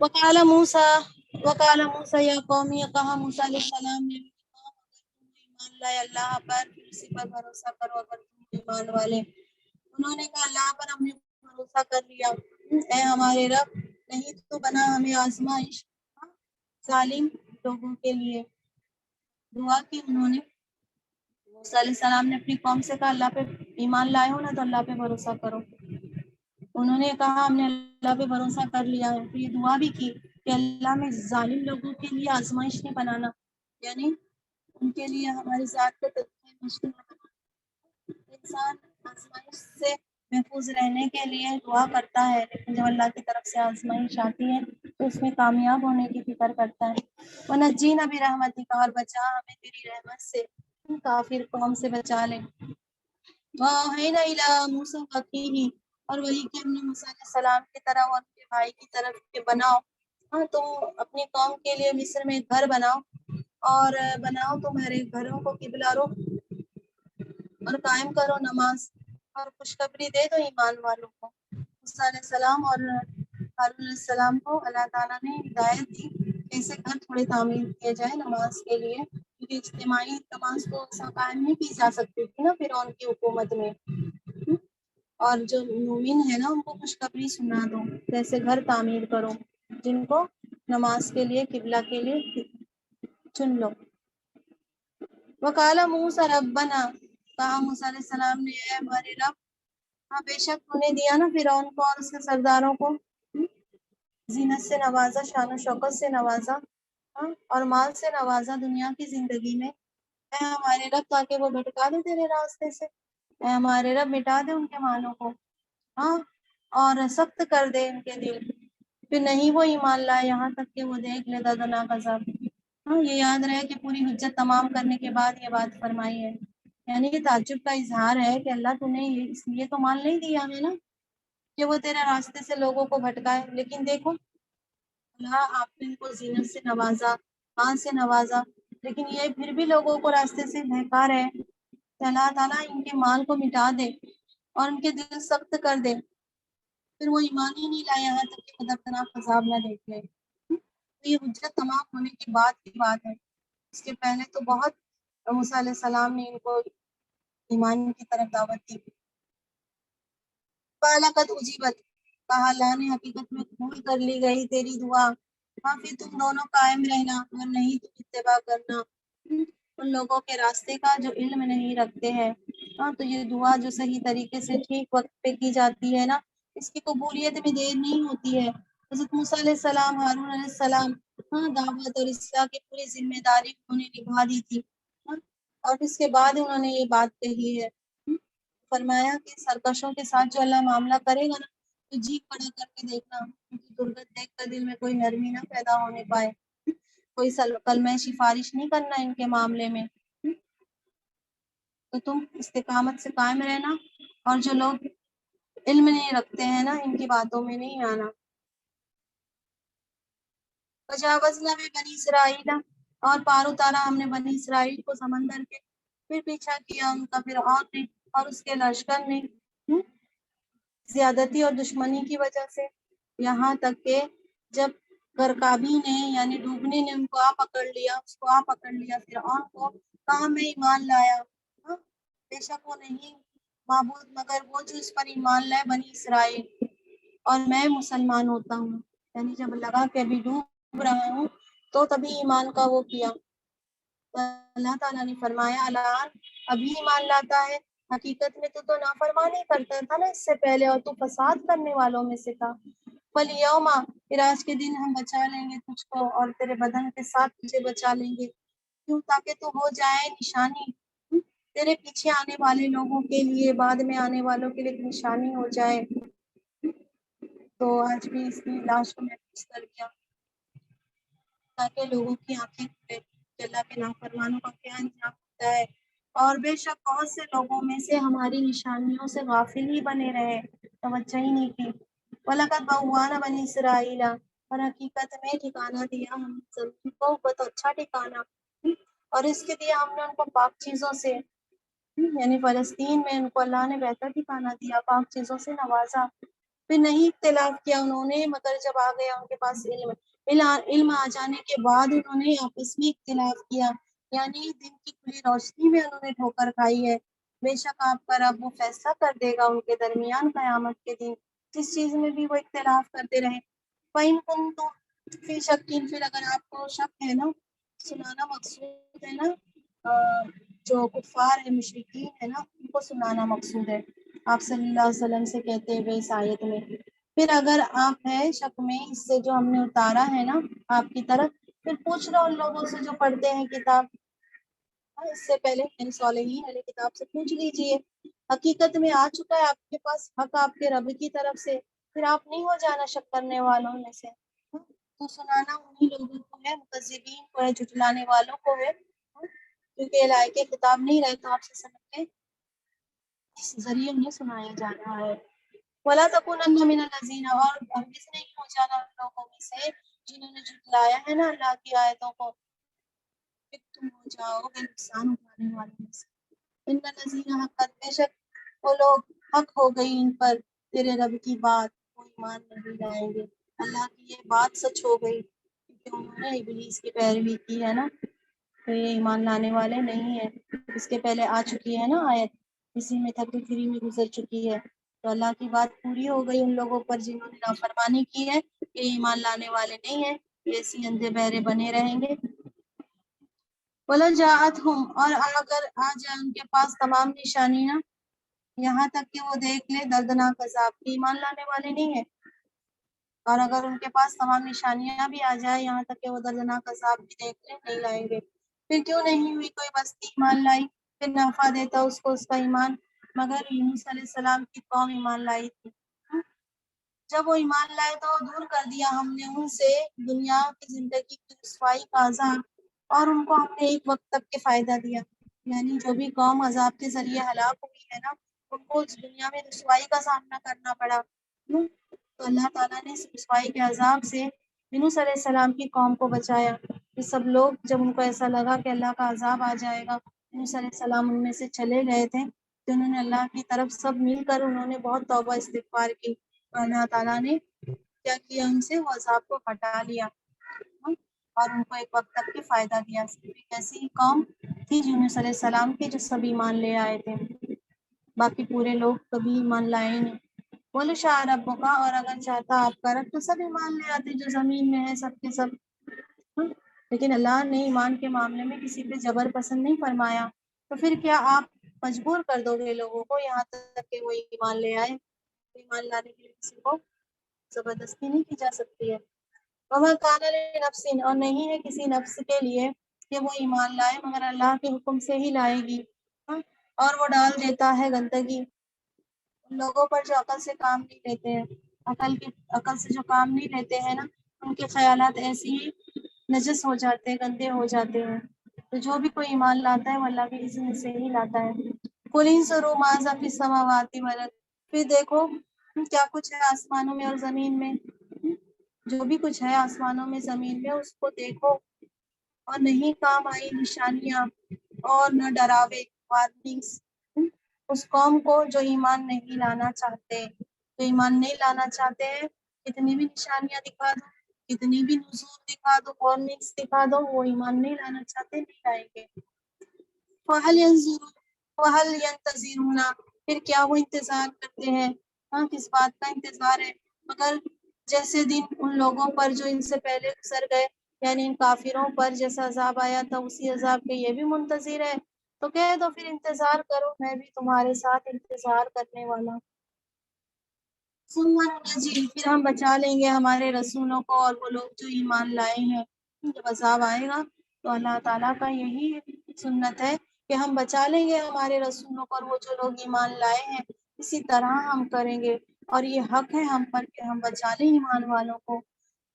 وقال موسیٰ یا قوم، یہ کہا موسیٰ علیہ السلام نے، ایمان لائے اللہ پر، پھر اسی پر بھروسہ کرو اگر تم ایمان والے۔ انہوں نے کہا اللہ پر ہم نے بھروسہ کر لیا، اے ہمارے رب نہیں تو بنا ہمیں آزمائش ظالم لوگوں کے لیے۔ دعا کی انہوں نے، موسیٰ علیہ السلام نے اپنی قوم سے کہا اللہ پہ ایمان لائے ہو نا تو اللہ پہ بھروسہ کرو۔ انہوں نے کہا ہم نے اللہ پہ بھروسہ کر لیا ہے، تو یہ دعا بھی کی کہ اللہ میں ظالم لوگوں کے لیے آزمائش نہیں بنانا، یعنی ان کے لیے ہماری ذات کو تدبیر مشکل نہ بنانا۔ انسان آزمائش سے محفوظ رہنے کے لیے دعا کرتا ہے، لیکن جب اللہ کی طرف سے آزمائش آتی ہے تو اس میں کامیاب ہونے کی فکر کرتا ہے۔ وَنَجِّينَا بِرَحْمَتِكَ، اور بچا ہمیں تیری رحمت سے، کافر قوم سے بچا لے۔ وَأَوْحَيْنَا إِلَىٰ مُوسَىٰ وَأَخِيهِ، اور وہی کہ ہم نے موسیٰ علیہ السلام کی طرف اور ان کے بھائی کی طرف کہ بناؤ، ہاں تم اپنی قوم کے لیے مصر میں گھر بناؤ، اور بناؤ تمہارے گھروں کو قبلہ رخ، اور قائم کرو نماز، اور خوشخبری دے دو ایمان والوں کو۔ موسیٰ علیہ السلام اور ہارون علیہ السلام کو اللہ تعالیٰ نے ہدایت دی کیسے گھر تھوڑے تعمیر کیے جائے نماز کے لیے، کیونکہ اجتماعی نماز تو ایسا قائم نہیں کی جا سکتی تھی نا فرعون کی حکومت میں۔ اور جو مومن ہے نا ان کو خوشخبری سنا دو، جیسے گھر تعمیر کرو جن کو نماز کے لیے قبلہ کے لیے چن لو۔ وقال موسیٰ ربنا، کہا موسیٰ علیہ السلام نے اے ہمارے رب، ہاں بے شک تو نے دیا نا فرعون کو اور اس کے سرداروں کو زینت سے نوازا، شان و شوکت سے نوازا، ہاں اور مال سے نوازا دنیا کی زندگی میں، اے ہمارے رب تاکہ وہ بھٹکا دے تیرے راستے سے، اے ہمارے رب مٹا دے ان کے مالوں کو، ہاں اور سخت کر دے ان کے دل، پھر نہیں وہ ایمان لائے یہاں تک کہ وہ دیکھ لے دردناک عذاب۔ ہاں یہ یاد رہے کہ پوری حجت تمام کرنے کے بعد یہ بات فرمائی ہے، یعنی یہ تعجب کا اظہار ہے کہ اللہ تو نے یہ اس لیے تو مان نہیں دیا ہمیں نا کہ وہ تیرے راستے سے لوگوں کو بھٹکائے، لیکن دیکھو اللہ آپ نے ان کو زینت سے نوازا، مال سے نوازا، لیکن یہ پھر بھی لوگوں کو راستے سے بہکا رہے، کہ اللہ تعالیٰ ان کے مال کو مٹا دے اور ان کے دل سخت کر دے، پھر وہ ایمان ہی نہیں لائے یہاں تک کہ دردناک عذاب نہ دیکھ لے۔ یہ حجت تمام ہونے کے بعد کی بات ہے، اس کے پہلے تو بہت موسیٰ علیہ السلام نے ان کو ایمان کی طرف دعوت دی۔ قَالَ اجیبت، کہا اللہ نے حقیقت میں قبول کر لی گئی تیری دعا، ہاں پھر تم دونوں قائم رہنا اور نہیں تم اتباع کرنا ان لوگوں کے راستے کا جو علم نہیں رکھتے ہیں۔ ہاں تو یہ دعا جو صحیح طریقے سے ٹھیک وقت پہ کی جاتی ہے نا، اس کی قبولیت میں دیر نہیں ہوتی ہے۔ حضرت موسیٰ علیہ السلام، ہارون علیہ السلام، ہاں دعوت اور اصلاح کی پوری ذمہ داری انہوں نے نبھا دی تھی، ہاں اور اس کے بعد انہوں نے یہ بات کہی ہے، فرمایا کہ سرکشوں کے ساتھ جو اللہ معاملہ کرے گا نا تو جی کھڑا کر کے دیکھنا، ان کی غربت دیکھ کر دل میں کوئی نرمی نہ پیدا ہونے پائے، کوئی کلمہ سفارش نہیں کرنا ان کے معاملے میں، تو تم استقامت سے قائم رہنا، اور جو لوگ علم نہیں رکھتے ہیں نا ان کی باتوں میں نہیں آنا۔ وجاوزنا بنی اسرائیل، اور پار اتارا ہم نے بنی اسرائیل کو سمندر کے، پھر پیچھا کیا ان کا فرعون نے اور اس کے لشکر نے زیادتی اور دشمنی کی وجہ سے، یہاں تک کہ جب غرقابی نے یعنی ڈوبنے نے ان کو آ پکڑ لیا، اس کو آ پکڑ لیا فرعون کو، کہا میں ایمان لایا، ہاں بے شک وہ نہیں معبود مگر وہ جو اس پر ایمان لائے بنی اسرائیل، اور میں مسلمان ہوتا ہوں، یعنی جب لگا کہ ابھی ڈوب رہا ہوں تو تبھی ایمان کا وہ کیا۔ اللہ تعالیٰ نے فرمایا الان ابھی ایمان لاتا ہے، حقیقت میں تو نافرمانی کرتا تھا نا اس سے پہلے، اور تو فساد کرنے والوں میں سے تھا۔ فَالْيَوْمَ، پھر آج کے دن ہم بچا لیں گے تجھ کو اور تیرے بدن کے ساتھ تجھے بچا لیں گے، کیوں تاکہ تو ہو جائے نشانی تیرے پیچھے آنے والے لوگوں کے لیے، بعد میں آنے والوں کے لیے ایک نشانی ہو جائے۔ تو آج بھی اس کی لاش کو محفوظ کر دیا تاکہ لوگوں کی آنکھیں کھلے کہ اللہ کے نافرمانوں کا کیا انجام ہوتا ہے، اور بے شک بہت سے لوگوں میں سے ہماری نشانیوں سے غافل ہی بنے رہے، توجہ ہی نہیں کی۔ وَلَقَدْ بَوَّأْنَا بَنِي إِسْرَائِيلَ، اور حقیقت میں ٹھکانہ دیا ہم سب کو بہت اچھا ٹھکانہ اور اس کے لیے ہم نے ان کو پاک چیزوں سے یعنی فلسطین میں ان کو اللہ نے بہتر ٹھکانہ دیا، پاک چیزوں سے نوازا، پھر نہیں اختلاف کیا انہوں نے، مگر جب آ گیا ان کے پاس علم آ جانے کے بعد انہوں نے آپس میں اختلاف کیا، یعنی دن کی کھلی روشنی میں انہوں نے ٹھوکر کھائی ہے۔ بے شک آپ پر اب وہ فیصلہ کر دے گا ان کے درمیان قیامت کے دن، جس چیز میں بھی وہ اختلاف کرتے رہے۔ فَإِن كُنتُمْ فِي شَكٍّ، پھر اگر آپ کو شک ہے نا، سنانا مقصود ہے نا، جو کفار ہے مشرکین ہے نا ان کو سنانا مقصود ہے، آپ صلی اللہ علیہ وسلم سے کہتے ہوئے اس آیت میں۔ پھر اگر آپ ہے شک میں اس سے جو ہم نے اتارا ہے نا آپ کی طرف، پھر پوچھ لو ان لوگوں سے جو پڑھتے ہیں کتاب، اس سے پہلے یعنی صالحین علیہ کتاب سے پوچھ لیجئے، حقیقت میں آ چکا ہے آپ کے پاس حق آپ کے رب کی طرف سے، پھر آپ نہیں ہو جانا شک کرنے والوں میں سے۔ تو سنانا انہی لوگوں کو ہے، مکذبین کو ہے، جھٹلانے والوں کو ہے، کیونکہ الہی کے کتاب نہیں رہتا آپ سے سمجھ کے اس ذریعے انہیں سنایا جا رہا ہے۔ وَلَا تَكُونَنَّ مِنَ الَّذِينَ، اور ہرگز نہیں ہو جانا ان لوگوں میں سے جنہوں نے جھٹلایا ہے نا اللہ کی آیتوں کو، پھر تم ہو جاؤ گے نقصان اٹھانے والوں میں سے۔ ان الذین حقت، بے شک وہ لوگ حق ہو گئی ان پر تیرے رب کی بات، وہ ایمان نہیں لائیں گے، اللہ کی یہ بات سچ ہو گئی کیونکہ انہوں نے ابلیس کی پیروی کی ہے نا، تو یہ ایمان لانے والے نہیں ہیں۔ اس کے پہلے آ چکی ہے نا آیت، اسی میں 33 میں گزر چکی ہے، تو اللہ کی بات پوری ہو گئی ان لوگوں پر جنہوں نے نافرمانی کی ہے، یہ ایمان لانے والے نہیں ہیں، یہ ایسی اندھے بہرے بنے رہیں گے۔ وَلَجَاءَتْهُمْ، اور اگر آ جائے ان کے پاس تمام نشانیاں، یہاں تک کہ وہ دیکھ لے دردناک عذاب، کی ایمان لانے والے نہیں ہیں، اور اگر ان کے پاس تمام نشانیاں بھی آ جائے یہاں تک کہ وہ دردناک عذاب بھی دیکھ لیں، نہیں لائیں گے۔ پھر کیوں نہیں ہوئی کوئی بستی ایمان لائی، پھر نفع دیتا اس کو اس کا ایمان، مگر یونس علیہ السلام کی قوم ایمان لائی تھی۔ جب وہ ایمان لائے تو دور کر دیا ہم نے ان سے دنیا کی زندگی کی رسوائی کا عذاب، اور ان کو ہم نے ایک وقت تک کے فائدہ دیا، یعنی جو بھی قوم عذاب کے ذریعے ہلاک ہوئی ہے نا ان کو اس دنیا میں رسوائی کا سامنا کرنا پڑا، تو اللہ تعالیٰ نے اس رسوائی کے عذاب سے یونس علیہ السلام کی قوم کو بچایا۔ یہ سب لوگ جب ان کو ایسا لگا کہ اللہ کا عذاب آ جائے گا، یونس علیہ السلام ان میں سے چلے گئے تھے، تو انہوں نے اللہ کی طرف سب مل کر انہوں نے بہت توبہ استغفار کی، اللہ تعالیٰ نے کیا کیا ان سے وہ عذاب کو ہٹا لیا اور ان کو ایک وقت تک کے فائدہ دیا۔ ایک ایسی قوم تھی یونس علیہ السلام کی جو سب ایمان لے آئے تھے، باقی پورے لوگ کبھی ایمان لائے نہیں۔ بولو شاہ رب کا، اور اگر چاہتا آپ کا رب تو سب ایمان لے آتے جو زمین میں ہے سب کے سب، لیکن اللہ نے ایمان کے معاملے میں کسی پہ جبر پسند نہیں فرمایا، تو پھر کیا آپ مجبور کر دو گے لوگوں کو یہاں تک کہ وہ ایمان لے آئے؟ ایمان لانے کے لیے کسی کو زبردستی نہیں کی جا سکتی ہے۔ وَمَا كَانَ لِنَفْسٍ، اور نہیں ہے کسی نفس کے لیے کہ وہ ایمان لائے مگر اللہ کے حکم سے ہی لائے گی، اور وہ ڈال دیتا ہے گندگی ان لوگوں پر جو عقل سے کام نہیں لیتے ہیں، عقل سے جو کام نہیں لیتے ہیں نا ان کے خیالات ایسے ہی نجس ہو جاتے ہیں، گندے ہو جاتے ہیں، تو جو بھی کوئی ایمان لاتا ہے وہ اللہ کے اذن سے ہی لاتا ہے۔ قُلِ انظُرُوا مَاذَا فِي السَّمَاوَاتِ وَالْأَرْضِ، پھر دیکھو کیا کچھ ہے آسمانوں میں اور زمین میں، جو بھی کچھ ہے آسمانوں میں زمین میں اس کو دیکھو، اور نہیں کام آئی نشانیاں اور نہ ڈراوے وارننگس اس قوم کو جو ایمان نہیں لانا چاہتے، جو ایمان نہیں لانا چاہتے ہیں، کتنی بھی نشانیاں دکھا دو، کتنی بھی نذور دکھا دو، وارننگس دکھا دو، وہ ایمان نہیں لانا چاہتے، نہیں لائیں گے۔ وَهَلْ يَنْتَظِرُونَ، پھر کیا وہ انتظار کرتے ہیں، ہاں کس بات کا انتظار ہے، مگر جیسے دن ان لوگوں پر جو ان سے پہلے گزر گئے، یعنی ان کافروں پر جیسا عذاب آیا تھا اسی عذاب کے یہ بھی منتظر ہے، تو کہہ دو پھر انتظار کرو، میں بھی تمہارے ساتھ انتظار کرنے والا ہوں۔ ثم ننجی، پھر ہم بچا لیں گے ہمارے رسولوں کو اور وہ لوگ جو ایمان لائے ہیں، جب عذاب آئے گا تو اللہ تعالیٰ کا یہی سنت ہے کہ ہم بچا لیں گے ہمارے رسولوں کو اور وہ جو لوگ ایمان لائے ہیں، اسی طرح ہم کریں گے، اور یہ حق ہے ہم پر کہ ہم بچا لیں ایمان والوں کو۔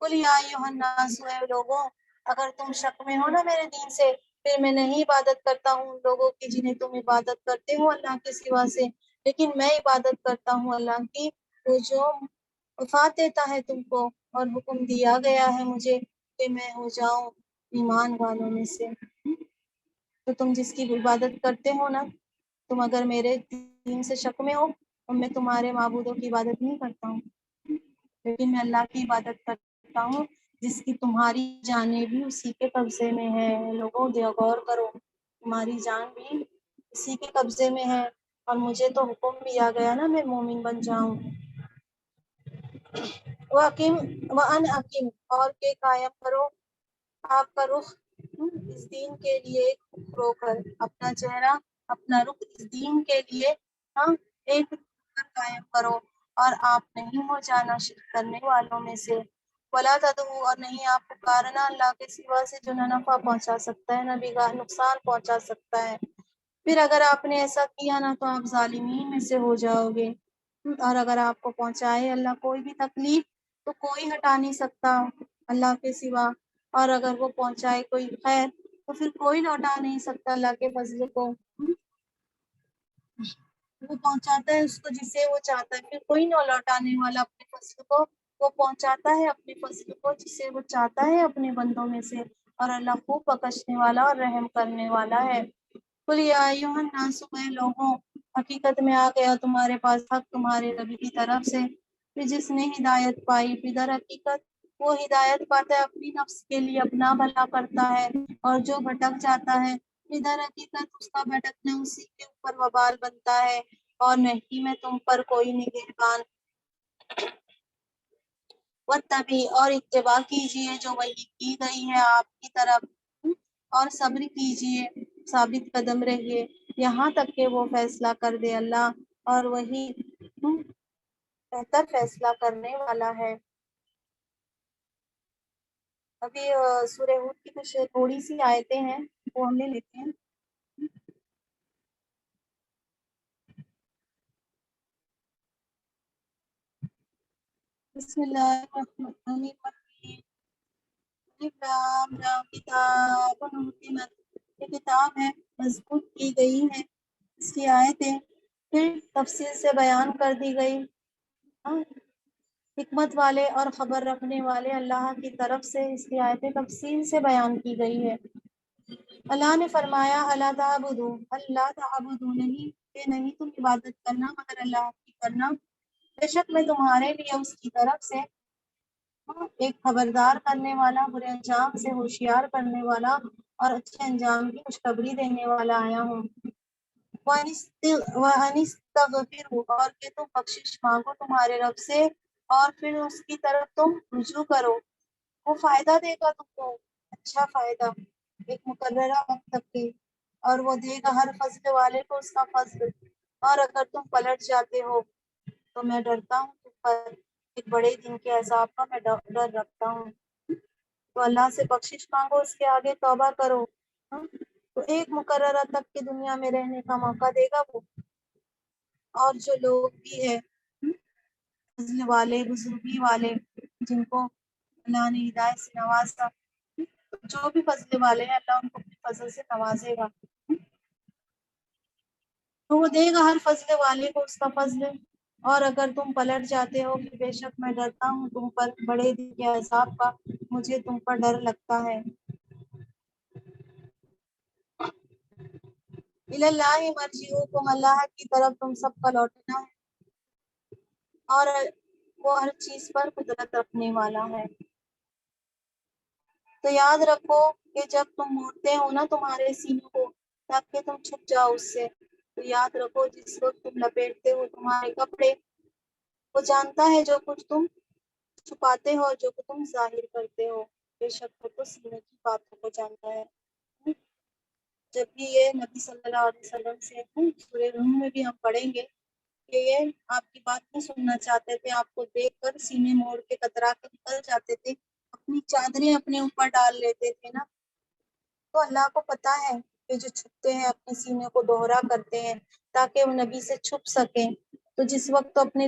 قُلْ یا ایھا الناس، اے لوگوں اگر تم شک میں ہو نا میرے دین سے، پھر میں نہیں عبادت کرتا ہوں ان لوگوں کی جنہیں تم عبادت کرتے ہو اللہ کے سوا سے، لیکن میں عبادت کرتا ہوں اللہ کی، وہ جو وفات دیتا ہے تم کو، اور حکم دیا گیا ہے مجھے کہ میں ہو جاؤں ایمان والوں میں سے۔ تو تم جس کی عبادت کرتے ہو نا، تم اگر میرے دین سے شک میں ہو تو میں تمہارے معبودوں کی عبادت نہیں کرتا ہوں، لیکن میں اللہ کی عبادت کرتا ہوں جس کی تمہاری جانیں بھی اسی کے قبضے میں ہے۔ لوگوں غور کرو، تمہاری جان بھی اسی کے قبضے میں ہے، اور مجھے تو حکم دیا گیا نا میں مومن بن جاؤں۔ وَأَنْ أَقِمْ، اور کہ قائم کرو آپ کا رخ اس دین کے لیے ایک رو کر، اپنا چہرہ اپنا رخ اس دین کے لیے ایک قائم کرو، اور آپ نہیں ہو جانا شرک کرنے والوں میں سے۔ وَلَا تَدْعُوا، اور نہیں آپ پکارنا اللہ کے سوا سے جو نہ نفع پہنچا سکتا ہے نہ بگاڑ نقصان پہنچا سکتا ہے۔ پھر اگر آپ نے ایسا کیا نا تو آپ ظالمین میں سے ہو جاؤ گے، اور اگر آپ کو پہنچائے اللہ کوئی بھی تکلیف تو کوئی ہٹا نہیں سکتا اللہ کے سوا، اور اگر وہ پہنچائے کوئی خیر تو پھر کوئی لوٹا نہیں سکتا اللہ کے فضل کو۔ وہ پہنچاتا ہے اس کو جسے وہ چاہتا ہے، پھر کوئی نہ لوٹانے والا اپنے فضل کو، وہ پہنچاتا ہے اپنے فضل کو جسے وہ چاہتا ہے اپنے بندوں میں سے، اور اللہ خوب بخشنے والا اور رحم کرنے والا ہے۔ قُلْ يَا أَيُّهَا النَّاسُ، اے لوگوں، حقیقت میں آ گیا تمہارے پاس حق تمہارے رب کی طرف سے، پھر جس نے ہدایت پائی، پھر در حقیقت وہ ہدایت پاتا ہے اپنی نفس کے لیے اپنا بھلا کرتا ہے، اور جو بھٹک جاتا ہے پھر در حقیقت اس کا بھٹکنا اسی کے اوپر وبال بنتا ہے، اور نہیں میں تم پر کوئی نگہبان۔ وَاتَّبِعْ، اور اتباع کیجئے جو وحی کی گئی ہے آپ کی طرف، اور صبر کیجئے، ثابت قدم رہیے یہاں تک کہ وہ فیصلہ کر دے اللہ، اور وہی بہتر فیصلہ کرنے والا ہے۔ ابھی سورہ ہود کی کچھ تھوڑی سی آیتیں ہیں وہ ہم لے لیتے ہیں۔ بسم اللہ الرحمن الرحیم۔ کتاب احکمت، یہ کتاب ہے مضبوط کی گئی ہے، اس کی آیتیں پھر تفصیل سے بیان کر دی گئی، حکمت والے اور خبر رکھنے والے اللہ کی طرف سے اس کی آیتیں تفصیل سے بیان کی گئی ہے۔ اللہ نے فرمایا اللہ تعبدو نہیں کہ نہیں تم عبادت کرنا مگر اللہ کی کرنا، بے شک میں تمہارے لیے اس کی طرف سے ایک خبردار کرنے والا، برے انجام سے ہوشیار کرنے والا اور اچھے انجام کی خوشخبری دینے والا آیا ہوں۔ وَأَنِسْتَغْفِرُوا، اور کہ تم بخشش مانگو تمہارے رب سے اور پھر اس کی طرف تم رجوع کرو، وہ فائدہ دے گا تم کو، اچھا فائدہ ایک مقررہ وقت تک کی، اور وہ دے گا ہر فضل والے کو اس کا فضل، اور اگر تم پلٹ جاتے ہو تو میں ڈرتا ہوں تم پر ایک بڑے دن کے عذاب کا میں ڈر رکھتا ہوں۔ تو اللہ سے بخشش مانگو، اس کے آگے توبہ کرو، تو ایک مقررہ تک کی دنیا میں رہنے کا موقع دے گا وہ۔ اور جو لوگ بھی ہے فضل والے بزرگی والے جن کو اللہ نے ہدایت سے نوازا، جو بھی فضل والے ہیں اللہ ان کو اپنے فضل سے نوازے گا، تو وہ دے گا ہر فضل والے کو اس کا فضل، اور اگر تم پلٹ جاتے ہو کہ بے شک میں ڈرتا ہوں تم پر بڑے دن کے عذاب کا، مجھے تم پر ڈر لگتا ہے۔ اللہ مرجعکم، اللہ کی طرف تم سب کا لوٹنا ہے، اور وہ ہر چیز پر قدرت رکھنے والا ہے۔ تو یاد رکھو کہ جب تم موڑتے ہو نا تمہارے سینوں کو تاکہ تم چھپ جاؤ اس سے، تو یاد رکھو جس وقت تم لپیٹتے ہو تمہارے کپڑے، وہ جانتا ہے جو کچھ تم چھپاتے ہو جو کچھ تم ظاہر کرتے ہو، بے شک وہ تو سینے کی باتوں کو جانتا ہے۔ جب بھی یہ نبی صلی اللہ علیہ وسلم سے سورہ روم میں بھی ہم پڑھیں گے کہ یہ آپ کی بات نہیں سننا چاہتے تھے، آپ کو دیکھ کر سینے موڑ کے کترا کے نکل جاتے تھے، اپنی چادریں اپنے اوپر ڈال لیتے تھے نا، تو اللہ کو پتا ہے کہ جو چھپتے ہیں اپنے سینے کو دوہرا کرتے ہیں تاکہ وہ نبی سے چھپ سکیں، تو جس وقت اپنے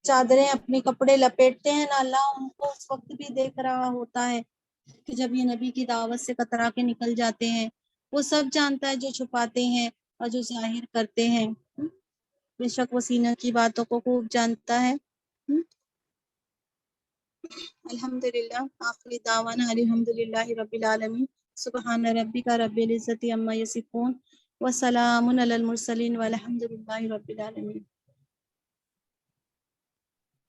چادریں اپنے کپڑے لپیٹتے ہیں نا اللہ ان کو اس وقت بھی دیکھ رہا ہوتا ہے کہ جب یہ نبی کی دعوت سے کترا کے نکل جاتے ہیں، وہ سب جانتا ہے جو چھپاتے ہیں اور جو ظاہر کرتے ہیں، بے شک وہ سینہ کی باتوں کو خوب جانتا ہے۔ الحمدللہ، آخری دعوانا الحمدللہ رب العالمین۔ سبحان ربک رب العزت عما یصفون وسلام علی المرسلین والحمد للہ رب العالمین.